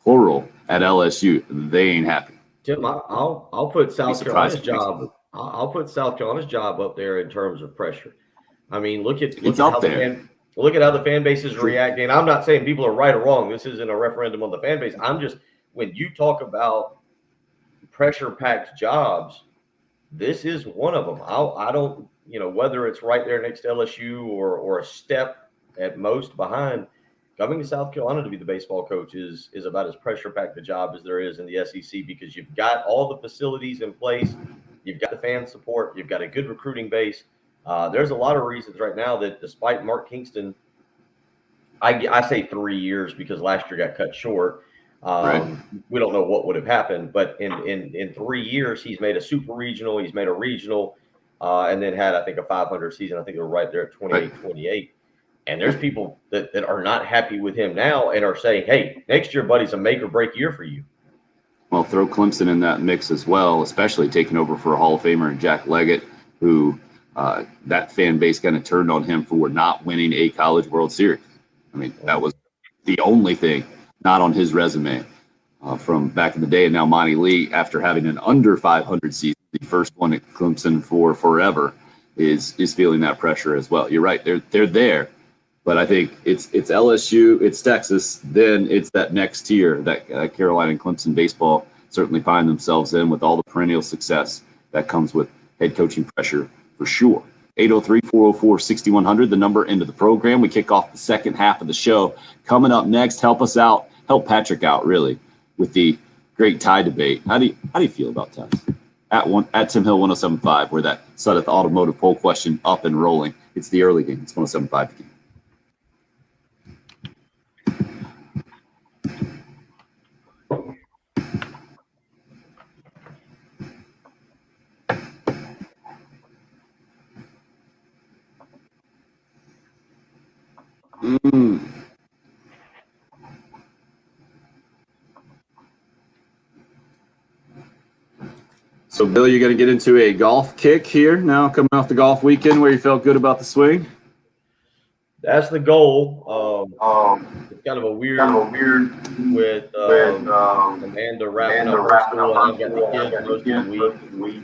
plural, at LSU, they ain't happy. Tim, I'll put South Carolina's job. I'll put South Carolina's job up there in terms of pressure. I mean, look at how the fan base is reacting. I'm not saying people are right or wrong. This isn't a referendum on the fan base. I'm just, when you talk about pressure-packed jobs, this is one of them. I don't, whether it's right there next to LSU or a step at most behind, coming to South Carolina to be the baseball coach is about as pressure-packed a job as there is in the SEC, because you've got all the facilities in place, you've got the fan support, you've got a good recruiting base. There's a lot of reasons right now that despite Mark Kingston, I say 3 years because last year got cut short. Right. We don't know what would have happened, but in 3 years, he's made a super regional, he's made a regional, and then had, I think, a 500 season. I think they were right there at 28. And there's people that are not happy with him now and are saying, hey, next year, buddy, is a make or break year for you. Well, throw Clemson in that mix as well, especially taking over for a Hall of Famer and Jack Leggett, who that fan base kind of turned on him for not winning a College World Series. I mean, that was the only thing not on his resume from back in the day. And now Monty Lee, after having an under 500 season, the first one at Clemson for forever, is feeling that pressure as well. You're right. They're there. But I think it's LSU, it's Texas, then it's that next tier that Carolina and Clemson baseball certainly find themselves in, with all the perennial success that comes with head coaching pressure for sure. 803-404-6100, the number into the program. We kick off the second half of the show. Coming up next, help us out, help Patrick out really, with the great tie debate. How do you feel about ties? At Tim Hill 107.5, where that Sudeth Automotive poll question up and rolling. It's the early game. It's 107.5 game. So, Bill, you're going to get into a golf kick here now, coming off the golf weekend where you felt good about the swing? That's the goal. It's kind of a weird with Amanda wrapping up her school, and I've got the kids most of the week.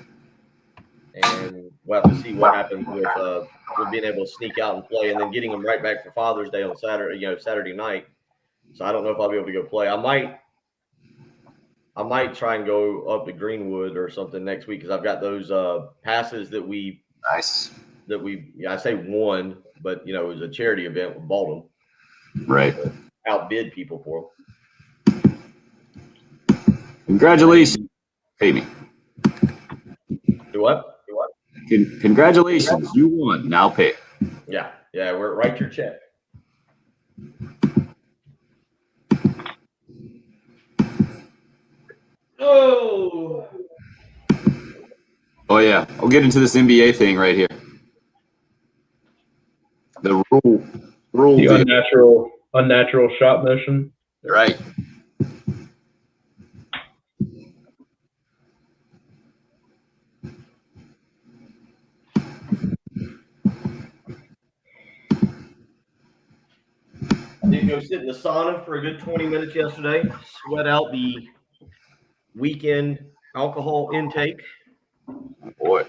And we'll have to see what happens with being able to sneak out and play, and then getting them right back for Father's Day on Saturday night. So I don't know if I'll be able to go play. I might try and go up to Greenwood or something next week, because I've got those passes that we I say won, but it was a charity event with Baldwin. Right. Outbid people for them. Congratulations. Pay me. Do what? Congratulations. You won. Now pay. Yeah. Write your check. Oh yeah, I'll get into this NBA thing right here. The rule. The unnatural shot motion. Right. I did go sit in the sauna for a good 20 minutes yesterday, sweat out the weekend alcohol intake. Boy.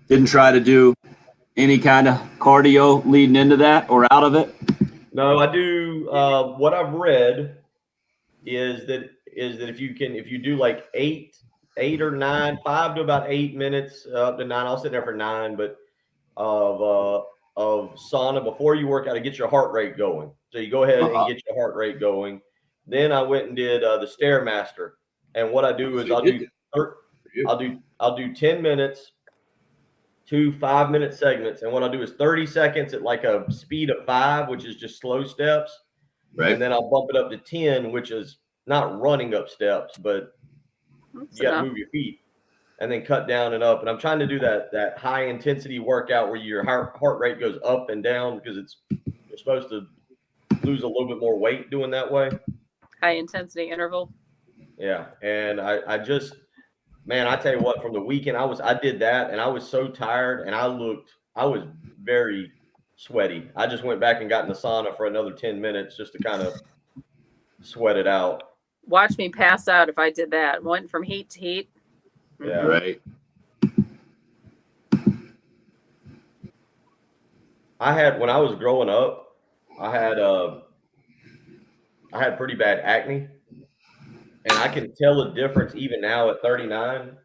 Didn't try to do any kind of cardio leading into that or out of it? No, I do. What I've read is that if you do like eight or nine, 5 to about 8 minutes up to 9. I'll sit there for 9, but of sauna before you work out to get your heart rate going. So you go ahead and get your heart rate going. Then I went and did the Stairmaster, and what I do is I'll do 10 minutes. 2 5-minute segments, and what I'll do is 30 seconds at like a speed of 5, which is just slow steps, right? And then I'll bump it up to 10, which is not running up steps, but you got to move your feet, and then cut down and up. And I'm trying to do that high intensity workout where your heart rate goes up and down because you're supposed to lose a little bit more weight doing that way. High intensity interval. Yeah, and I just. Man, I tell you what, from the weekend, I did that, and I was so tired, and I was very sweaty. I just went back and got in the sauna for another 10 minutes just to kind of sweat it out. Watch me pass out if I did that. Went from heat to heat. Yeah. Right. When I was growing up, I had pretty bad acne. And I can tell the difference even now at 39,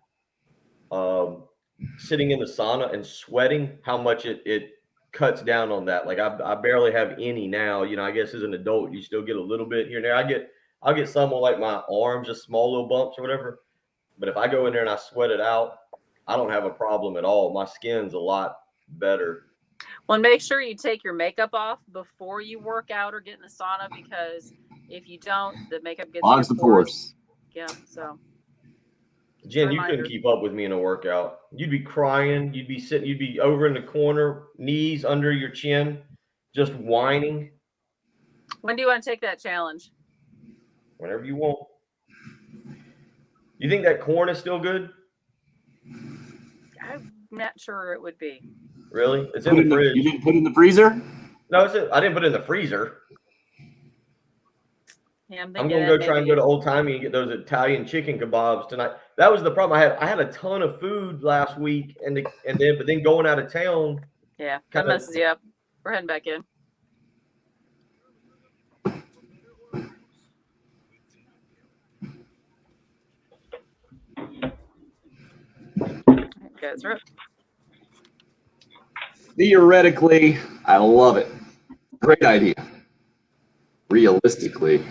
sitting in the sauna and sweating, how much it cuts down on that. Like I barely have any now. You know, I guess as an adult, you still get a little bit here and there. I'll get some on like my arms, just small little bumps or whatever. But if I go in there and I sweat it out, I don't have a problem at all. My skin's a lot better. Well, make sure you take your makeup off before you work out or get in the sauna, because if you don't, the makeup gets Clogs the pores. Yeah, so. Jen, you couldn't keep up with me in a workout. You'd be crying. You'd be sitting. You'd be over in the corner, knees under your chin, just whining. When do you want to take that challenge? Whenever you want. You think that corn is still good? I'm not sure it would be. Really? It's in the fridge. You didn't put it in the freezer? No, I didn't put it in the freezer. Yeah, I'm gonna go try and go to Old Timey and get those Italian chicken kebabs tonight. That was the problem I had. I had a ton of food last week, but then going out of town. Yeah, that messes you up. We're heading back in. Guys, right. Theoretically, I love it. Great idea. Realistically,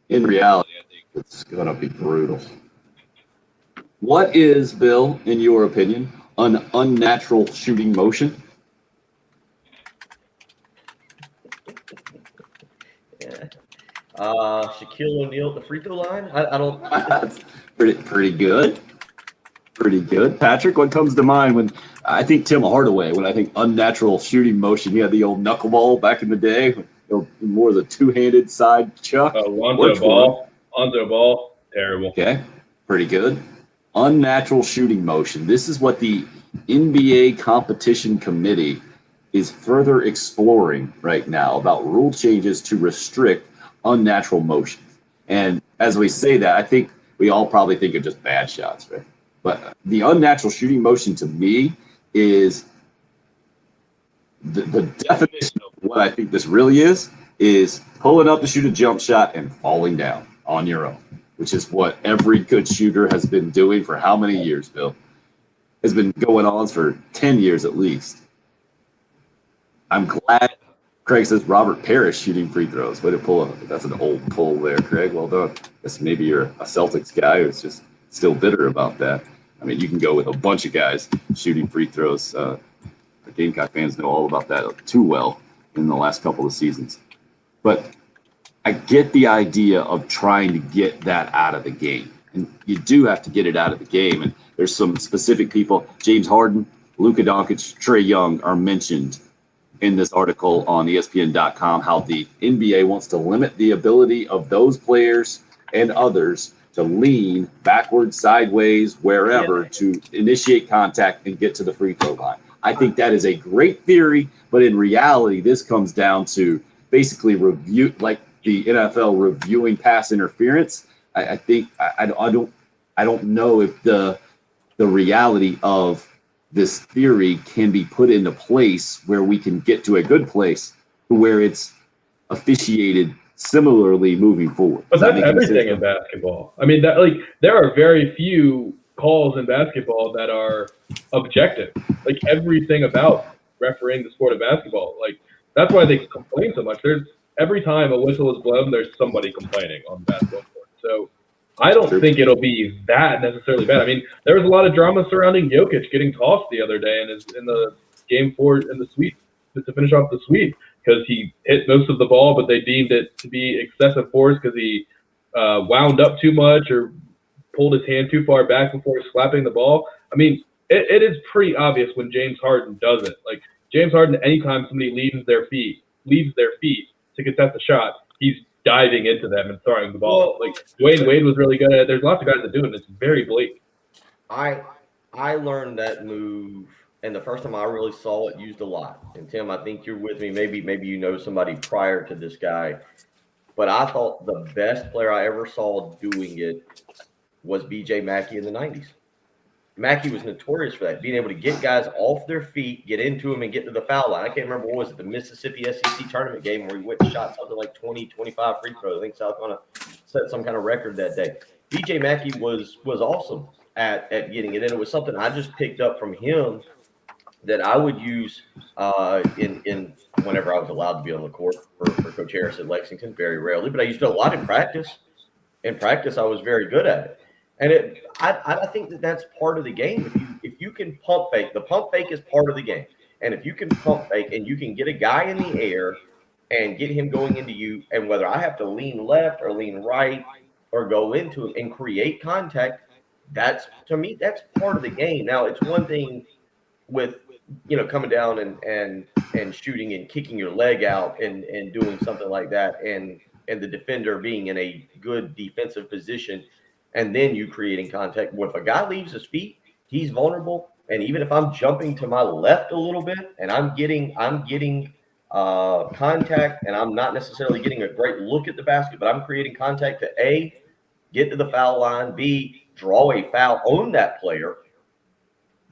in reality, I think it's going to be brutal. What is, Bill, in your opinion, an unnatural shooting motion? Yeah. Shaquille O'Neal at the free throw line. I don't. That's pretty good. Pretty good. Patrick, what comes to mind when I think Tim Hardaway, when I think unnatural shooting motion? He had the old knuckleball back in the day. More of the two-handed side chuck. Lonzo Ball, terrible. Okay, pretty good. Unnatural shooting motion. This is what the NBA competition committee is further exploring right now about rule changes to restrict unnatural motion. And as we say that, I think we all probably think of just bad shots, right? But the unnatural shooting motion to me is the definition of what I think this really is pulling up to shoot a jump shot and falling down on your own, which is what every good shooter has been doing for how many years, Bill? Has been going on for 10 years at least. I'm glad Craig says Robert Parrish shooting free throws. Way to pull up. That's an old pull there, Craig. Well done. Guess maybe you're a Celtics guy who's just still bitter about that. I mean, you can go with a bunch of guys shooting free throws. The Gamecock fans know all about that too well. in the last couple of seasons. But I get the idea of trying to get that out of the game. And you do have to get it out of the game. And there's some specific people, James Harden, Luka Doncic, Trae Young are mentioned in this article on ESPN.com, how the NBA wants to limit the ability of those players and others to lean backwards, sideways, wherever to initiate contact and get to the free throw line. I think that is a great theory, but in reality, this comes down to basically review, like the NFL reviewing pass interference. I think I don't know if the reality of this theory can be put into place where we can get to a good place where it's officiated similarly moving forward. But that's everything in basketball. I mean, there are very few calls in basketball that are objective. Like everything about refereeing the sport of basketball, like that's why they complain so much. There's every time a whistle is blown, there's somebody complaining on the basketball court. So I don't think it'll be that necessarily bad. I mean, there was a lot of drama surrounding Jokic getting tossed the other day in the game 4 in the sweep to finish off the sweep because he hit most of the ball, but they deemed it to be excessive force because he wound up too much or pulled his hand too far back before slapping the ball. I mean, it is pretty obvious when James Harden does it. Like James Harden, anytime somebody leaves their feet to contest a shot, he's diving into them and throwing the ball. Like Dwayne Wade was really good at it. There's lots of guys that do it, and it's very blatant. I learned that move, and the first time I really saw it used a lot. And Tim, I think you're with me. Maybe you know somebody prior to this guy, but I thought the best player I ever saw doing it was B.J. Mackey in the 90s. Mackey was notorious for that, being able to get guys off their feet, get into them, and get to the foul line. I can't remember, what was it, the Mississippi SEC tournament game where he went and shot something like 20, 25 free throws. I think South Carolina set some kind of record that day. B.J. Mackey was awesome at getting it, and it was something I just picked up from him that I would use in whenever I was allowed to be on the court for Coach Harris at Lexington, very rarely, but I used it a lot in practice. In practice, I was very good at it. And I think that's part of the game. If you can pump fake, the pump fake is part of the game. And if you can pump fake and you can get a guy in the air and get him going into you, and whether I have to lean left or lean right or go into him and create contact, to me, that's part of the game. Now, it's one thing with, coming down and shooting and kicking your leg out and doing something like that, and the defender being in a good defensive position, and then you creating contact. Well, if a guy leaves his feet, he's vulnerable. And even if I'm jumping to my left a little bit and I'm getting contact, and I'm not necessarily getting a great look at the basket, but I'm creating contact to A, get to the foul line, B, draw a foul on that player,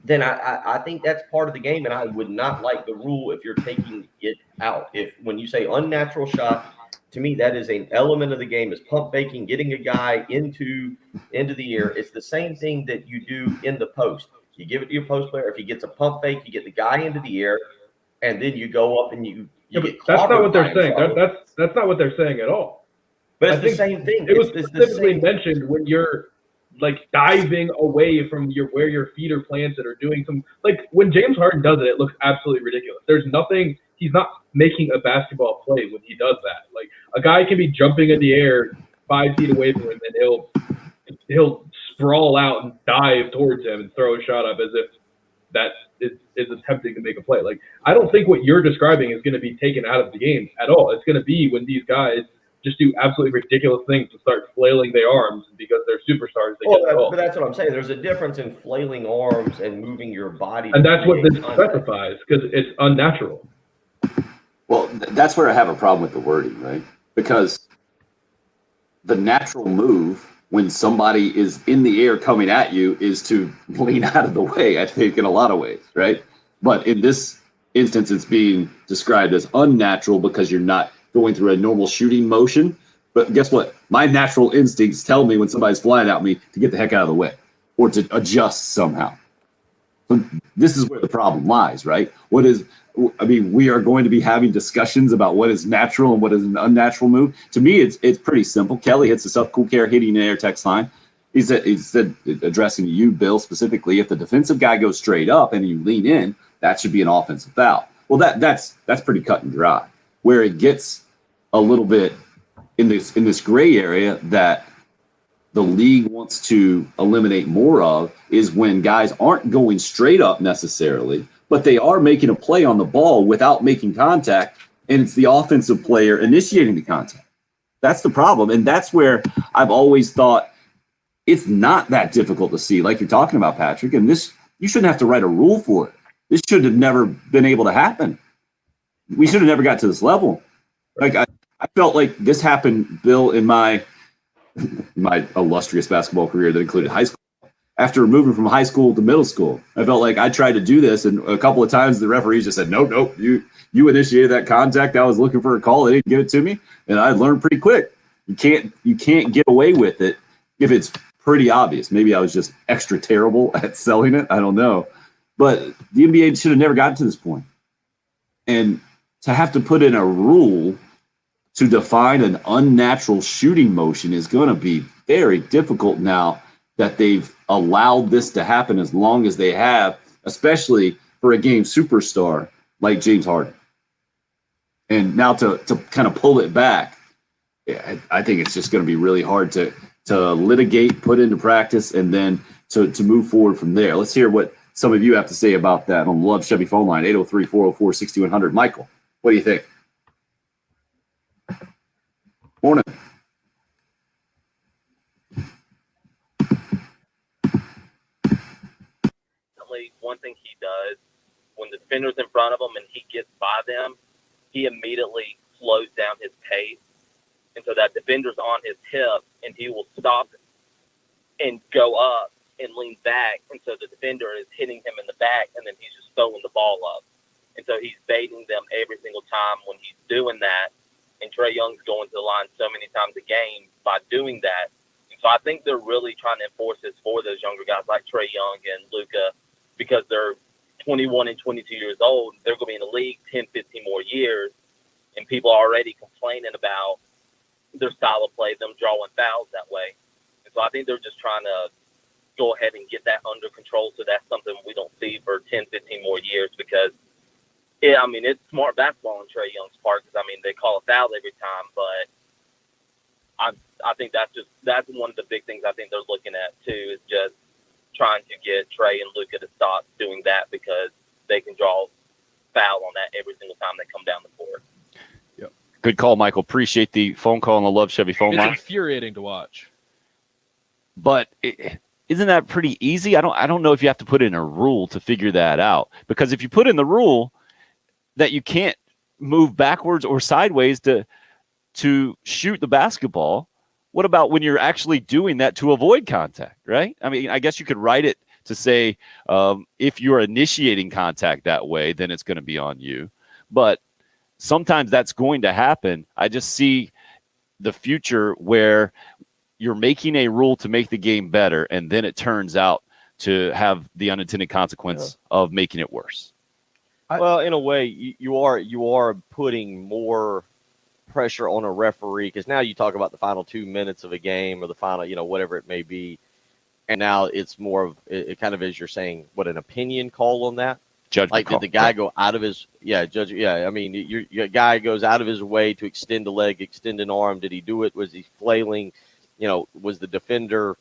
then I think that's part of the game. And I would not like the rule if you're taking it out. When you say unnatural shot, to me, that is an element of the game, is pump faking, getting a guy into the air. It's the same thing that you do in the post. You give it to your post player. If he gets a pump fake, you get the guy into the air, and then you go up and you get clobbered. That's not what they're saying. That's not what they're saying at all. But it's the same thing. It was specifically mentioned when you're like diving away from where your feet are planted or doing some, like when James Harden does it, it looks absolutely ridiculous. There's nothing. He's not making a basketball play when he does that. Like a guy can be jumping in the air 5 feet away from him, and he'll sprawl out and dive towards him and throw a shot up as if that is attempting to make a play. Like I don't think what you're describing is going to be taken out of the game at all. It's going to be when these guys just do absolutely ridiculous things to start flailing their arms because they're superstars. But that's what I'm saying. There's a difference in flailing arms and moving your body. And that's what this specifies, because it's unnatural. Well, that's where I have a problem with the wording, right? Because the natural move when somebody is in the air coming at you is to lean out of the way, I think, in a lot of ways, right? But in this instance, it's being described as unnatural because you're not going through a normal shooting motion. But guess what? My natural instincts tell me when somebody's flying at me to get the heck out of the way or to adjust somehow. So this is where the problem lies, right? We are going to be having discussions about what is natural and what is an unnatural move. To me, it's pretty simple. Kelly hits us up, Cool Care Hitting and Air text line. He said, addressing you, Bill, specifically, if the defensive guy goes straight up and you lean in, that should be an offensive foul. Well, that's pretty cut and dry. where it gets a little bit in this gray area that the league wants to eliminate more of is when guys aren't going straight up necessarily, but they are making a play on the ball without making contact, and it's the offensive player initiating the contact. That's the problem, and that's where I've always thought it's not that difficult to see, like you're talking about, Patrick, and this, you shouldn't have to write a rule for it. This should have never been able to happen. We should have never got to this level. Like I felt like this happened, Bill, in my illustrious basketball career that included high school. After moving from high school to middle school, I felt like I tried to do this, and a couple of times the referees just said, nope, you initiated that contact. I was looking for a call. They didn't give it to me, and I learned pretty quick. You can't get away with it if it's pretty obvious. Maybe I was just extra terrible at selling it. I don't know. But the NBA should have never gotten to this point. And to have to put in a rule to define an unnatural shooting motion is going to be very difficult now that they've allowed this to happen as long as they have, especially for a game superstar like James Harden. And now to kind of pull it back, I think it's just going to be really hard to litigate, put into practice, and then to move forward from there. Let's hear what some of you have to say about that on the Love Chevy phone line, 803-404-6100. Michael, what do you think? Morning. One thing he does when the defender's in front of him and he gets by them, he immediately slows down his pace. And so that defender's on his hip and he will stop and go up and lean back. And so the defender is hitting him in the back and then he's just throwing the ball up. And so he's baiting them every single time when he's doing that. And Trae Young's going to the line so many times a game by doing that. And so I think they're really trying to enforce this for those younger guys like Trae Young and Luka, because they're 21 and 22 years old. They're going to be in the league 10, 15 more years. And people are already complaining about their style of play, them drawing fouls that way. And so I think they're just trying to go ahead and get that under control so that's something we don't see for 10, 15 more years because, yeah, I mean, it's smart basketball on Trae Young's part because, I mean, they call a foul every time, but I think that's one of the big things I think they're looking at, too, is just trying to get Trae and Luka to stop doing that because they can draw foul on that every single time they come down the court. Yep. Good call, Michael. Appreciate the phone call on the Love Chevy phone line. It's infuriating to watch. But isn't that pretty easy? I don't know if you have to put in a rule to figure that out, because if you put in the rule that you can't move backwards or sideways to shoot the basketball, what about when you're actually doing that to avoid contact, right? I mean, I guess you could write it to say if you're initiating contact that way, then it's going to be on you. But sometimes that's going to happen. I just see the future where you're making a rule to make the game better, and then it turns out to have the unintended consequence of making it worse. Well, in a way, you are putting more pressure on a referee, because now you talk about the final 2 minutes of a game or the final, whatever it may be, and now it's more of it kind of is, you're saying, what, an opinion call on that? Judgment like call. Did the guy go out of his I mean, your guy goes out of his way to extend a leg, extend an arm. Did he do it? Was he flailing? Was the defender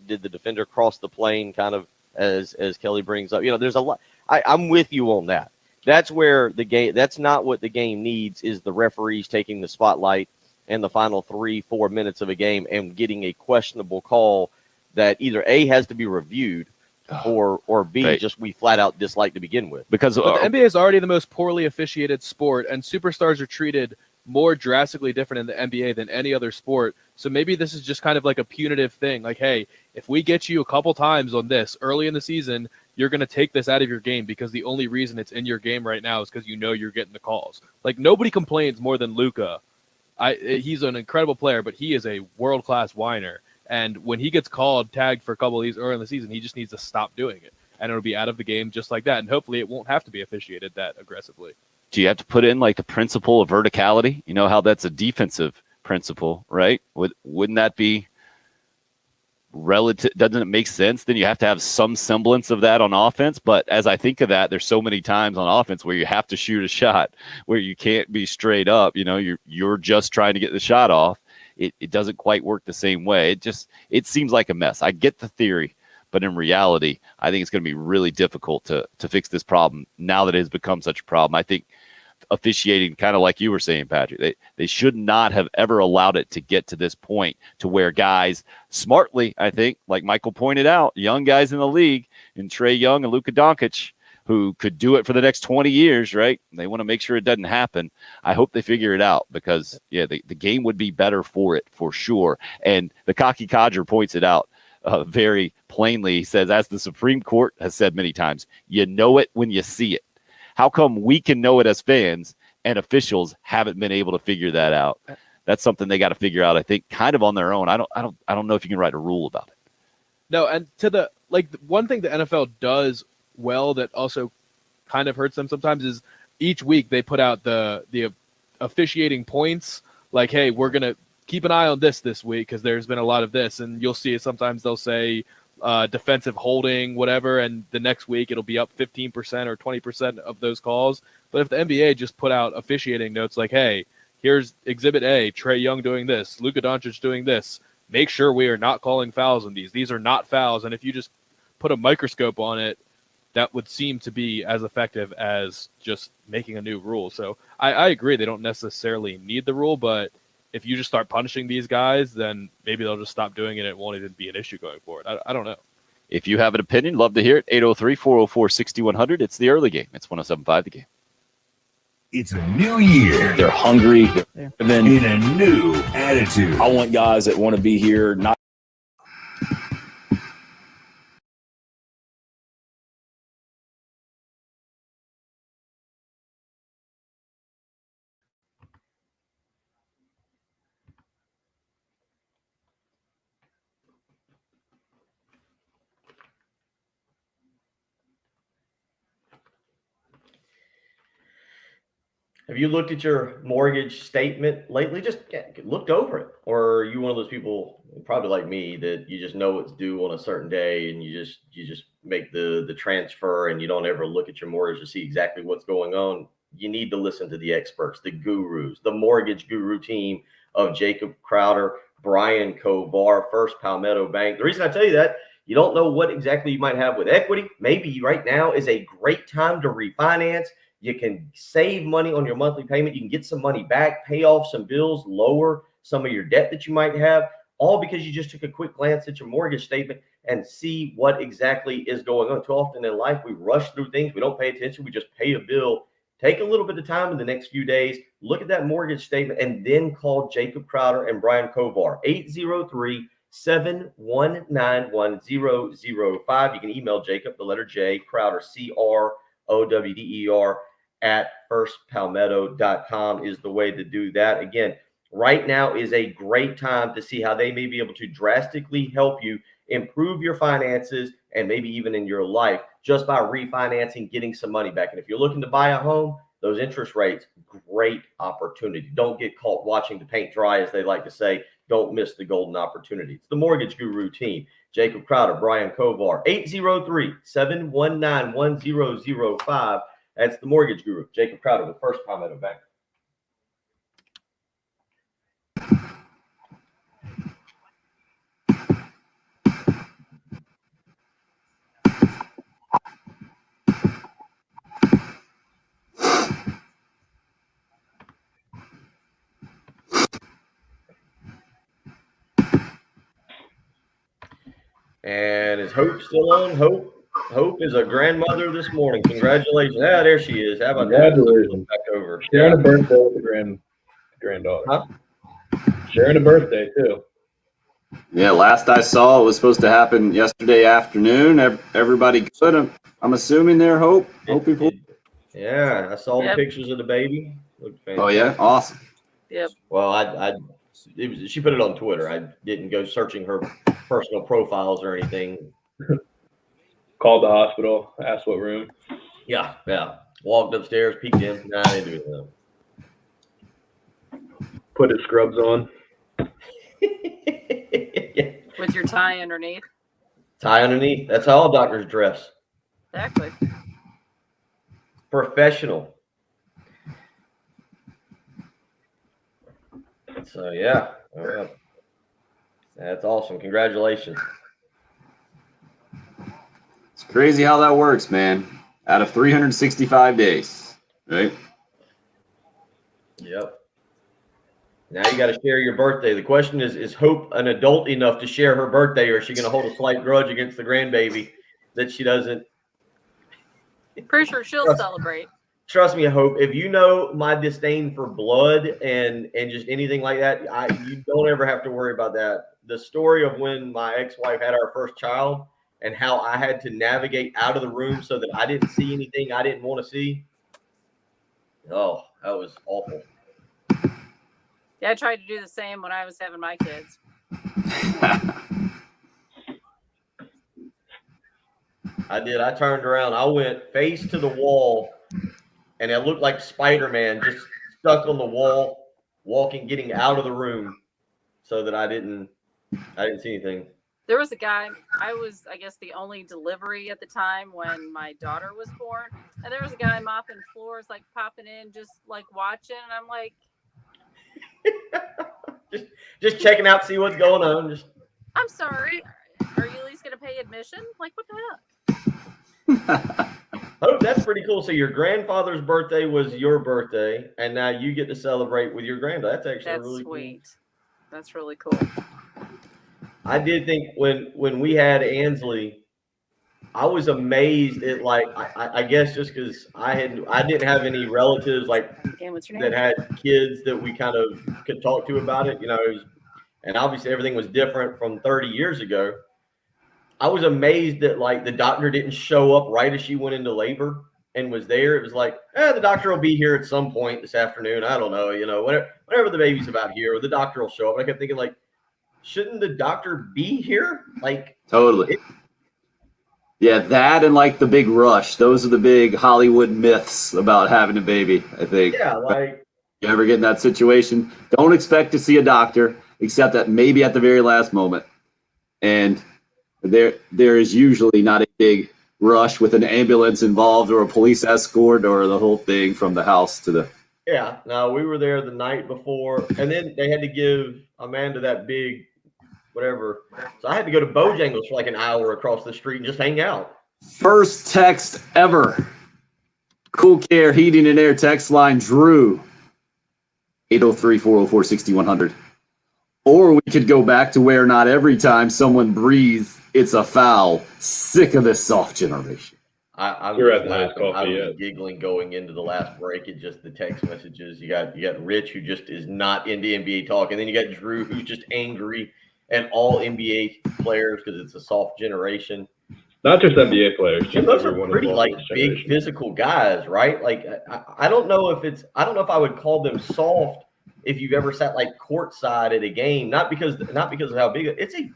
did the defender cross the plane, kind of as Kelly brings up? There's a lot. I'm with you on that. That's where the game, that's not what the game needs, is the referees taking the spotlight in the final 3-4 minutes of a game and getting a questionable call that either A, has to be reviewed, or B, right, just we flat out dislike to begin with. Because the NBA is already the most poorly officiated sport, and superstars are treated more drastically different in the NBA than any other sport. So maybe this is just kind of like a punitive thing. Like, hey, if we get you a couple times on this early in the season, you're going to take this out of your game, because the only reason it's in your game right now is because you're getting the calls. Like, nobody complains more than Luka. He's an incredible player, but he is a world-class whiner. And when he gets tagged for a couple of these early in the season, he just needs to stop doing it. And it'll be out of the game just like that. And hopefully it won't have to be officiated that aggressively. Do you have to put in like the principle of verticality? You know how that's a defensive principle, right? Wouldn't that be doesn't it make sense? Then you have to have some semblance of that on offense. But as I think of that, there's so many times on offense where you have to shoot a shot where you can't be straight up. You're just trying to get the shot off. It doesn't quite work the same way. It seems like a mess. I get the theory, but in reality, I think it's going to be really difficult to fix this problem now that it has become such a problem. I think officiating, kind of like you were saying, Patrick, they should not have ever allowed it to get to this point to where guys smartly, I think, like Michael pointed out, young guys in the league, and Trae Young and Luka Doncic, who could do it for the next 20 years, right? They want to make sure it doesn't happen. I hope they figure it out because, the game would be better for it, for sure. And the cocky codger points it out very plainly. He says, as the Supreme Court has said many times, you know it when you see it. How come we can know it as fans and officials haven't been able to figure that out? That's something they got to figure out, I think, kind of on their own. I don't know if you can write a rule about it. No, and one thing the NFL does well that also kind of hurts them sometimes is each week they put out the officiating points. Like, hey, we're gonna keep an eye on this week because there's been a lot of this, and you'll see it sometimes they'll say defensive holding, whatever, and the next week it'll be up 15% or 20% of those calls. But if the NBA just put out officiating notes like, hey, here's Exhibit A, Trae Young doing this, Luka Doncic doing this, make sure we are not calling fouls on these. These are not fouls. And if you just put a microscope on it, that would seem to be as effective as just making a new rule. So I agree they don't necessarily need the rule, but if you just start punishing these guys, then maybe they'll just stop doing it and it won't even be an issue going forward. I don't know. If you have an opinion, love to hear it. 803-404-6100. It's the early game. It's 107.5 The Game. It's a new year. They're hungry. And then in a new attitude. I want guys that want to be here, not Have you looked at your mortgage statement lately? Just looked over it. Or are you one of those people, probably like me, that you just know it's due on a certain day and you just make the transfer and you don't ever look at your mortgage to see exactly what's going on? You need to listen to the experts, the gurus, the mortgage guru team of Jacob Crowder, Brian Kovar, First Palmetto Bank. The reason I tell you that, you don't know what exactly you might have with equity. Maybe right now is a great time to refinance. You can save money on your monthly payment. You can get some money back, pay off some bills, lower some of your debt that you might have, all because you just took a quick glance at your mortgage statement and see what exactly is going on. Too often in life, we rush through things. We don't pay attention. We just pay a bill. Take a little bit of time in the next few days. Look at that mortgage statement and then call Jacob Crowder and Brian Kovar, 803-719-1005. You can email Jacob, the letter J, Crowder, CROWDER, at firstpalmetto.com is the way to do that. Again, right now is a great time to see how they may be able to drastically help you improve your finances and maybe even in your life just by refinancing, getting some money back. And if you're looking to buy a home, those interest rates, great opportunity. Don't get caught watching the paint dry, as they like to say. Don't miss the golden opportunity. It's the Mortgage Guru team. Jacob Crowder, Brian Kovar, 803-719-1005. That's the Mortgage Guru, Jacob Crowder with First Palmetto Bank. And is Hope still on? Hope is a grandmother this morning. Congratulations. Ah, there she is. How about that? Congratulations. Back over. Sharing a birthday with the granddaughter. Huh? Sharing a birthday, too. Yeah, last I saw, it was supposed to happen yesterday afternoon. Everybody good. I'm assuming they're Hope. Yeah, I saw the pictures of the baby. Looked fantastic. Oh, yeah? Awesome. Yep. Well, she put it on Twitter. I didn't go searching her personal profiles or anything. Called the hospital, asked what room. Yeah. Walked upstairs, peeked in. Nah, I didn't do it. Put his scrubs on. With your tie underneath. Tie underneath. That's how all doctors dress. Exactly. Professional. So yeah, that's awesome. Congratulations. It's crazy how that works, man. Out of 365 days, right? Yep. Now you got to share your birthday. The question is Hope an adult enough to share her birthday, or is she going to hold a slight grudge against the grandbaby that she doesn't? Pretty sure she'll celebrate. Trust me, Hope. If you know my disdain for blood and just anything like that, you don't ever have to worry about that. The story of when my ex-wife had our first child and how I had to navigate out of the room so that I didn't see anything I didn't want to see. Oh, that was awful. Yeah, I tried to do the same when I was having my kids. I did. I turned around. I went face to the wall, and it looked like Spider-Man just stuck on the wall, getting out of the room so that I didn't see anything. There was a guy, I was, I guess, the only delivery at the time when my daughter was born. And there was a guy mopping floors, like popping in, just like watching. And I'm like, just checking out, see what's going on. I'm sorry. Are you at least going to pay admission? Like, what the heck? Oh, that's pretty cool. So your grandfather's birthday was your birthday, and now you get to celebrate with your granddad. That's actually really sweet. Cool. That's really cool. I did think when we had Ansley, I was amazed at, like, I guess just because I didn't have any relatives that had kids that we kind of could talk to about it, and obviously everything was different from 30 years ago. I was amazed that, like, the doctor didn't show up right as she went into labor and was there. It was like, the doctor will be here at some point this afternoon. I don't know, whenever the baby's about here, the doctor will show up. And I kept thinking, like, shouldn't the doctor be here? Like, totally. Yeah, that and like the big rush. Those are the big Hollywood myths about having a baby, I think. Yeah, like, you ever get in that situation, don't expect to see a doctor except that maybe at the very last moment. And there is usually not a big rush with an ambulance involved or a police escort or the whole thing from the house to the. Yeah, no, we were there the night before, and then they had to give Amanda that big whatever. So I had to go to Bojangles for like an hour across the street and just hang out. First text ever. Cool Care Heating and Air text line, Drew, 803-404-6100. Or we could go back to where not every time someone breathes, it's a foul. Sick of this soft generation. I was giggling going into the last break. It just the text messages. You got Rich, who just is not into NBA talk, and then you got Drew, who's just angry at all NBA players because it's a soft generation. Not just NBA players. Just those are pretty like big physical guys, right? Like I don't know if I would call them soft if you've ever sat like courtside at a game. Not because of how big it's a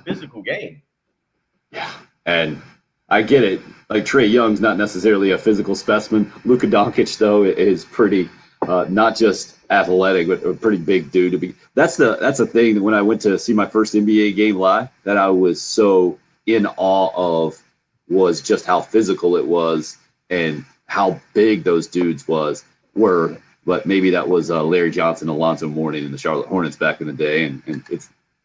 physical game. Yeah, and I get it. Like Trae Young's not necessarily a physical specimen. Luka Doncic, though, is pretty not just athletic, but a pretty big dude to be. That's the thing that when I went to see my first NBA game live, that I was so in awe of was just how physical it was and how big those dudes were. But maybe that was Larry Johnson, Alonzo Mourning, and the Charlotte Hornets back in the day, and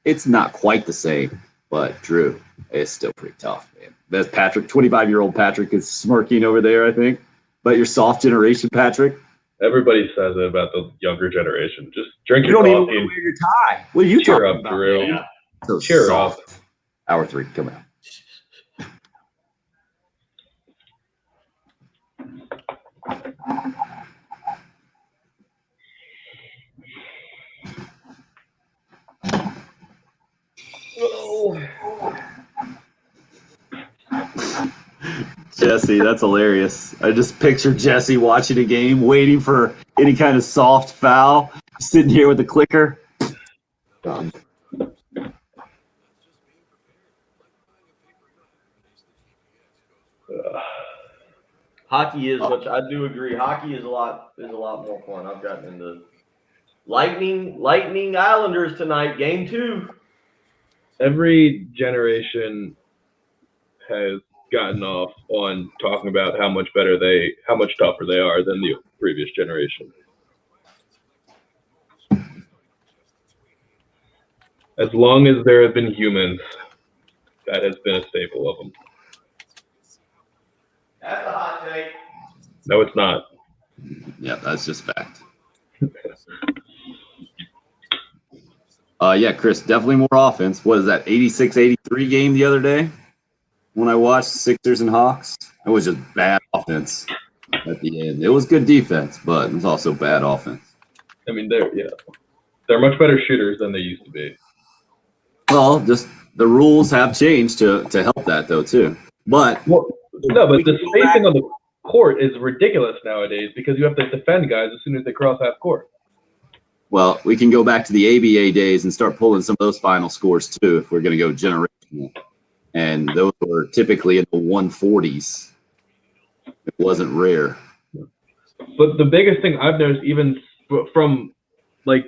it's not quite the same. But Drew, it's still pretty tough, man. That's Patrick, 25-year-old Patrick is smirking over there, I think. But your soft generation, Patrick. Everybody says it about the younger generation. Just drink your coffee. You don't even wear your tie. What are you cheer talking up, about? Drew. Yeah. So cheer soft. up. Hour 3, come on. Jesse, that's hilarious. I just picture Jesse watching a game, waiting for any kind of soft foul, sitting here with the clicker. Done. Hockey is, which I do agree. Hockey is a lot more fun. I've gotten into Lightning Islanders tonight, game 2. every generation has gotten off on talking about how much tougher they are than the previous generation. As long as there have been humans, that has been a staple of them. That's a hot take. No, it's not. Yeah, that's just fact. Yeah, Chris, definitely more offense. What is that, 86-83 game the other day when I watched Sixers and Hawks? It was just bad offense at the end. It was good defense, but it was also bad offense. I mean, they're much better shooters than they used to be. Well, just the rules have changed to help that, though, too. But no, but the spacing on the court is ridiculous nowadays because you have to defend guys as soon as they cross half court. Well, we can go back to the ABA days and start pulling some of those final scores, too, if we're going to go generational. And those were typically in the 140s. It wasn't rare. But the biggest thing I've noticed, even from like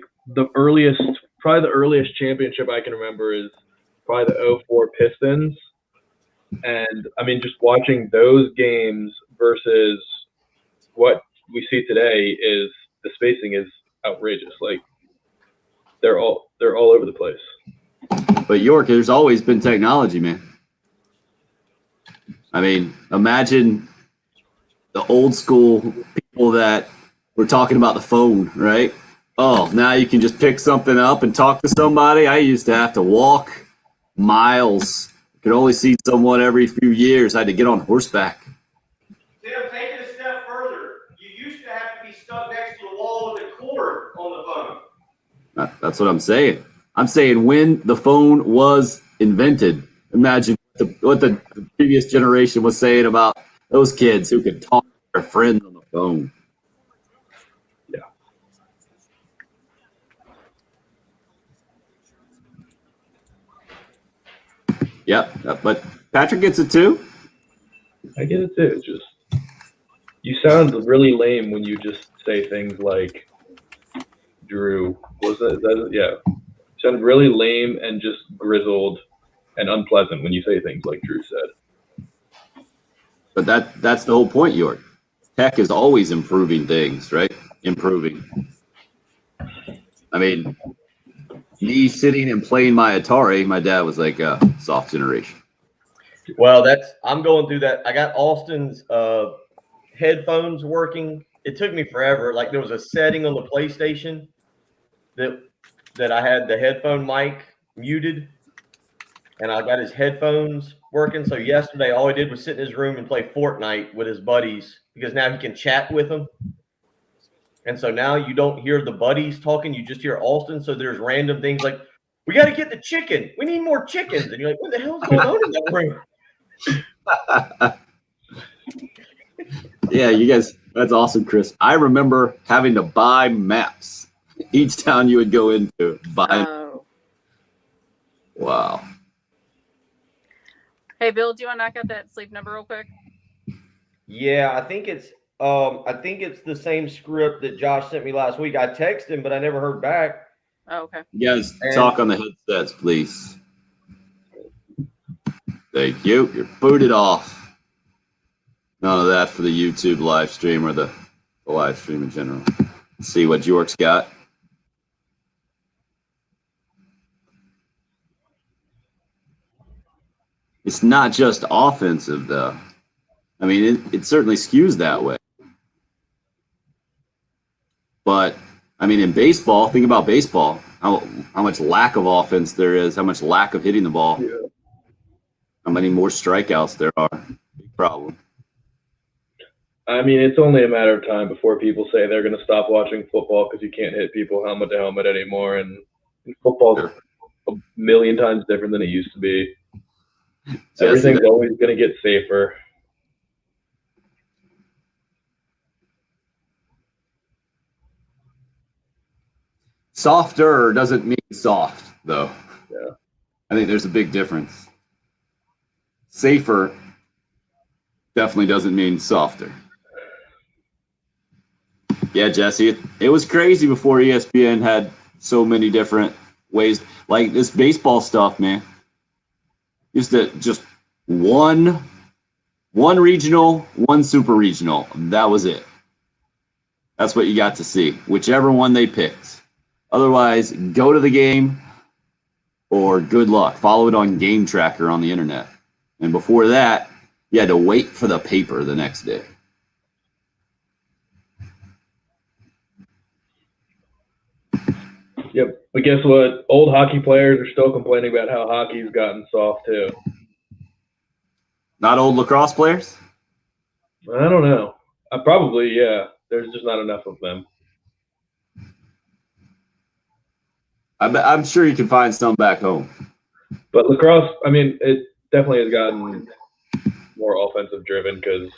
probably the earliest championship I can remember is probably the 04 Pistons. And I mean, just watching those games versus what we see today is the spacing is outrageous. Like they're all over the place. But York, there's always been technology, man. I mean, imagine the old school people that were talking about the phone, right? Oh, now you can just pick something up and talk to somebody. I used to have to walk miles. Could only see someone every few years. I had to get on horseback. Tim, take it a step further. You used to have to be stuck next to the wall with a cord on the phone. That's what I'm saying. I'm saying when the phone was invented, imagine what the previous generation was saying about those kids who could talk to their friends on the phone. Yeah. Yep, but Patrick gets it too. I get it too. It's just you sound really lame when you just say things like Drew. Was that yeah. You sound really lame and just grizzled and unpleasant when you say things like Drew said. But that's the whole point, York. Tech is always improving things, right? Improving. I mean, me sitting and playing my Atari, my dad was like, soft generation. Well, I'm going through that. I got Austin's headphones working. It took me forever. Like there was a setting on the PlayStation that I had the headphone mic muted, and I got his headphones working. So yesterday, all he did was sit in his room and play Fortnite with his buddies because now he can chat with them. And so now you don't hear the buddies talking, you just hear Austin. So there's random things like, we got to get the chicken. We need more chickens. And you're like, what the hell's going on in that room? Yeah, you guys, that's awesome, Chris. I remember having to buy maps each town you would go into. Wow. Hey, Bill, do you want to knock out that sleep number real quick? Yeah, I think it's the same script that Josh sent me last week. I texted him, but I never heard back. Oh, okay. You guys talk on the headsets, please. Thank you. You're booted off. None of that for the YouTube live stream or the live stream in general. Let's see what York's got. It's not just offensive, though. I mean, it certainly skews that way. But, I mean, in baseball, think about baseball, how much lack of offense there is, how much lack of hitting the ball, how many more strikeouts there are. Big problem. I mean, it's only a matter of time before people say they're going to stop watching football because you can't hit people helmet to helmet anymore. And football's a million times different than it used to be. So everything's always going to get safer. Softer doesn't mean soft, though. Yeah. I think there's a big difference. Safer definitely doesn't mean softer. Yeah, Jesse, it was crazy before ESPN had so many different ways. Like this baseball stuff, man. Just one regional, one super regional. That was it. That's what you got to see, whichever one they picked. Otherwise, go to the game or good luck. Follow it on Game Tracker on the internet. And before that, you had to wait for the paper the next day. Yep. But guess what? Old hockey players are still complaining about how hockey's gotten soft too. Not old lacrosse players? I don't know. Probably, yeah. There's just not enough of them. I'm sure you can find some back home. But lacrosse, I mean, it definitely has gotten more offensive driven because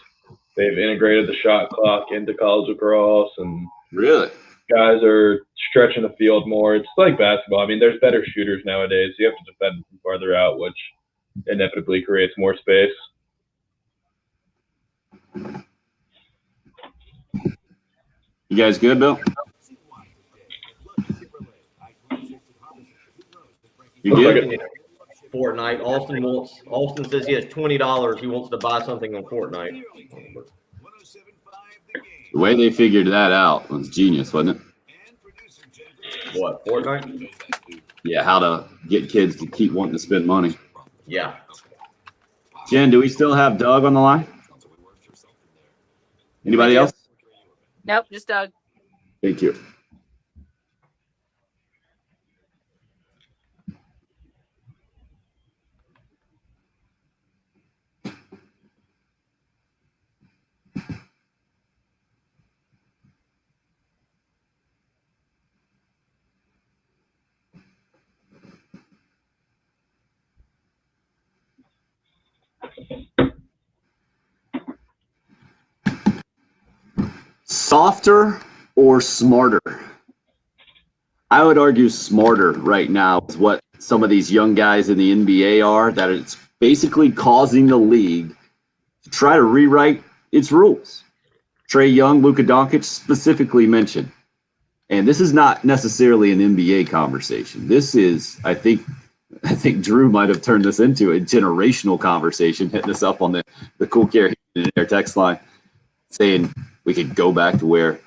they've integrated the shot clock into college lacrosse, and really, guys are stretching the field more. It's like basketball. I mean, there's better shooters nowadays. You have to defend from farther out, which inevitably creates more space. You guys good, Bill? You good? Fortnite. Austin says he has $20. He wants to buy something on Fortnite. The way they figured that out was genius, wasn't it? What, Fortnite? Yeah, how to get kids to keep wanting to spend money. Yeah. Jen, do we still have Doug on the line? Anybody else? Nope, just Doug. Thank you. Softer or smarter? I would argue smarter right now is what some of these young guys in the NBA are, that it's basically causing the league to try to rewrite its rules. Trae Young, Luka Doncic specifically mentioned. And this is not necessarily an NBA conversation. This is, I think Drew might have turned this into a generational conversation, hitting us up on the Cool Care in Air text line, saying we could go back to where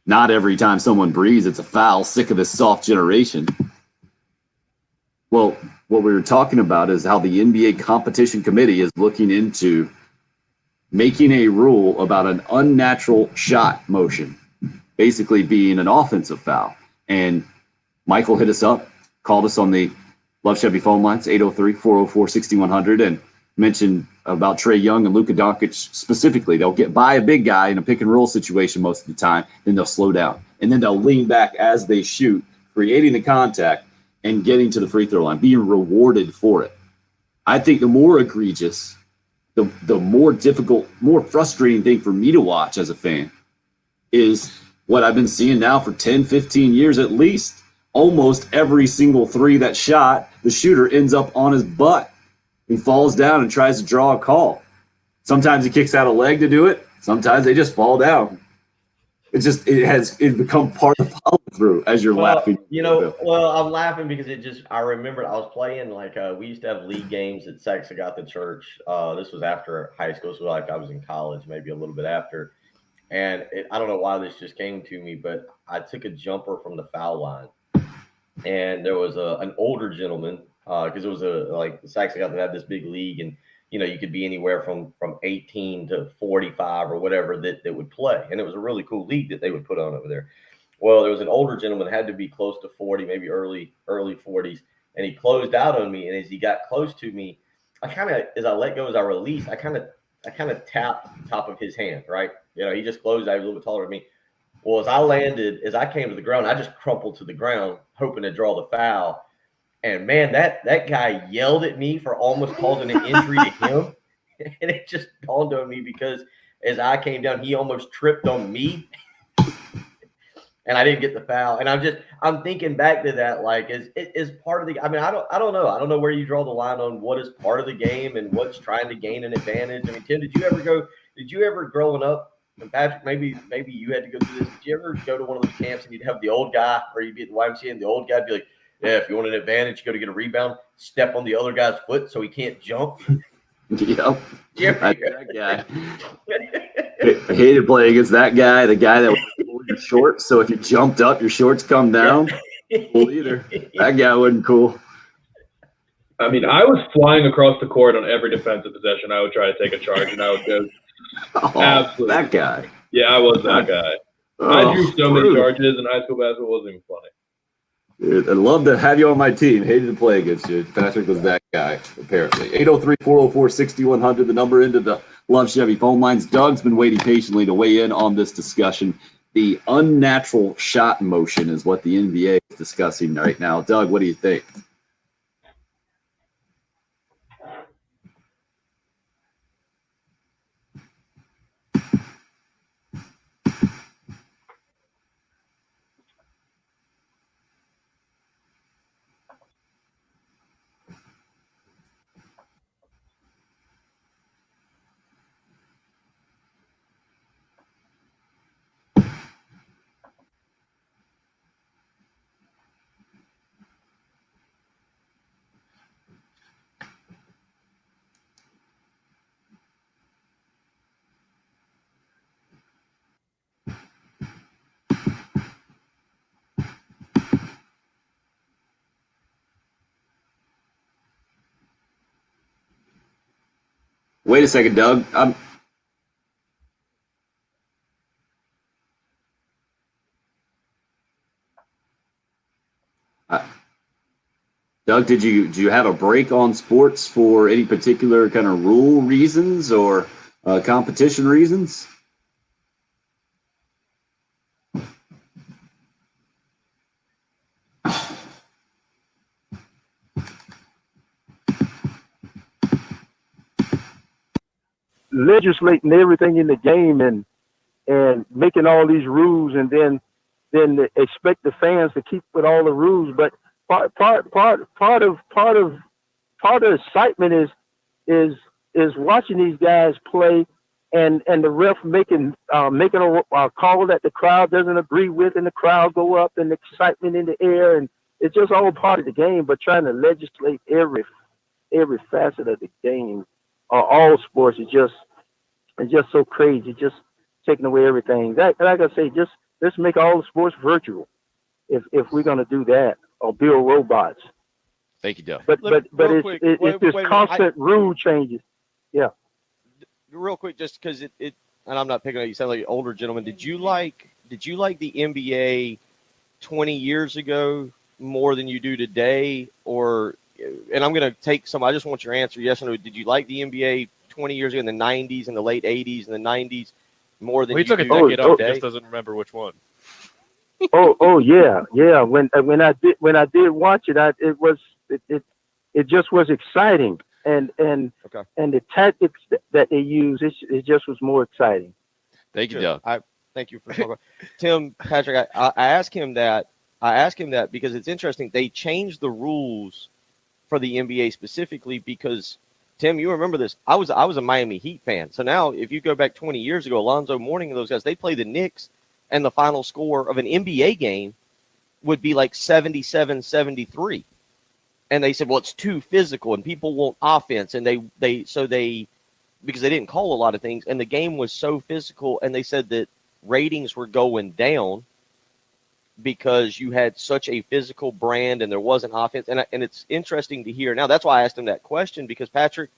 not every time someone breathes, it's a foul. Sick of this soft generation. Well, what we were talking about is how the NBA competition committee is looking into making a rule about an unnatural shot motion, basically being an offensive foul. And Michael hit us up, called us on the Love Chevy phone lines, 803-404-6100, and mentioned about Trae Young and Luka Doncic specifically. They'll get by a big guy in a pick and roll situation most of the time, then they'll slow down. And then they'll lean back as they shoot, creating the contact and getting to the free throw line, being rewarded for it. I think the more egregious, the more difficult, more frustrating thing for me to watch as a fan is what I've been seeing now for 10, 15 years at least. Almost every single three that shot, the shooter ends up on his butt. He falls down and tries to draw a call. Sometimes he kicks out a leg to do it. Sometimes they just fall down. It's become part of the follow through as you're laughing. I'm laughing because I remembered I was playing we used to have league games at Saxagatha Church. This was after high school, so I was in college, maybe a little bit after. And I don't know why this just came to me, but I took a jumper from the foul line. And there was an older gentleman, because it was Saxagatha had this big league, and you could be anywhere from 18 to 45 or whatever that would play, and it was a really cool league that they would put on over there. Well, there was an older gentleman, had to be close to 40, maybe early 40s, and he closed out on me. And as he got close to me, as I let go, as I released, I kind of tapped the top of his hand, right? He just closed out. He was a little bit taller than me. Well, as I came to the ground, I just crumpled to the ground, hoping to draw the foul. And man, that guy yelled at me for almost causing an injury to him. And it just dawned on me because as I came down, he almost tripped on me. And I didn't get the foul. And I'm thinking back to that, is part of the, I don't know. I don't know where you draw the line on what is part of the game and what's trying to gain an advantage. I mean, Tim, did you ever growing up, and Patrick, maybe you had to go through this. Did you ever go to one of those camps and you'd have the old guy, or you'd be at the YMCA and the old guy would be like, Yeah, if you want an advantage, you go to get a rebound, step on the other guy's foot so he can't jump. Yep. Yeah. That guy. I hated playing against that guy, the guy that would pull your shorts. So if you jumped up, your shorts come down. Cool either. That guy wasn't cool. I mean, I was flying across the court on every defensive possession. I would try to take a charge, and I would go absolutely. That guy. Yeah, I was that guy. I drew so many charges in high school basketball. It wasn't even funny. Dude, I'd love to have you on my team. Hated to play against you. Patrick was that guy, apparently. 803-404-6100, the number into the Love Chevy phone lines. Doug's been waiting patiently to weigh in on this discussion. The unnatural shot motion is what the NBA is discussing right now. Doug, what do you think? Wait a second, Doug. Doug, do you have a break on sports for any particular kind of rule reasons or competition reasons? Legislating everything in the game and making all these rules and then expect the fans to keep with all the rules. But part of the excitement is watching these guys play and the ref making a call that the crowd doesn't agree with, and the crowd go up and the excitement in the air, and it's just all part of the game. But trying to legislate every facet of the game, all sports, is just so crazy. Just taking away everything. Like I say, just let's make all the sports virtual if we're gonna do that, or build robots. Thank you, Doug. But it's just constant rule changes. Yeah. Real quick, just because it and I'm not picking on you, sound like an older gentleman. Did you like the NBA 20 years ago more than you do today? Or, and I'm going to take some, I just want your answer, yes or no. Did you like the NBA 20 years ago in the 90s, in the late 80s, and the 90s more than he you took a do decade off, today? just doesn't remember which one. yeah. When I did watch it, it just was exciting. And the tactics that they use, it just was more exciting. Thank you, Doug. Thank you for talking. Tim, Patrick, I asked him that because it's interesting. They changed the rules for the NBA specifically because, Tim, you remember this. I was a Miami Heat fan. So now if you go back 20 years ago, Alonzo Mourning and those guys, they play the Knicks, and the final score of an NBA game would be like 77-73. And they said, well, it's too physical and people want offense. And they because they didn't call a lot of things, and the game was so physical, and they said that ratings were going down because you had such a physical brand and there wasn't offense. And it's interesting to hear. Now, that's why I asked him that question, because Patrick,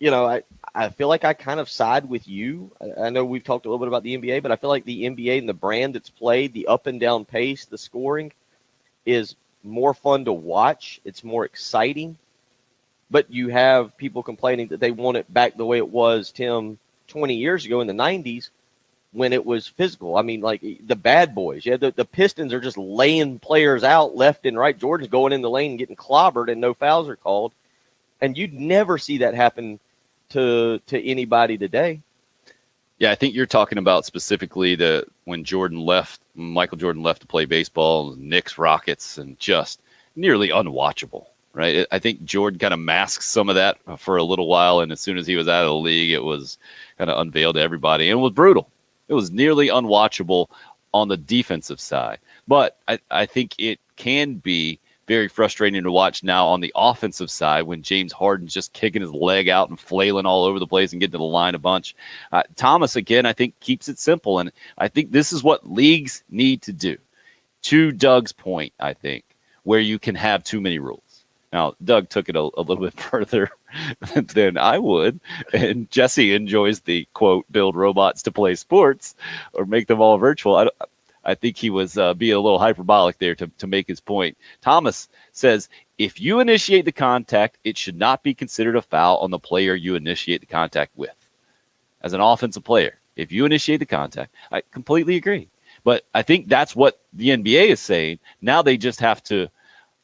I feel like I kind of side with you. I know we've talked a little bit about the NBA, but I feel like the NBA and the brand that's played, the up and down pace, the scoring is more fun to watch. It's more exciting. But you have people complaining that they want it back the way it was, Tim, 20 years ago in the 90s when it was physical. I mean, like the bad boys. Yeah, the Pistons are just laying players out left and right. Jordan's going in the lane and getting clobbered and no fouls are called. And you'd never see that happen to anybody today. Yeah, I think you're talking about specifically when Michael Jordan left to play baseball, Knicks, Rockets, and just nearly unwatchable, right? I think Jordan kind of masks some of that for a little while, and as soon as he was out of the league, it was kind of unveiled to everybody, and it was brutal. It was nearly unwatchable on the defensive side. But I think it can be very frustrating to watch now on the offensive side when James Harden's just kicking his leg out and flailing all over the place and getting to the line a bunch. Thomas, again, I think keeps it simple, and I think this is what leagues need to do. To Doug's point, I think, where you can have too many rules. Now, Doug took it a little bit further than I would, and Jesse enjoys the, quote, build robots to play sports or make them all virtual. I think he was being a little hyperbolic there to make his point. Thomas says, if you initiate the contact, it should not be considered a foul on the player you initiate the contact with. As an offensive player, if you initiate the contact, I completely agree. But I think that's what the NBA is saying. Now they just have to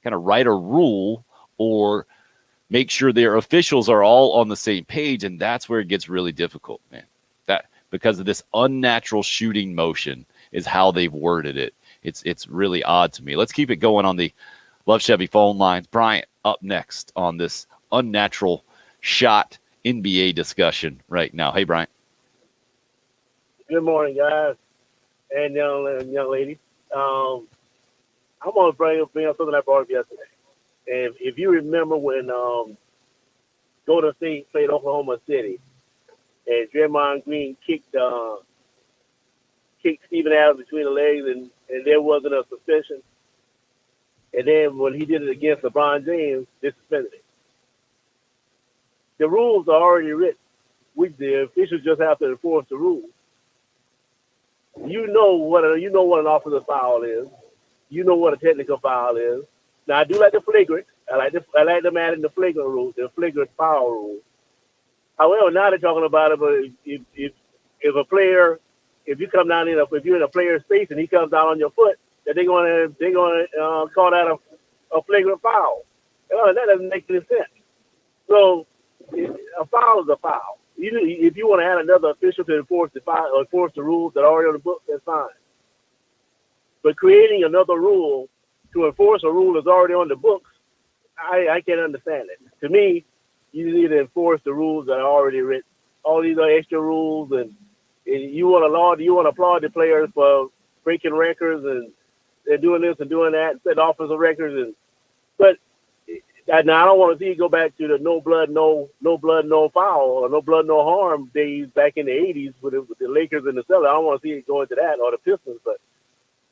kind of write a rule or make sure their officials are all on the same page, and that's where it gets really difficult, man. That because of this unnatural shooting motion is how they've worded it. It's really odd to me. Let's keep it going on the Love Chevy phone lines. Bryant up next on this unnatural shot NBA discussion right now. Hey, Bryant. Good morning, guys, and young ladies. I'm going to bring up something I brought up yesterday. And if you remember when Golden State played Oklahoma City, and Draymond Green kicked Steven Adams between the legs, and there wasn't a suspicion. And then when he did it against LeBron James, they suspended it. The rules are already written. The officials just have to enforce the rules. You know what an offensive foul is. You know what a technical foul is. Now I do like the flagrant. I like them adding the flagrant rule, the flagrant foul rule. However, now they're talking about it. But if a player, if you come down if you're in a player's space and he comes down on your foot, that they're gonna call that a flagrant foul. That doesn't make any sense. So a foul is a foul. If you want to add another official to enforce the foul or enforce the rules that are already on the book, that's fine. But creating another rule to enforce a rule that's already on the books, I can't understand it. To me, you need to enforce the rules that are already written. All these are extra rules, and you want to applaud the players for breaking records and doing this and doing that, setting offensive records, but now I don't want to see you go back to the no blood, no foul, or no blood, no harm days back in the 80s with the Lakers and the Celtics. I don't want to see it go into that, or the Pistons, but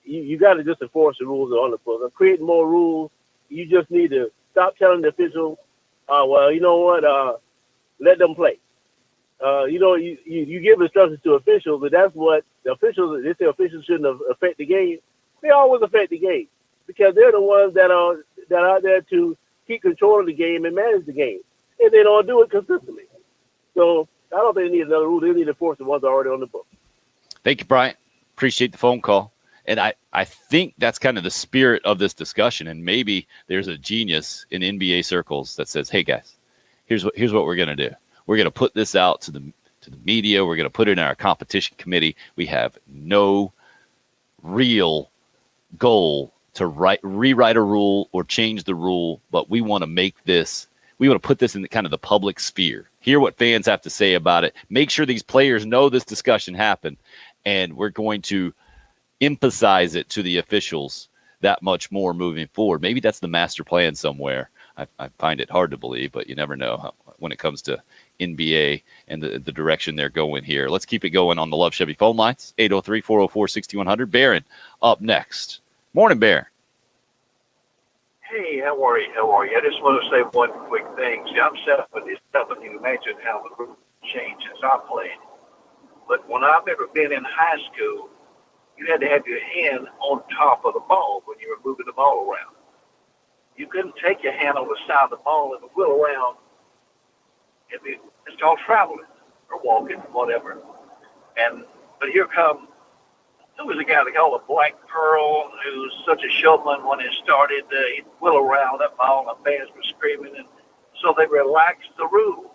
you got to just enforce the rules that are on the book. Creating more rules, you just need to stop telling the officials, well, you know what, let them play. You give instructions to officials, but that's what the officials, they say officials shouldn't affect the game. They always affect the game because they're the ones that are out there to keep control of the game and manage the game. And they don't do it consistently. So I don't think they need another rule. They need to enforce the ones that are already on the book. Thank you, Bryant. Appreciate the phone call. And I think that's kind of the spirit of this discussion. And maybe there's a genius in NBA circles that says, hey, guys, here's what we're going to do. We're going to put this out to the media. We're going to put it in our competition committee. We have no real goal to rewrite a rule or change the rule, but we want to put this in the kind of the public sphere. Hear what fans have to say about it. Make sure these players know this discussion happened, and we're going to emphasize it to the officials that much more moving forward. Maybe that's the master plan somewhere. I find it hard to believe, but you never know when it comes to NBA and the direction they're going here. Let's keep it going on the Love Chevy phone lines, 803-404-6100. Baron up next. Morning, Baron. Hey, how are you? I just want to say one quick thing. See, I'm 70. You imagine how the rules changed since I played. But when I remember being in high school, you had to have your hand on top of the ball when you were moving the ball around. You couldn't take your hand on the side of the ball and wheel around. It's called traveling or walking, whatever. But here come, there was a guy they called a Black Pearl who was such a showman when it started. He'd wheel around that ball and the fans were screaming. And so they relaxed the rules.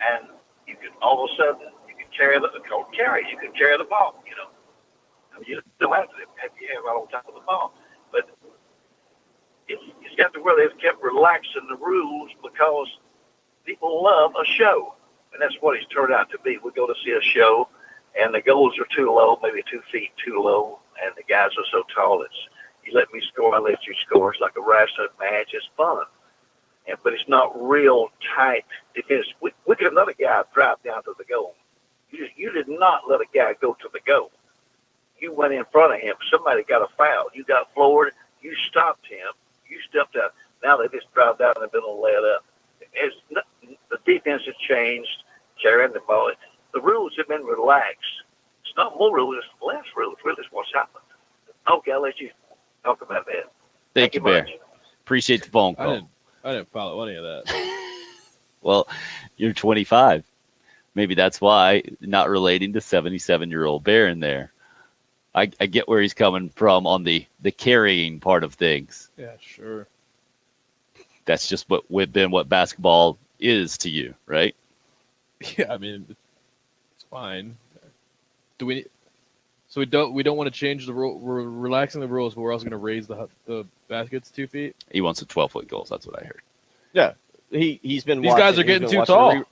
And you could, all of a sudden, you could carry you could carry the ball, I mean, you don't have to have your hand right on top of the ball. But it's got to where they've kept relaxing the rules because people love a show. And that's what it's turned out to be. We go to see a show, and the goals are too low, maybe 2 feet too low, and the guys are so tall You let me score, I let you score. It's like a wrestling match. It's fun. But it's not real tight defense. We could another guy drive down to the goal. You did not let a guy go to the goal. You went in front of him. Somebody got a foul. You got floored. You stopped him. You stepped out. Now they just drive down in the middle and lay it up. The defense has changed, carrying the ball. The rules have been relaxed. It's not more rules, it's less rules. Really, is what's happened. Okay, I'll let you talk about that. Thank you, Bear. much. Appreciate the phone call. I didn't follow any of that. Well, you're 25. Maybe that's why, not relating to 77-year-old Bear in there. I get where he's coming from on the carrying part of things. Yeah, sure. That's just what basketball is to you, right? Yeah, I mean, it's fine. Do we? So we don't want to change the rule. We're relaxing the rules, but we're also going to raise the baskets 2 feet. He wants a 12-foot goals. That's what I heard. Yeah, he's been. These guys are getting too tall.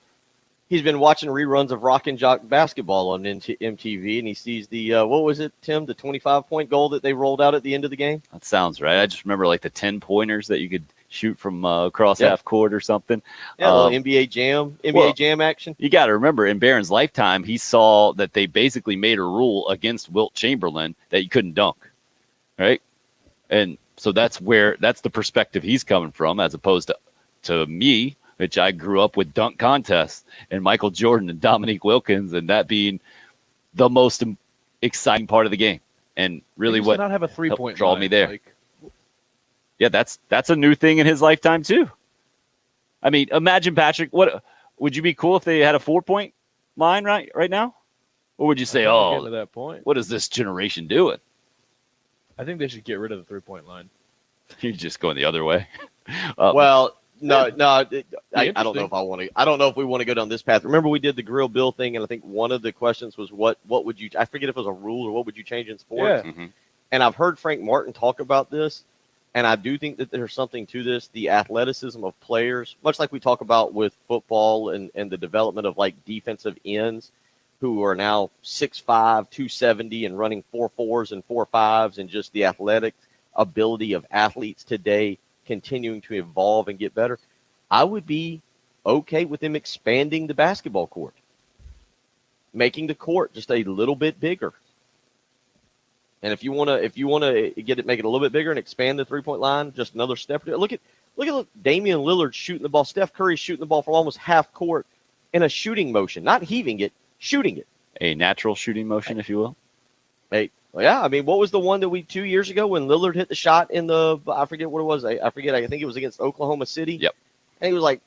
He's been watching reruns of Rock and Jock basketball on MTV, and he sees the what was it, Tim? The 25-point goal that they rolled out at the end of the game. That sounds right. I just remember like the 10-pointers that you could shoot from across half court or something. Yeah, little NBA Jam action. You got to remember, in Barron's lifetime, he saw that they basically made a rule against Wilt Chamberlain that you couldn't dunk, right? And so that's the perspective he's coming from, as opposed to me, which I grew up with dunk contests and Michael Jordan and Dominique Wilkins, and that being the most exciting part of the game, and really what not have a 3-point draw line, me there. Like, yeah, that's a new thing in his lifetime too. I mean, imagine, Patrick, what would you be cool if they had a 4-point line right now? Or would you say, getting to that point. what is this generation doing? I think they should get rid of the 3-point line. You're just going the other way. Well, no. I don't know if I want to. I don't know if we want to go down this path. Remember, we did the Grill Bill thing, and I think one of the questions was what would you? I forget if it was a rule or what would you change in sports. Yeah. Mm-hmm. And I've heard Frank Martin talk about this, and I do think that there's something to this. The athleticism of players, much like we talk about with football and the development of like defensive ends who are now 6'5", 270 and running 4.4s and 4.5s, and just the athletic ability of athletes today continuing to evolve and get better. I would be okay with them expanding the basketball court, making the court just a little bit bigger. And if you want to make it a little bit bigger and expand the 3-point line, just another step. Look at Damian Lillard shooting the ball. Steph Curry shooting the ball from almost half court in a shooting motion, not heaving it, shooting it. A natural shooting motion, if you will. Hey, yeah. I mean, what was the one that 2 years ago when Lillard hit the shot in I forget what it was. I forget. I think it was against Oklahoma City. Yep. And he was like,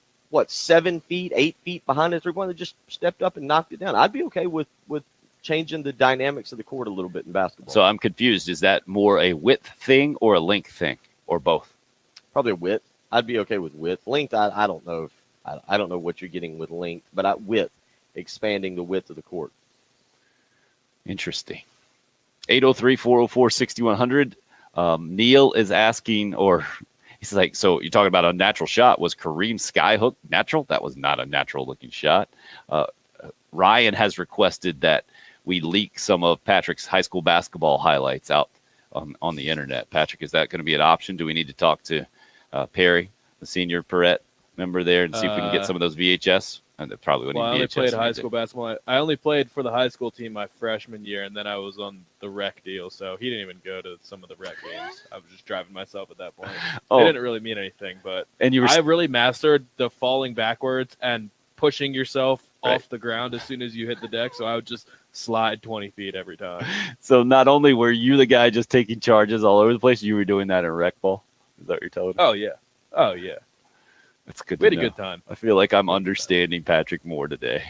7 feet, 8 feet behind the 3-point. They just stepped up and knocked it down. I'd be okay with changing the dynamics of the court a little bit in basketball. So I'm confused. Is that more a width thing or a length thing, or both? Probably width. I'd be okay with width. Length, I don't know. I don't know what you're getting with length, but width, expanding the width of the court. Interesting. 803-404-6100. Neil is asking, or he's like, so you're talking about a natural shot. Was Kareem Skyhook natural? That was not a natural looking shot. Ryan has requested that we leak some of Patrick's high school basketball highlights out on the internet. Patrick, is that going to be an option? Do we need to talk to Perry, the senior Perrette member there, and see if we can get some of those VHS? And they probably wouldn't. Well, I only VHS played high school basketball. I only played for the high school team my freshman year, and then I was on the rec deal, so he didn't even go to some of the rec games. I was just driving myself at that point. Oh. It didn't really mean anything, but I really mastered the falling backwards and pushing yourself off the ground as soon as you hit the deck, so I would just slide 20 feet every time. So not only were you the guy just taking charges all over the place, you were doing that in rec ball? Is that what you're telling me? Oh, yeah. That's good. We had a good time. I feel like I'm understanding Patrick more today.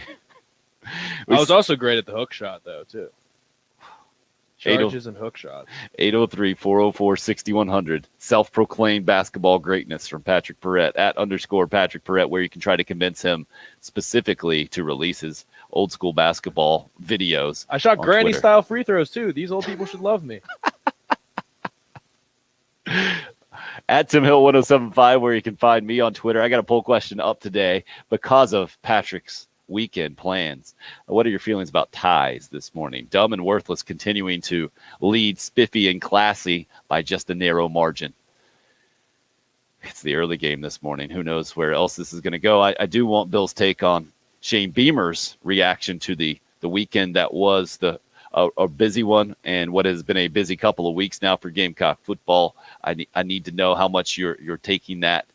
I was also great at the hook shot, though, too. Charges and hook shots. 803-404-6100. Self-proclaimed basketball greatness from Patrick Perrette at _Patrick Perrette, where you can try to convince him specifically to release his old school basketball videos. I shot on granny Twitter. style free throws, too. These old people should love me. At Tim Hill 1075, where you can find me on Twitter. I got a poll question up today because of Patrick's weekend plans. What are your feelings about ties this morning? Dumb and Worthless continuing to lead Spiffy and Classy by just a narrow margin. It's the early game this morning. Who knows where else this is going to go? I do want Bill's take on Shane Beamer's reaction to the weekend that was a busy one and what has been a busy couple of weeks now for Gamecock football. I need to know how much you're taking that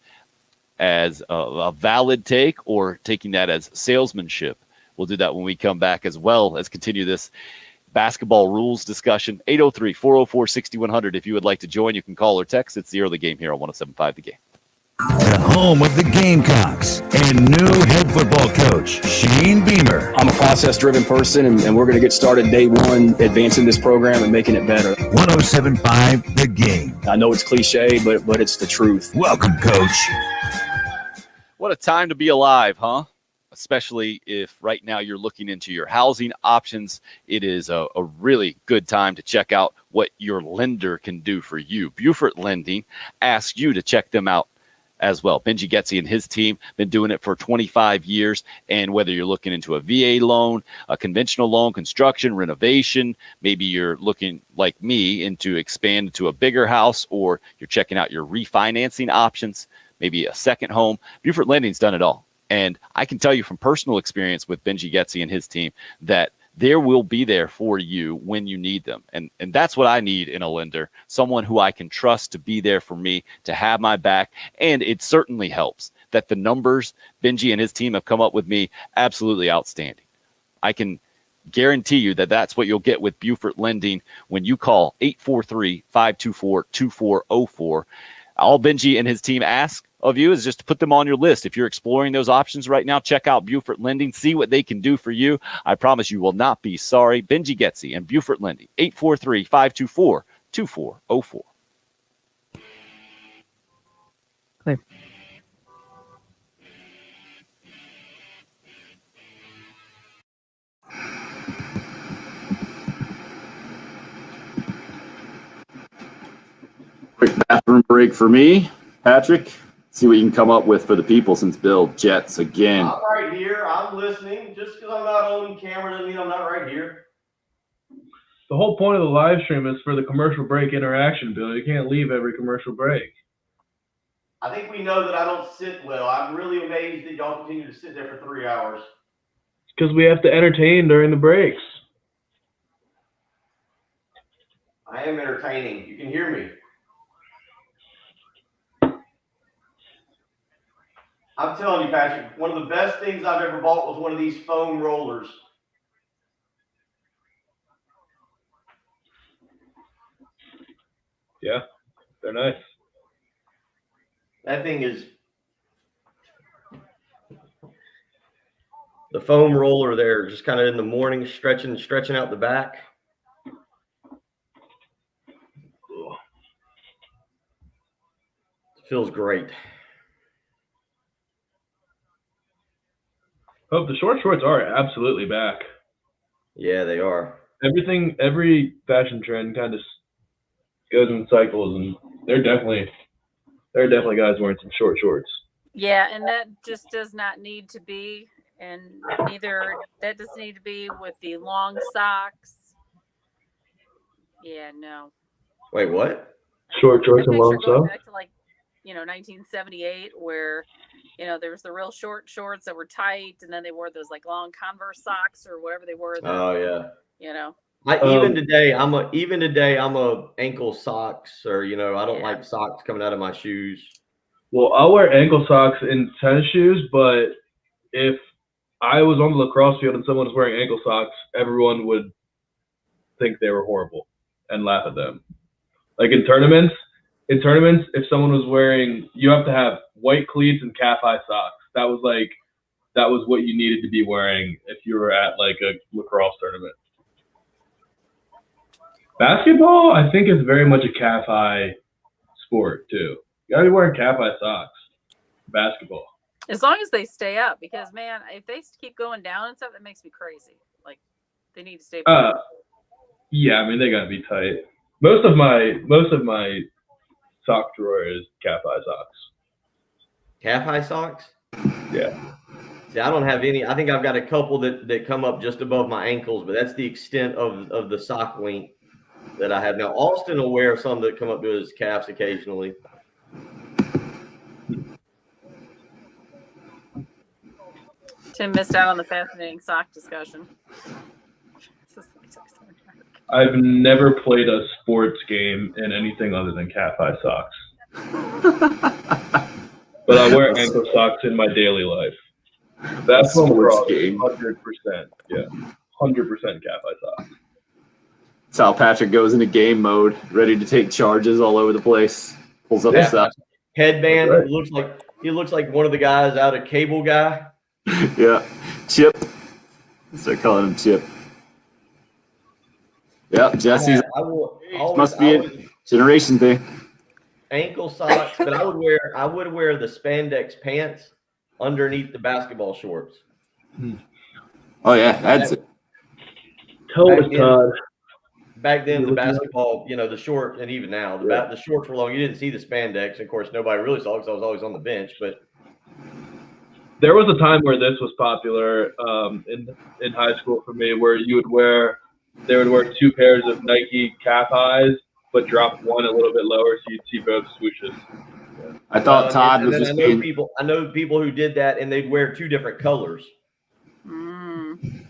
as a valid take or taking that as salesmanship. We'll do that when we come back, as well as continue this basketball rules discussion. 803-404-6100. If you would like to join, you can call or text. It's the early game here on 107.5 The Game. The home of the Gamecocks and new head football coach, Shane Beamer. I'm a process-driven person, and we're going to get started day one, advancing this program and making it better. 107.5 The Game. I know it's cliche, but it's the truth. Welcome, Coach. What a time to be alive, huh? Especially if right now you're looking into your housing options. It is a really good time to check out what your lender can do for you. Buford Lending asks you to check them out as well. Benji Getzi and his team been doing it for 25 years. And whether you're looking into a VA loan, a conventional loan, construction, renovation, maybe you're looking like me into expand to a bigger house, or you're checking out your refinancing options, maybe a second home, Buford Lending's done it all. And I can tell you from personal experience with Benji Getzi and his team that there will be there for you when you need them. And that's what I need in a lender, someone who I can trust to be there for me, to have my back. And it certainly helps that the numbers Benji and his team have come up with me, absolutely outstanding. I can guarantee you that that's what you'll get with Buford Lending when you call 843-524-2404. All Benji and his team ask of you is just to put them on your list. If you're exploring those options right now, check out Buford Lending, see what they can do for you. I promise you will not be sorry. Benji Getzi and Buford Lending, 843-524-2404. Clear. Quick bathroom break for me, Patrick. See what you can come up with for the people, since Bill Jets again. I'm right here. I'm listening. Just because I'm not on camera doesn't mean I'm not right here. The whole point of the live stream is for the commercial break interaction, Bill. You can't leave every commercial break. I think we know that I don't sit well. I'm really amazed that y'all continue to sit there for 3 hours. Because we have to entertain during the breaks. I am entertaining. You can hear me. I'm telling you, Patrick, one of the best things I've ever bought was one of these foam rollers. Yeah, they're nice. That thing is the foam roller there, just kind of in the morning, stretching out the back. It feels great. Oh, the short shorts are absolutely back. Yeah, they are. Every fashion trend kind of goes in cycles, and there are definitely guys wearing some short shorts. Yeah, and that just does not need to be, and neither that does need to be with the long socks. Yeah, no. Wait, what? Short shorts and long Going socks? back to 1978, where there was the real short shorts that were tight, and then they wore those like long Converse socks or whatever they were. Oh yeah. Even today, I'm a ankle socks, or I don't like socks coming out of my shoes. Well, I'll wear ankle socks in tennis shoes, but if I was on the lacrosse field and someone was wearing ankle socks, everyone would think they were horrible and laugh at them. Like in tournaments, if someone was wearing, you have to have white cleats and calf-high socks. That was what you needed to be wearing if you were at like a lacrosse tournament. Basketball, I think, is very much a calf-high sport too. You gotta be wearing calf-high socks. Basketball. As long as they stay up, because man, if they keep going down and stuff, that makes me crazy. Like they need to stay. Yeah, I mean they gotta be tight. Most of my sock drawer is calf-high socks. Calf-high socks? Yeah. See, See, I don't have any. I think I've got a couple that come up just above my ankles, but that's the extent of the sock length that I have. Now, Austin will wear some that come up to his calves occasionally. Tim missed out on the fascinating sock discussion. I've never played a sports game in anything other than cat-high socks. But I wear ankle socks in my daily life. That's Sports game. 100%. Yeah, 100% cat-high socks. That's how Patrick goes into game mode, ready to take charges all over the place. Pulls up the socks. Headband. Right. He looks like one of the guys out of Cable Guy. Yeah, Chip. Start calling him Chip. Yep, Jesse's must be a generation thing. Ankle socks, but I would wear the spandex pants underneath the basketball shorts. Oh yeah, that's it. Back then, the basketball, the short, and even now, the shorts were long. You didn't see the spandex. Of course, nobody really saw it because I was always on the bench. But there was a time where this was popular in high school for me, where they would wear two pairs of Nike calf highs, but drop one a little bit lower, so you'd see both swooshes. I thought Todd was just I know people who did that, and they'd wear two different colors.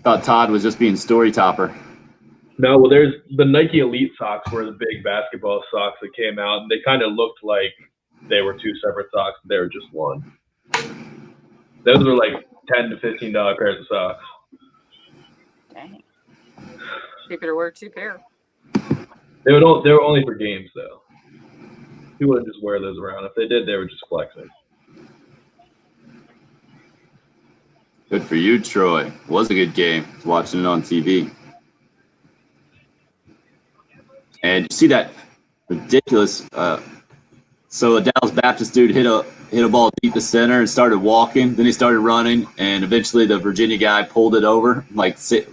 Thought Todd was just being story topper. No, well, there's the Nike Elite socks were the big basketball socks that came out, and they kind of looked like they were two separate socks, but they were just one. Those were like $10 to $15 pairs of socks. Dang. Cheaper to wear two pair. They were only for games, though. People wouldn't just wear those around. If they did, they were just flexing. Good for you, Troy. It was a good game. I was watching it on TV. And you see that ridiculous. So a Dallas Baptist dude hit a ball deep to center and started walking. Then he started running, and eventually the Virginia guy pulled it over,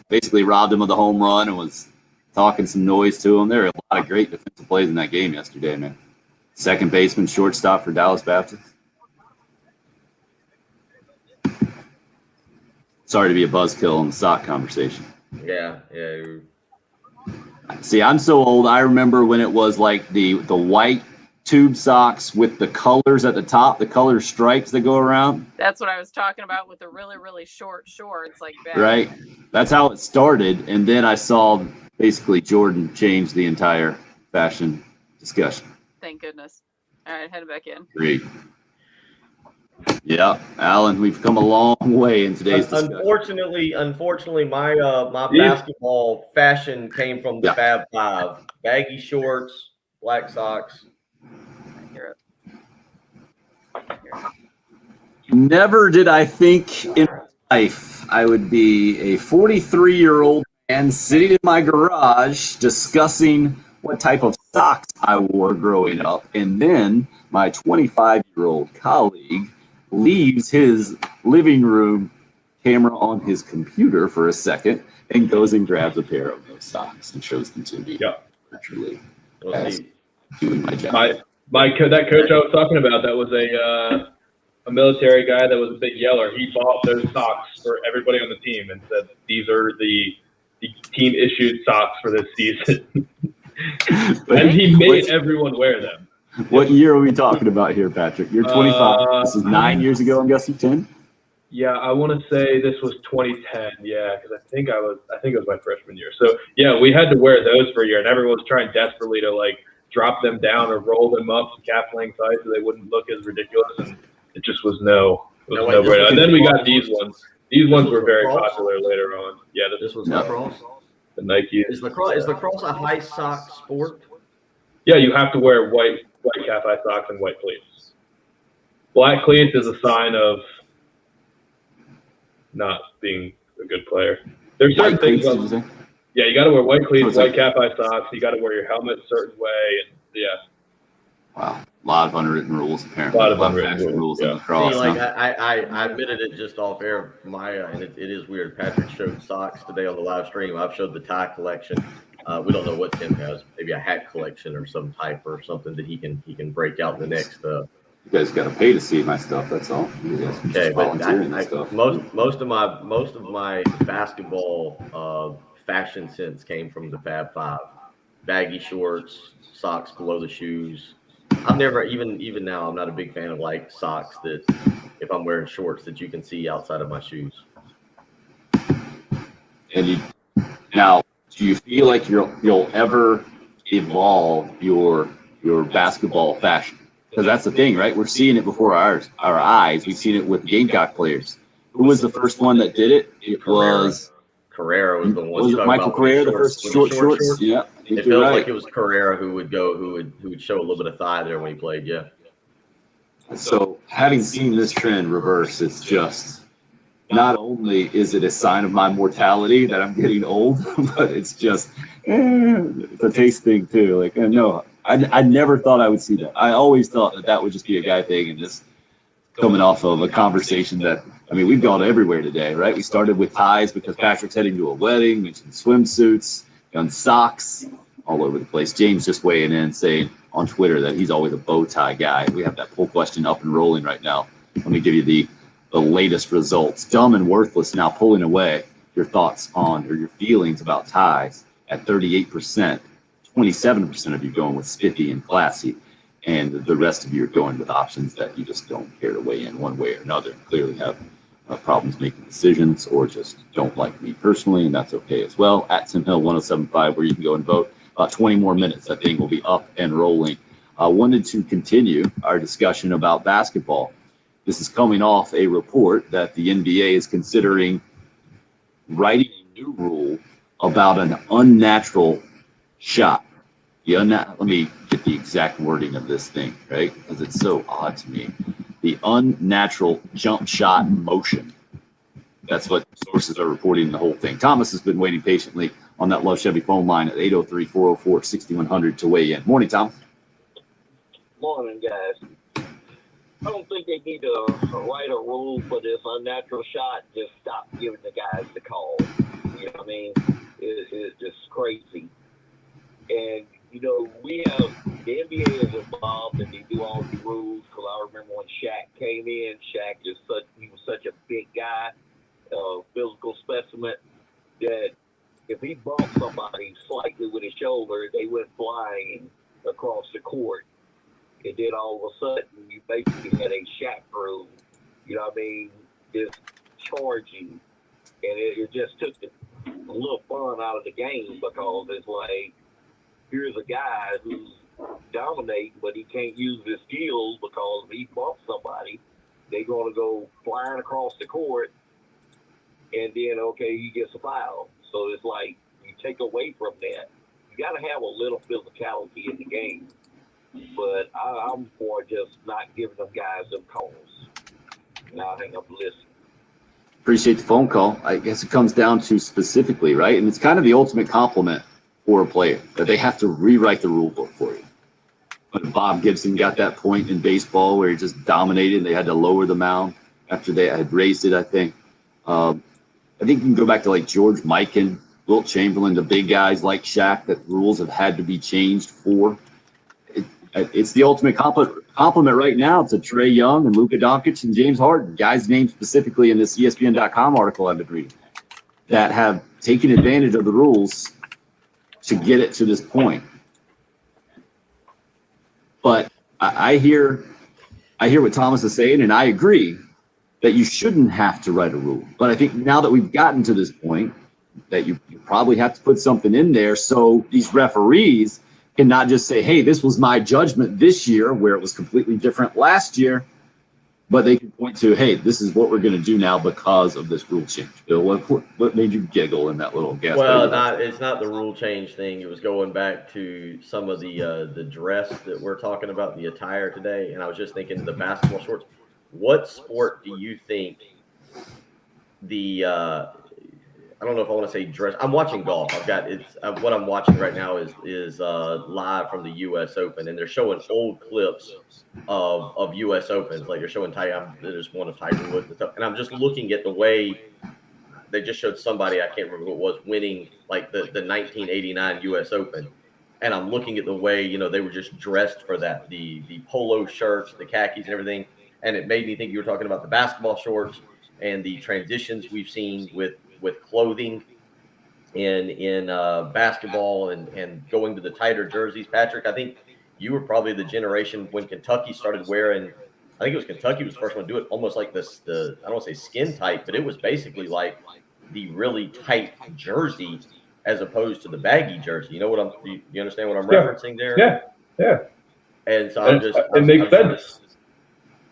basically robbed him of the home run and was talking some noise to him. There were a lot of great defensive plays in that game yesterday, man. Second baseman, shortstop for Dallas Baptist. Sorry to be a buzzkill on the sock conversation. Yeah. See, I'm so old. I remember when it was like the white tube socks with the colors at the top, the color stripes that go around. That's what I was talking about with the really, really short shorts, like that. Right. That's how it started. And then I saw basically Jordan change the entire fashion discussion. Thank goodness. All right, heading back in. Great. Yeah, Alan, we've come a long way in today's discussion. Unfortunately, my basketball fashion came from the Fab Five: baggy shorts, black socks. Never did I think in life I would be a 43-year-old man sitting in my garage discussing what type of socks I wore growing up, and then my 25-year-old colleague leaves his living room camera on his computer for a second and goes and grabs a pair of those socks and shows them to me. Yeah. Naturally, as doing my job. That coach I was talking about, that was a military guy that was a big yeller. He bought those socks for everybody on the team and said, these are the team issued socks for this season. And he made everyone wear them. What year are we talking about here, Patrick? You're 25. This is 9 years ago, I'm guessing 10? Yeah, I want to say this was 2010. Yeah, because I think it was my freshman year. So yeah, we had to wear those for a year, and everyone was trying desperately to drop them down or roll them up to calf length size so they wouldn't look as ridiculous, and it just was no brainer. And then we got these ones. These ones were very popular later on. Yeah, this was lacrosse. The Nike. Is lacrosse a high sock sport? Yeah, you have to wear white calf high socks and white cleats. Black cleats is a sign of not being a good player. There's certain things. Yeah, you got to wear white cleats, white calf high socks. You got to wear your helmet a certain way, and yeah. Wow, a lot of unwritten rules apparently. A lot of unwritten rules in lacrosse. See, I admitted it just off air, Maya, and it is weird. Patrick showed socks today on the live stream. I've showed the tie collection. We don't know what Tim has. Maybe a hat collection or some type or something that he can break out in the next You guys got to pay to see my stuff. That's all. You guys can Okay, just but volunteer and stuff. most of my basketball fashion sense came from the Fab Five: baggy shorts, socks below the shoes. I've never even now I'm not a big fan of like socks that if I'm wearing shorts that you can see outside of my shoes. And now, do you feel like you'll ever evolve your basketball fashion? Because that's the thing, right? We're seeing it before our eyes. We've seen it with Gamecock players. Who was the first one that did it? It was Carrera was the one. Was it Michael Carrera, the first short shorts? Yeah, I think it feels right. like it was Carrera who would show a little bit of thigh there when he played. Yeah. So having seen this trend reverse, it's just not only is it a sign of my mortality that I'm getting old, but it's just it's a taste thing too. Like no, I never thought I would see that. I always thought that would just be a guy thing, and just coming off of a conversation that we've gone everywhere today, right? We started with ties because Patrick's heading to a wedding. Mentioned swimsuits, done socks, all over the place. James just weighing in saying on Twitter that he's always a bow tie guy. We have that poll question up and rolling right now. Let me give you the latest results. Dumb and Worthless now pulling away. Your thoughts on or your feelings about ties at 38%. 27% of you going with spiffy and classy, and the rest of you are going with options that you just don't care to weigh in one way or another. Clearly have problems making decisions or just don't like me personally, and that's okay as well. At Tim Hill 1075, where you can go and vote. About 20 more minutes, that thing will be up and rolling. I wanted to continue our discussion about basketball. This is coming off a report that the NBA is considering writing a new rule about an unnatural shot. Let me get the exact wording of this thing, right? Because it's so odd to me. The unnatural jump shot motion. That's what sources are reporting the whole thing. Thomas has been waiting patiently on that Love Chevy phone line at 803-404-6100 to weigh in. Morning, Tom. Morning, guys. I don't think they need to write a rule for this unnatural shot. Just stop giving the guys the call. You know what I mean? It's just crazy. And, we have the NBA is involved and they do all the rules. Because I remember when Shaq came in, he was such a big guy, physical specimen, that if he bumped somebody slightly with his shoulder, they went flying across the court. And then all of a sudden, you basically had a Shaq rule, just charging. And it just took a little fun out of the game because it's like, here's a guy who's dominating, but he can't use his skills because if he bumps somebody, they're going to go flying across the court, and then, he gets a foul. So it's like you take away from that. You got to have a little physicality in the game. But I'm for just not giving them guys them calls. Now I hang up and listen. Appreciate the phone call. I guess it comes down to specifically, right? And it's kind of the ultimate compliment for a player that they have to rewrite the rule book for you. But Bob Gibson got that point in baseball where he just dominated and they had to lower the mound after they had raised it, I think. I think you can go back to like George Mikan, Wilt Chamberlain, the big guys like Shaq that rules have had to be changed for. It's the ultimate compliment right now to Trae Young and Luka Doncic and James Harden, guys named specifically in this ESPN.com article I've been reading, that have taken advantage of the rules to get it to this point. But I hear what Thomas is saying, and I agree that you shouldn't have to write a rule. But I think now that we've gotten to this point, that you probably have to put something in there so these referees can not just say, hey, this was my judgment this year where it was completely different last year, but they can point to, hey, this is what we're going to do now because of this rule change. Bill, what made you giggle in that little gas? Well, it's not the rule change thing. It was going back to some of the dress that we're talking about, the attire today. And I was just thinking the basketball shorts. What sport do you think I don't know if I want to say dress. I'm watching golf. What I'm watching right now is live from the U.S. Open, and they're showing old clips of U.S. Opens. Like they're showing there's one of Tiger Woods and stuff. And I'm just looking at the way they just showed somebody, I can't remember who it was, winning like the 1989 U.S. Open. and I'm looking at the way, they were just dressed for that, the polo shirts, the khakis and everything. And it made me think you were talking about the basketball shorts and the transitions we've seen with clothing in basketball and going to the tighter jerseys. Patrick, I think you were probably the generation when Kentucky started wearing, I think it was Kentucky was the first one to do it, almost like this, I don't want to say skin tight, but it was basically like the really tight jersey as opposed to the baggy jersey. You know what you understand what I'm referencing there? Yeah. And so it makes sense.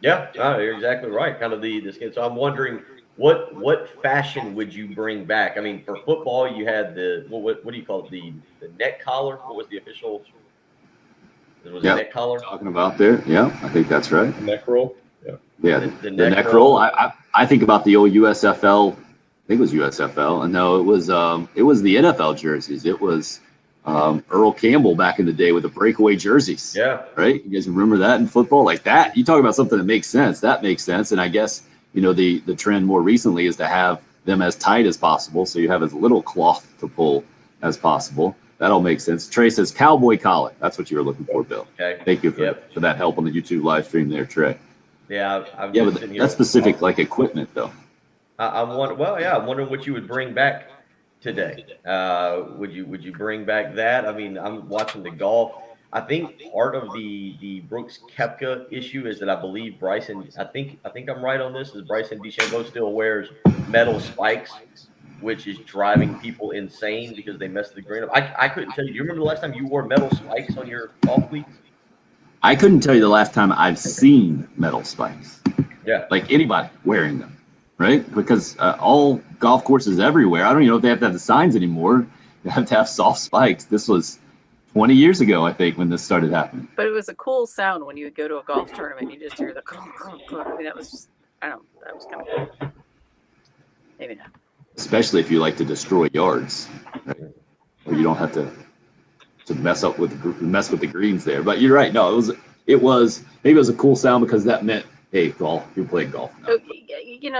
Yeah, you're exactly right. Kind of the skin. So I'm wondering what fashion would you bring back? I mean, for football, you had what do you call it? The neck collar. What was the official? Was it neck collar? Talking about there. Yeah, I think that's right. Neck roll. Yeah. Yeah, the neck roll. I think about the old USFL. I think it was USFL. And no, it was the NFL jerseys. It was Earl Campbell back in the day with the breakaway jerseys. Yeah. Right? You guys remember that in football? Like that. You talk about something that makes sense. That makes sense. And I guess, the trend more recently is to have them as tight as possible. So you have as little cloth to pull as possible. That all makes sense. Trey says cowboy collar. That's what you were looking for, Bill. Okay. Thank you for that help on the YouTube live stream there, Trey. Yeah. But that's specific like equipment though. I'm wondering what you would bring back today. Would you bring back that? I mean, I'm watching the golf. I think part of the Brooks Koepka issue is that I believe Bryson. I think I'm right on this. Is Bryson DeChambeau still wears metal spikes, which is driving people insane because they messed the green up. I couldn't tell you. Do you remember the last time you wore metal spikes on your golf cleats? I couldn't tell you the last time I've seen metal spikes. Yeah. Like anybody wearing them. Right? Because all golf courses everywhere, I don't even know if they have to have the signs anymore. They have to have soft spikes. This was 20 years ago, I think, when this started happening. But it was a cool sound when you would go to a golf tournament. You just hear the clunk, clunk, clunk. I mean, that was just, that was kind of cool. Maybe not. Especially if you like to destroy yards, right? Or you don't have to mess with the greens there. But you're right. No, it was maybe it was a cool sound because that meant, hey, golf, you're playing golf now.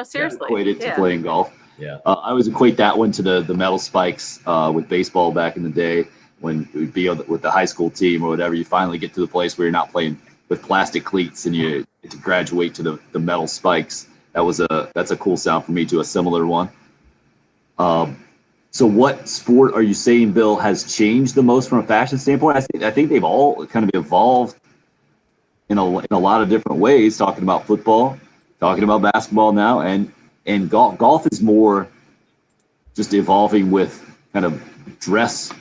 Seriously. Equate it to playing golf. Yeah. I always equate that one to the metal spikes with baseball back in the day when it would be with the high school team or whatever. You finally get to the place where you're not playing with plastic cleats and you get to graduate to the metal spikes. That's a cool sound for me too, a similar one. So what sport are you saying, Bill, has changed the most from a fashion standpoint? I think they've all kind of evolved in a lot of different ways, talking about football, talking about basketball now, and golf. Golf is more just evolving with kind of dress,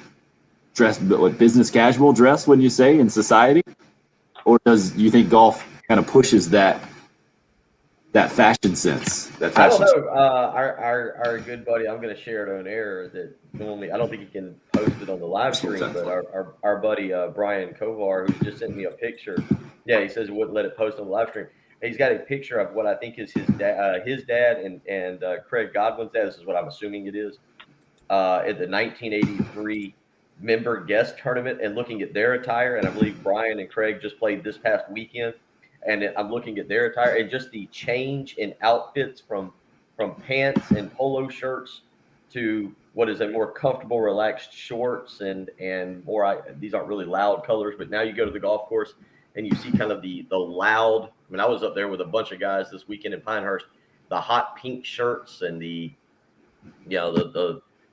business casual dress, wouldn't you say, in society? Or do you think golf kind of pushes that fashion sense? I don't know. Our good buddy, I'm going to share it on air. That normally I don't think he can post it on the live stream, but our buddy Brian Kovar, who just sent me a picture. Yeah, he says he wouldn't let it post on the live stream. He's got a picture of what I think is his dad and Craig Godwin's dad. This is what I'm assuming it is. At the 1983 member guest tournament, and looking at their attire, and I believe Brian and Craig just played this past weekend. And I'm looking at their attire and just the change in outfits from pants and polo shirts to what is a more comfortable, relaxed shorts and more. These aren't really loud colors, but now you go to the golf course and you see kind of the loud. I mean, I was up there with a bunch of guys this weekend in Pinehurst. The hot pink shirts and the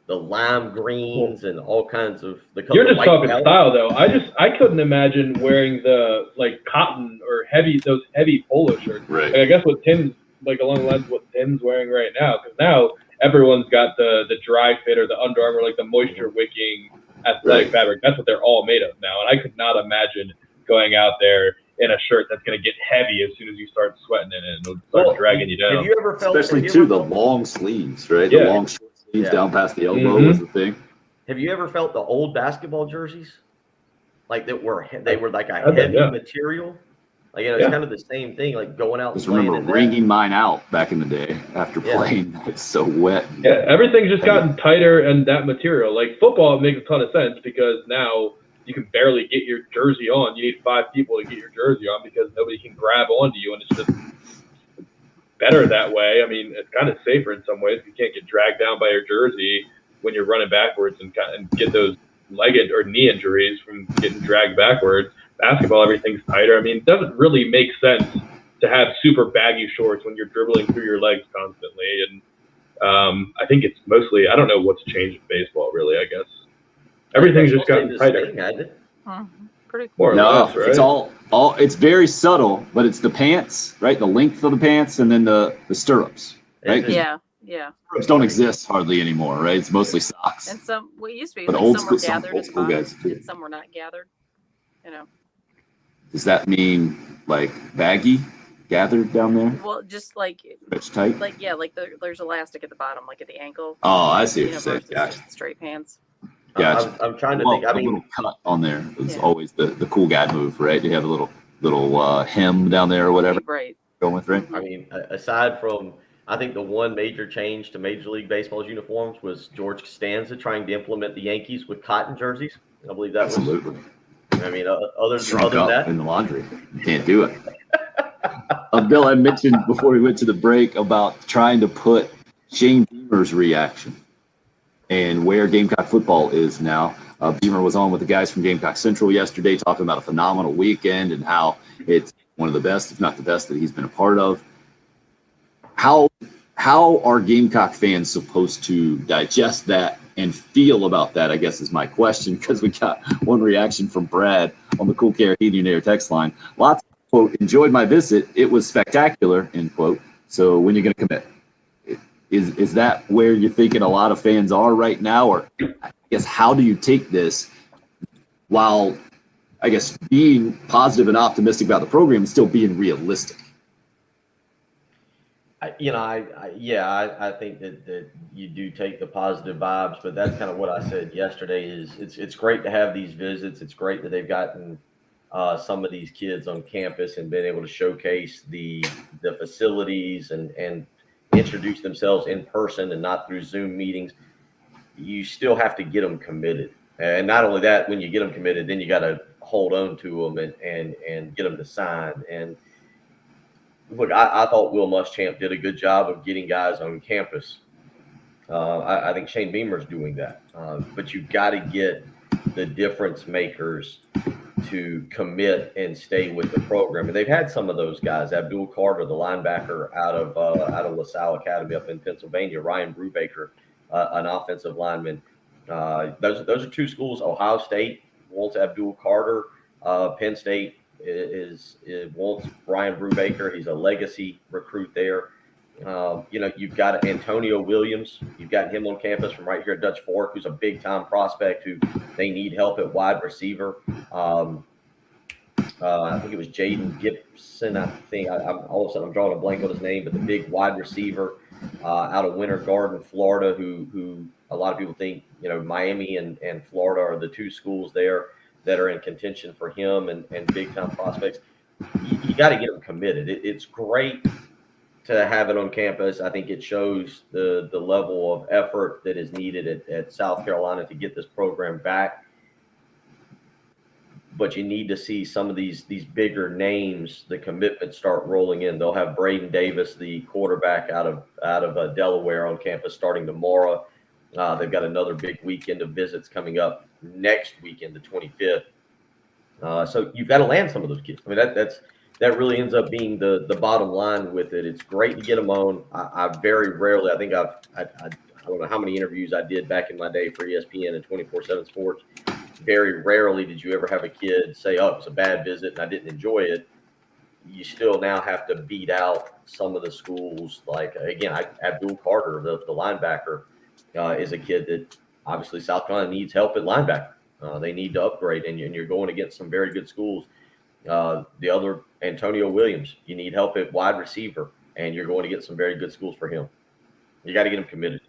lime greens and all kinds of the color. You're just talking style, though. I couldn't imagine wearing the cotton or those heavy polo shirts. Right. Like, I guess what Tim's along the lines of what Tim's wearing right now, because now everyone's got the dry fit or the Under Armour, like the moisture wicking athletic fabric. That's what they're all made of now, and I could not imagine going out there in a shirt that's going to get heavy as soon as you start sweating in it and it'll start dragging you down. Have you ever felt, especially the long sleeves, right? Yeah. The long short sleeves down past the elbow was the thing. Have you ever felt the old basketball jerseys? Like they were like a heavy material? Like, it's kind of the same thing, like going out. I just remember wringing mine out back in the day after playing. It's so wet. Yeah, everything's just gotten tighter and that material. Like football, it makes a ton of sense because now you can barely get your jersey on. You need 5 people to get your jersey on because nobody can grab onto you, and it's just better that way. I mean, it's kind of safer in some ways. You can't get dragged down by your jersey when you're running backwards and get those leg or knee injuries from getting dragged backwards. Basketball, everything's tighter. I mean, it doesn't really make sense to have super baggy shorts when you're dribbling through your legs constantly. And I think it's mostly, I don't know what's changed in baseball, really, I guess. Everything's just gotten tighter. Pretty More or No, less, right? it's all it's very subtle, but it's the pants, right? The length of the pants and then the stirrups, right? 'Cause Yeah. stirrups don't exist hardly anymore, right? It's mostly socks. And some, well, it used to be But like old some were school- some gathered old at the school bottom guys do. and some were not gathered. You know. Does that mean like baggy, gathered down there? Well, just like Stretch tight? like there's elastic at the bottom, like at the ankle. Oh, I see what you know, you're saying. versus Gotcha. just the straight pants. Gotcha. I'm trying to Well, think. I the mean, little cut on there is Yeah. always the cool guy move, right? You have a little hem down there or whatever. Right. Going with, right? I mean, aside from, I think the one major change to Major League Baseball's uniforms was George Costanza trying to implement the Yankees with cotton jerseys. I believe that Absolutely. was. I mean, other Shrunk than up that, in the laundry. You can't do it. Bill, I mentioned before we went to the break about trying to put Shane Beamer's reaction and where Gamecock football is now. Beamer was on with the guys from Gamecock Central yesterday talking about a phenomenal weekend and how it's one of the best, if not the best, that he's been a part of. How are Gamecock fans supposed to digest that and feel about that, I guess, is my question, because we got one reaction from Brad on the Cool Care Heating and Air text line. Lots of, quote, enjoyed my visit. It was spectacular, end quote. So when are you going to commit? Is that where you're thinking a lot of fans are right now? Or I guess, how do you take this while, I guess, being positive and optimistic about the program and still being realistic? I think that you do take the positive vibes, but that's kind of what I said yesterday. Is it's great to have these visits. It's great that they've gotten some of these kids on campus and been able to showcase the facilities and introduce themselves in person and not through Zoom meetings. You still have to get them committed, and not only that, when you get them committed, then you got to hold on to them and get them to sign. And look, I thought Will Muschamp did a good job of getting guys on campus. I think Shane Beamer's doing that. But you've got to get the difference makers to commit and stay with the program. And they've had some of those guys. Abdul Carter, the linebacker out of LaSalle Academy up in Pennsylvania. Ryan Brubaker, an offensive lineman. Those are two schools. Ohio State wants Abdul Carter. Penn State wants Ryan Brubaker. He's a legacy recruit there. You've got Antonio Williams. You've got him on campus from right here at Dutch Fork, who's a big-time prospect who they need help at wide receiver. I think it was Jaden Gibson. I'm all of a sudden I'm drawing a blank on his name, but the big wide receiver out of Winter Garden, Florida, who a lot of people think, Miami and Florida are the two schools there that are in contention for him and big-time prospects. You got to get them committed. It's great to have it on campus. I think it shows the level of effort that is needed at South Carolina to get this program back. But you need to see some of these bigger names, the commitment start rolling in. They'll have Braden Davis, the quarterback out of Delaware, on campus starting tomorrow. They've got another big weekend of visits coming up next weekend, the 25th. So you've got to land some of those kids. I mean, that really ends up being the bottom line with it. It's great to get them on. I very rarely, I don't know how many interviews I did back in my day for ESPN and 24/7 Sports. Very rarely did you ever have a kid say, "Oh, it was a bad visit and I didn't enjoy it." You still now have to beat out some of the schools. Like, again, Abdul Carter, the linebacker, is a kid that obviously South Carolina needs help at linebacker. They need to upgrade, and you're going against some very good schools. The other, Antonio Williams, you need help at wide receiver, and you're going to get some very good schools for him. You got to get him committed.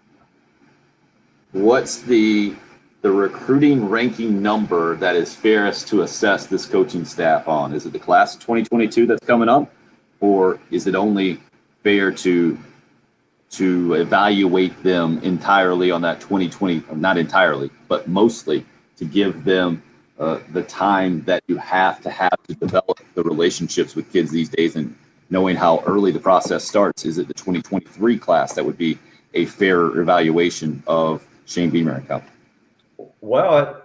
What's the recruiting ranking number that is fairest to assess this coaching staff on? Is it the class of 2022 that's coming up, or is it only fair to evaluate them entirely on that 2020, not entirely, but mostly to give them the time that you have to develop the relationships with kids these days, and knowing how early the process starts? Is it the 2023 class that would be a fair evaluation of Shane Beamer and company? Well,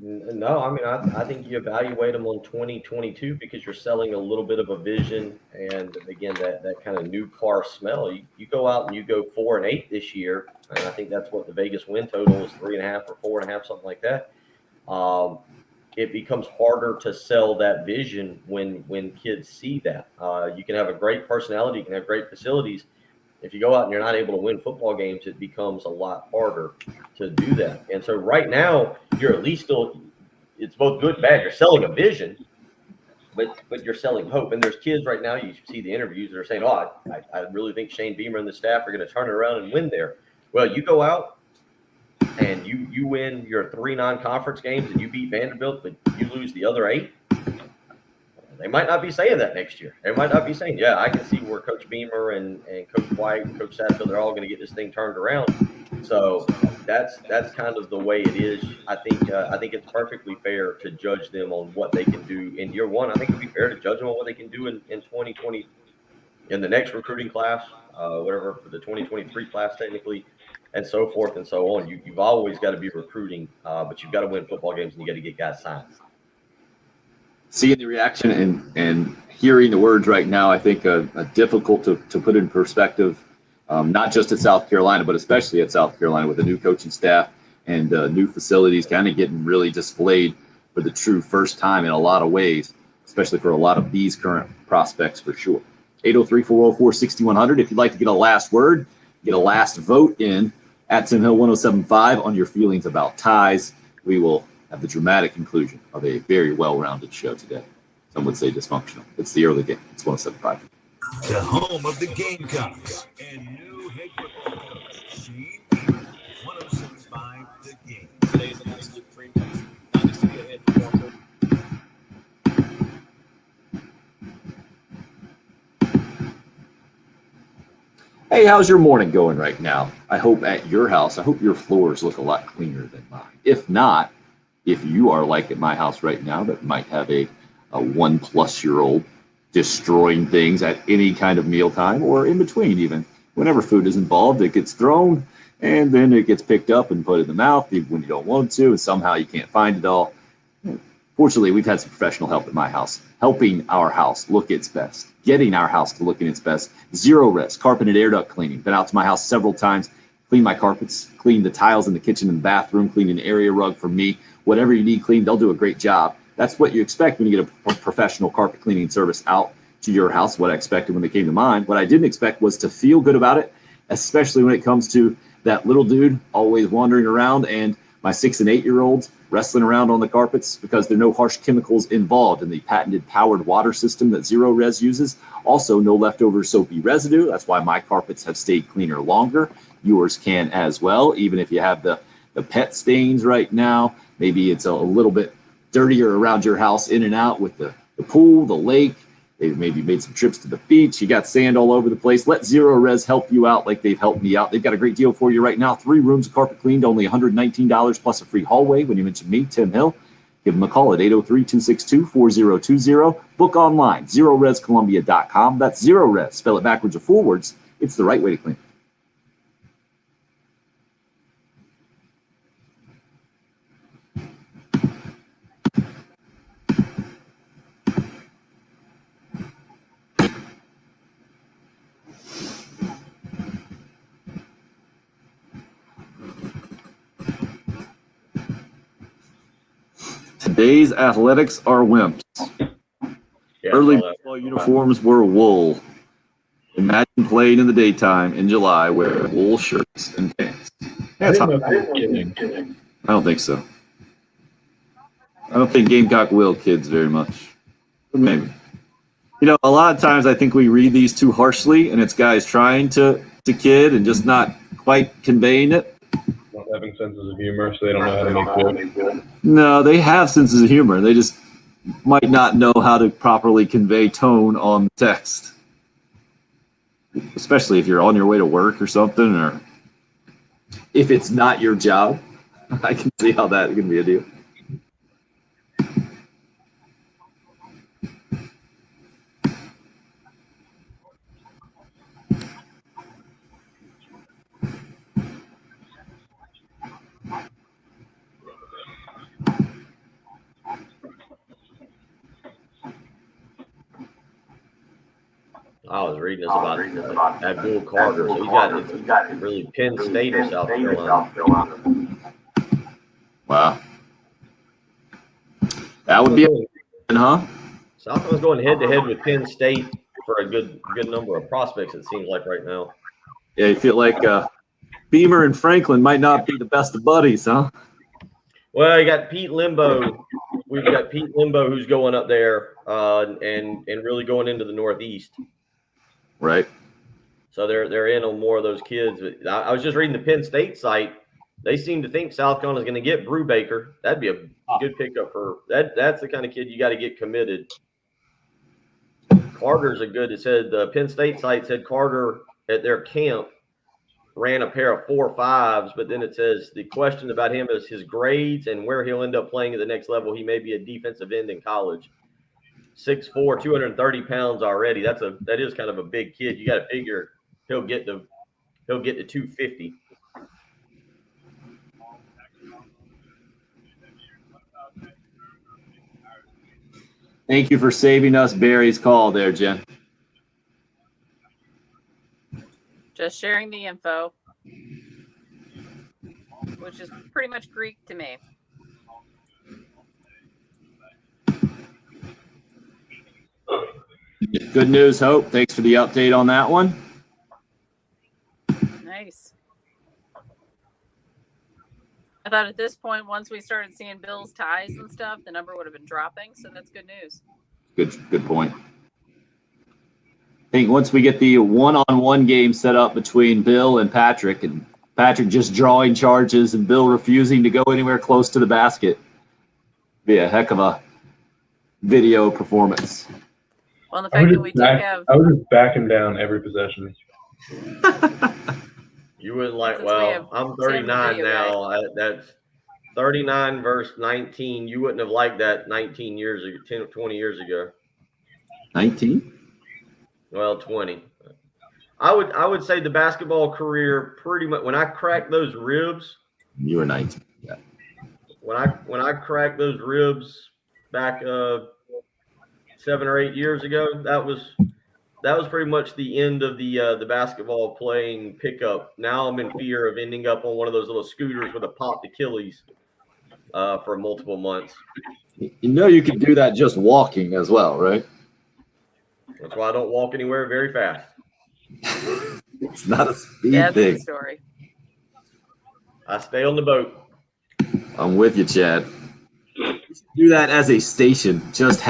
No, I mean, I think you evaluate them on 2022 because you're selling a little bit of a vision and again that kind of new car smell. You go out and you go 4-8 this year, and I think that's what the Vegas win total is 3.5 or 4.5, something like that. It becomes harder to sell that vision when kids see that. You can have a great personality, you can have great facilities. If you go out and you're not able to win football games, it becomes a lot harder to do that. And so right now, you're at least still, it's both good and bad. You're selling a vision, but you're selling hope. And there's kids right now, you see the interviews that are saying, oh, I really think Shane Beamer and the staff are going to turn it around and win there. Well, you go out and you win your 3 non-conference games and you beat Vanderbilt, but you lose the other 8. They might not be saying that next year. They might not be saying, yeah, I can see where Coach Beamer and Coach White and Coach Satterfield, they're all going to get this thing turned around. So that's kind of the way it is. I think it's perfectly fair to judge them on what they can do in year one. I think it'd be fair to judge them on what they can do in 2020, in the next recruiting class, whatever, for the 2023 class technically, and so forth and so on. You've always got to be recruiting, but you've got to win football games and you got to get guys signed. Seeing the reaction and hearing the words right now, I think difficult to put in perspective, not just at South Carolina, but especially at South Carolina with a new coaching staff and new facilities kind of getting really displayed for the true first time in a lot of ways, especially for a lot of these current prospects for sure. 803-404-6100. If you'd like to get a last word, get a last vote in at Tim Hill 1075 on your feelings about ties. We will have the dramatic conclusion of a very well-rounded show today. Some would say dysfunctional. It's the early game. It's 107.5. The home of the Gamecocks and new head football coach Shane Beamer, 107.5 The Game. Today is an absolute dream come true, not just to be a head football coach. Hey, how's your morning going right now? I hope at your house, I hope your floors look a lot cleaner than mine. If not, if you are like at my house right now that might have a 1+-year-old destroying things at any kind of mealtime or in between even. Whenever food is involved, it gets thrown and then it gets picked up and put in the mouth even when you don't want to, and somehow you can't find it all. Fortunately, we've had some professional help at my house, helping our house look its best, getting our house to look in its best. Zero Res, carpet and air duct cleaning. Been out to my house several times, cleaned my carpets, cleaned the tiles in the kitchen and the bathroom, cleaned an area rug for me. Whatever you need cleaned, they'll do a great job. That's what you expect when you get a professional carpet cleaning service out to your house, what I expected when they came to mine. What I didn't expect was to feel good about it, especially when it comes to that little dude always wandering around and my 6- and 8-year-olds wrestling around on the carpets because there are no harsh chemicals involved in the patented powered water system that Zero Res uses. Also, no leftover soapy residue. That's why my carpets have stayed cleaner longer. Yours can as well, even if you have the pet stains right now. Maybe it's a little bit dirtier around your house, in and out with the pool, the lake. They've maybe made some trips to the beach. You got sand all over the place. Let Zero Res help you out like they've helped me out. They've got a great deal for you right now. 3 rooms of carpet cleaned, only $119 plus a free hallway when you mention me, Tim Hill. Give them a call at 803-262-4020. Book online, ZeroResColumbia.com. That's Zero Res. Spell it backwards or forwards. It's the right way to clean. Today's athletics are wimps. Early baseball uniforms were wool. Imagine playing in the daytime in July wearing wool shirts and pants. That's hot. I don't think so. I don't think Gamecock will kids very much. But maybe. You know, a lot of times I think we read these too harshly, and it's guys trying to kid and just not quite conveying it. Not having senses of humor, so they don't know how to make good. No, they have senses of humor. They just might not know how to properly convey tone on text. Especially if you're on your way to work or something, or if it's not your job. I can see how that can be a deal. was reading this about Abdul Carter. So he's got really Penn State or South Carolina. Wow. That would be huh? South Carolina's going head to head with Penn State for a good number of prospects, it seems like right now. Yeah, you feel like Beamer and Franklin might not be the best of buddies, huh? Well, you got Pete Limbo. We've got Pete Limbo who's going up there and really going into the Northeast. Right. So they're in on more of those kids. I was just reading the Penn State site. They seem to think South Carolina is going to get Brubaker. That'd be a good pickup for that. That's the kind of kid you got to get committed. Carter's a good. It said the Penn State site said Carter at their camp ran a pair of 4.5s, but then it says the question about him is his grades and where he'll end up playing at the next level. He may be a defensive end in college. 6'4", 230 pounds already. That is kind of a big kid. You got to figure he'll get to 250. Thank you for saving us Barry's call there, Jen. Just sharing the info, which is pretty much Greek to me. Good news, Hope. Thanks for the update on that one. Nice. I thought at this point, once we started seeing Bill's ties and stuff, the number would have been dropping. So that's good news. Good point. I think once we get the one-on-one game set up between Bill and Patrick just drawing charges and Bill refusing to go anywhere close to the basket, be a heck of a video performance. Well, the fact that we do have, I was just backing down every possession. You wouldn't like. Since we have I'm 39 video, now. That's 39 versus 19. You wouldn't have liked that 19 years ago, 10, 20 years ago. 19? Well, 20. I would say the basketball career pretty much when I cracked those ribs. You were 19. Yeah. When I cracked those ribs back 7 or 8 years ago, that was pretty much the end of the basketball playing pickup. Now I'm in fear of ending up on one of those little scooters with a popped Achilles for multiple months. You know you can do that just walking as well, right? That's why I don't walk anywhere very fast. It's not a speed that's thing. the story. I stay on the boat. I'm with you, Chad. Do that as a station. Just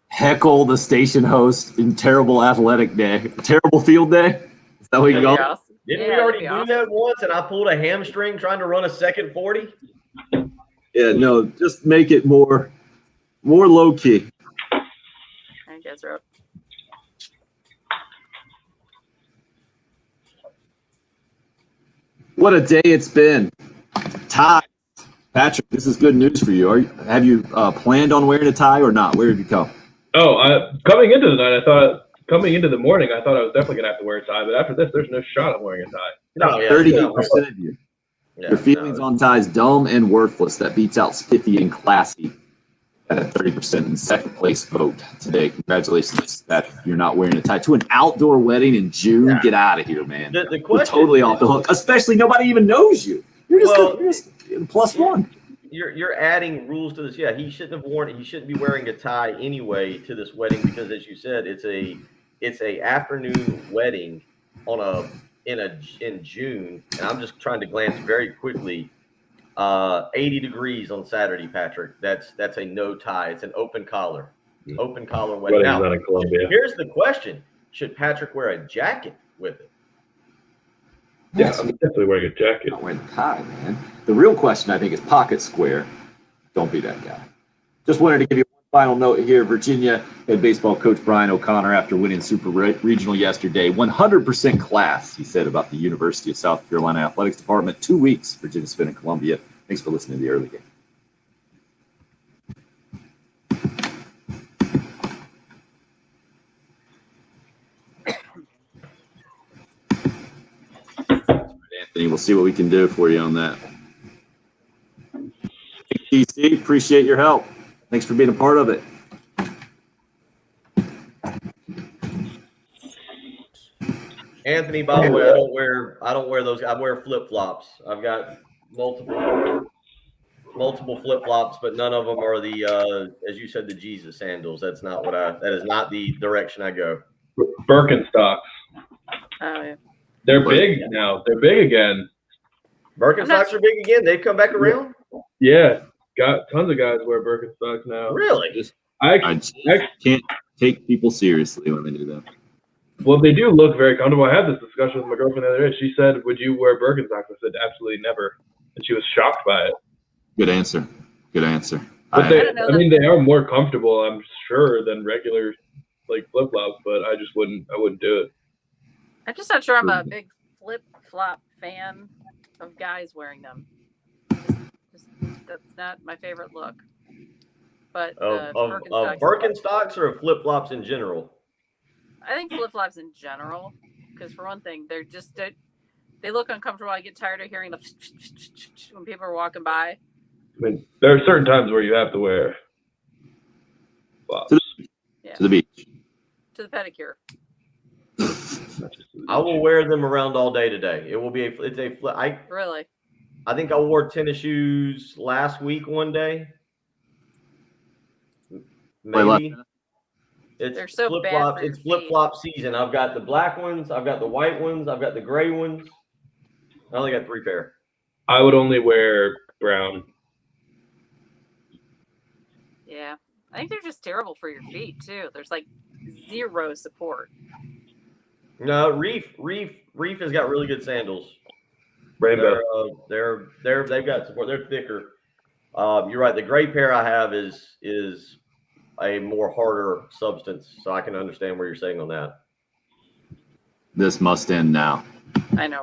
heckle the station host in terrible athletic day, terrible field day. Is that what you go? Awesome. Didn't we already do that once? And I pulled a hamstring trying to run a second 40. Yeah, no, just make it more low key. I guess right. What a day it's been. Tie. Patrick, this is good news for you. Have you planned on wearing a tie or not? Where have you come? Oh, coming into the night, coming into the morning, I thought I was definitely going to have to wear a tie. But after this, there's no shot of wearing a tie. No, 38% of you. Your feelings on ties, dumb and worthless. That beats out spiffy and classy at a 30% in second place vote today. Congratulations that you're not wearing a tie to an outdoor wedding in June. Yeah. Get out of here, man. The you're totally off the hook, especially nobody even knows you. You're just plus one. You're adding rules to this. Yeah, he shouldn't be wearing a tie anyway to this wedding because, as you said, it's a afternoon wedding in June. And I'm just trying to glance very quickly. 80 degrees on Saturday, Patrick. That's a no tie. It's an open collar wedding. Now, here's the question: should Patrick wear a jacket with it? Yeah, I'm definitely wearing a jacket. Not wearing a tie, man. The real question, I think, is pocket square. Don't be that guy. Just wanted to give you one final note here. Virginia head baseball coach Brian O'Connor, after winning Super Regional yesterday, 100% class, he said about the University of South Carolina Athletics Department. 2 weeks, Virginia spent in Columbia. Thanks for listening to the early game. Anthony, we'll see what we can do for you on that. DC, appreciate your help. Thanks for being a part of it. Anthony, by the way, I don't wear those. I wear flip flops. I've got multiple flip flops, but none of them are the as you said, the Jesus sandals. That is not the direction I go. Birkenstocks. Oh yeah. They're big now. They're big again. Birkenstocks are big again. They've come back around. Yeah, got tons of guys wear Birkenstocks now. Really? I just can't take people seriously when they do that. Well, they do look very comfortable. I had this discussion with my girlfriend the other day. She said, "Would you wear Birkenstocks?" I said, "Absolutely never," and she was shocked by it. Good answer. Good answer. But I mean, they are more comfortable, I'm sure, than regular like flip flops. But I just wouldn't. I wouldn't do it. I'm just not sure I'm a big flip flop fan of guys wearing them. Just that's not my favorite look. But Of Birkenstocks or of flip flops in general? I think flip flops in general, because for one thing, they look uncomfortable. I get tired of hearing the when people are walking by. I mean, there are certain times where you have to wear flops. To the beach. To the pedicure. I will wear them around all day today. It will be Really? I think I wore tennis shoes last week one day. Maybe. They're so flip bad flop. for your It's flip flop season. I've got the black ones. I've got the white ones. I've got the gray ones. I only got 3 pair. I would only wear brown. Yeah. I think they're just terrible for your feet too. There's like zero support. No, Reef has got really good sandals. Rainbow. They've got support. They're thicker. You're right. The gray pair I have is a more harder substance, so I can understand what you're saying on that. This must end now. I know.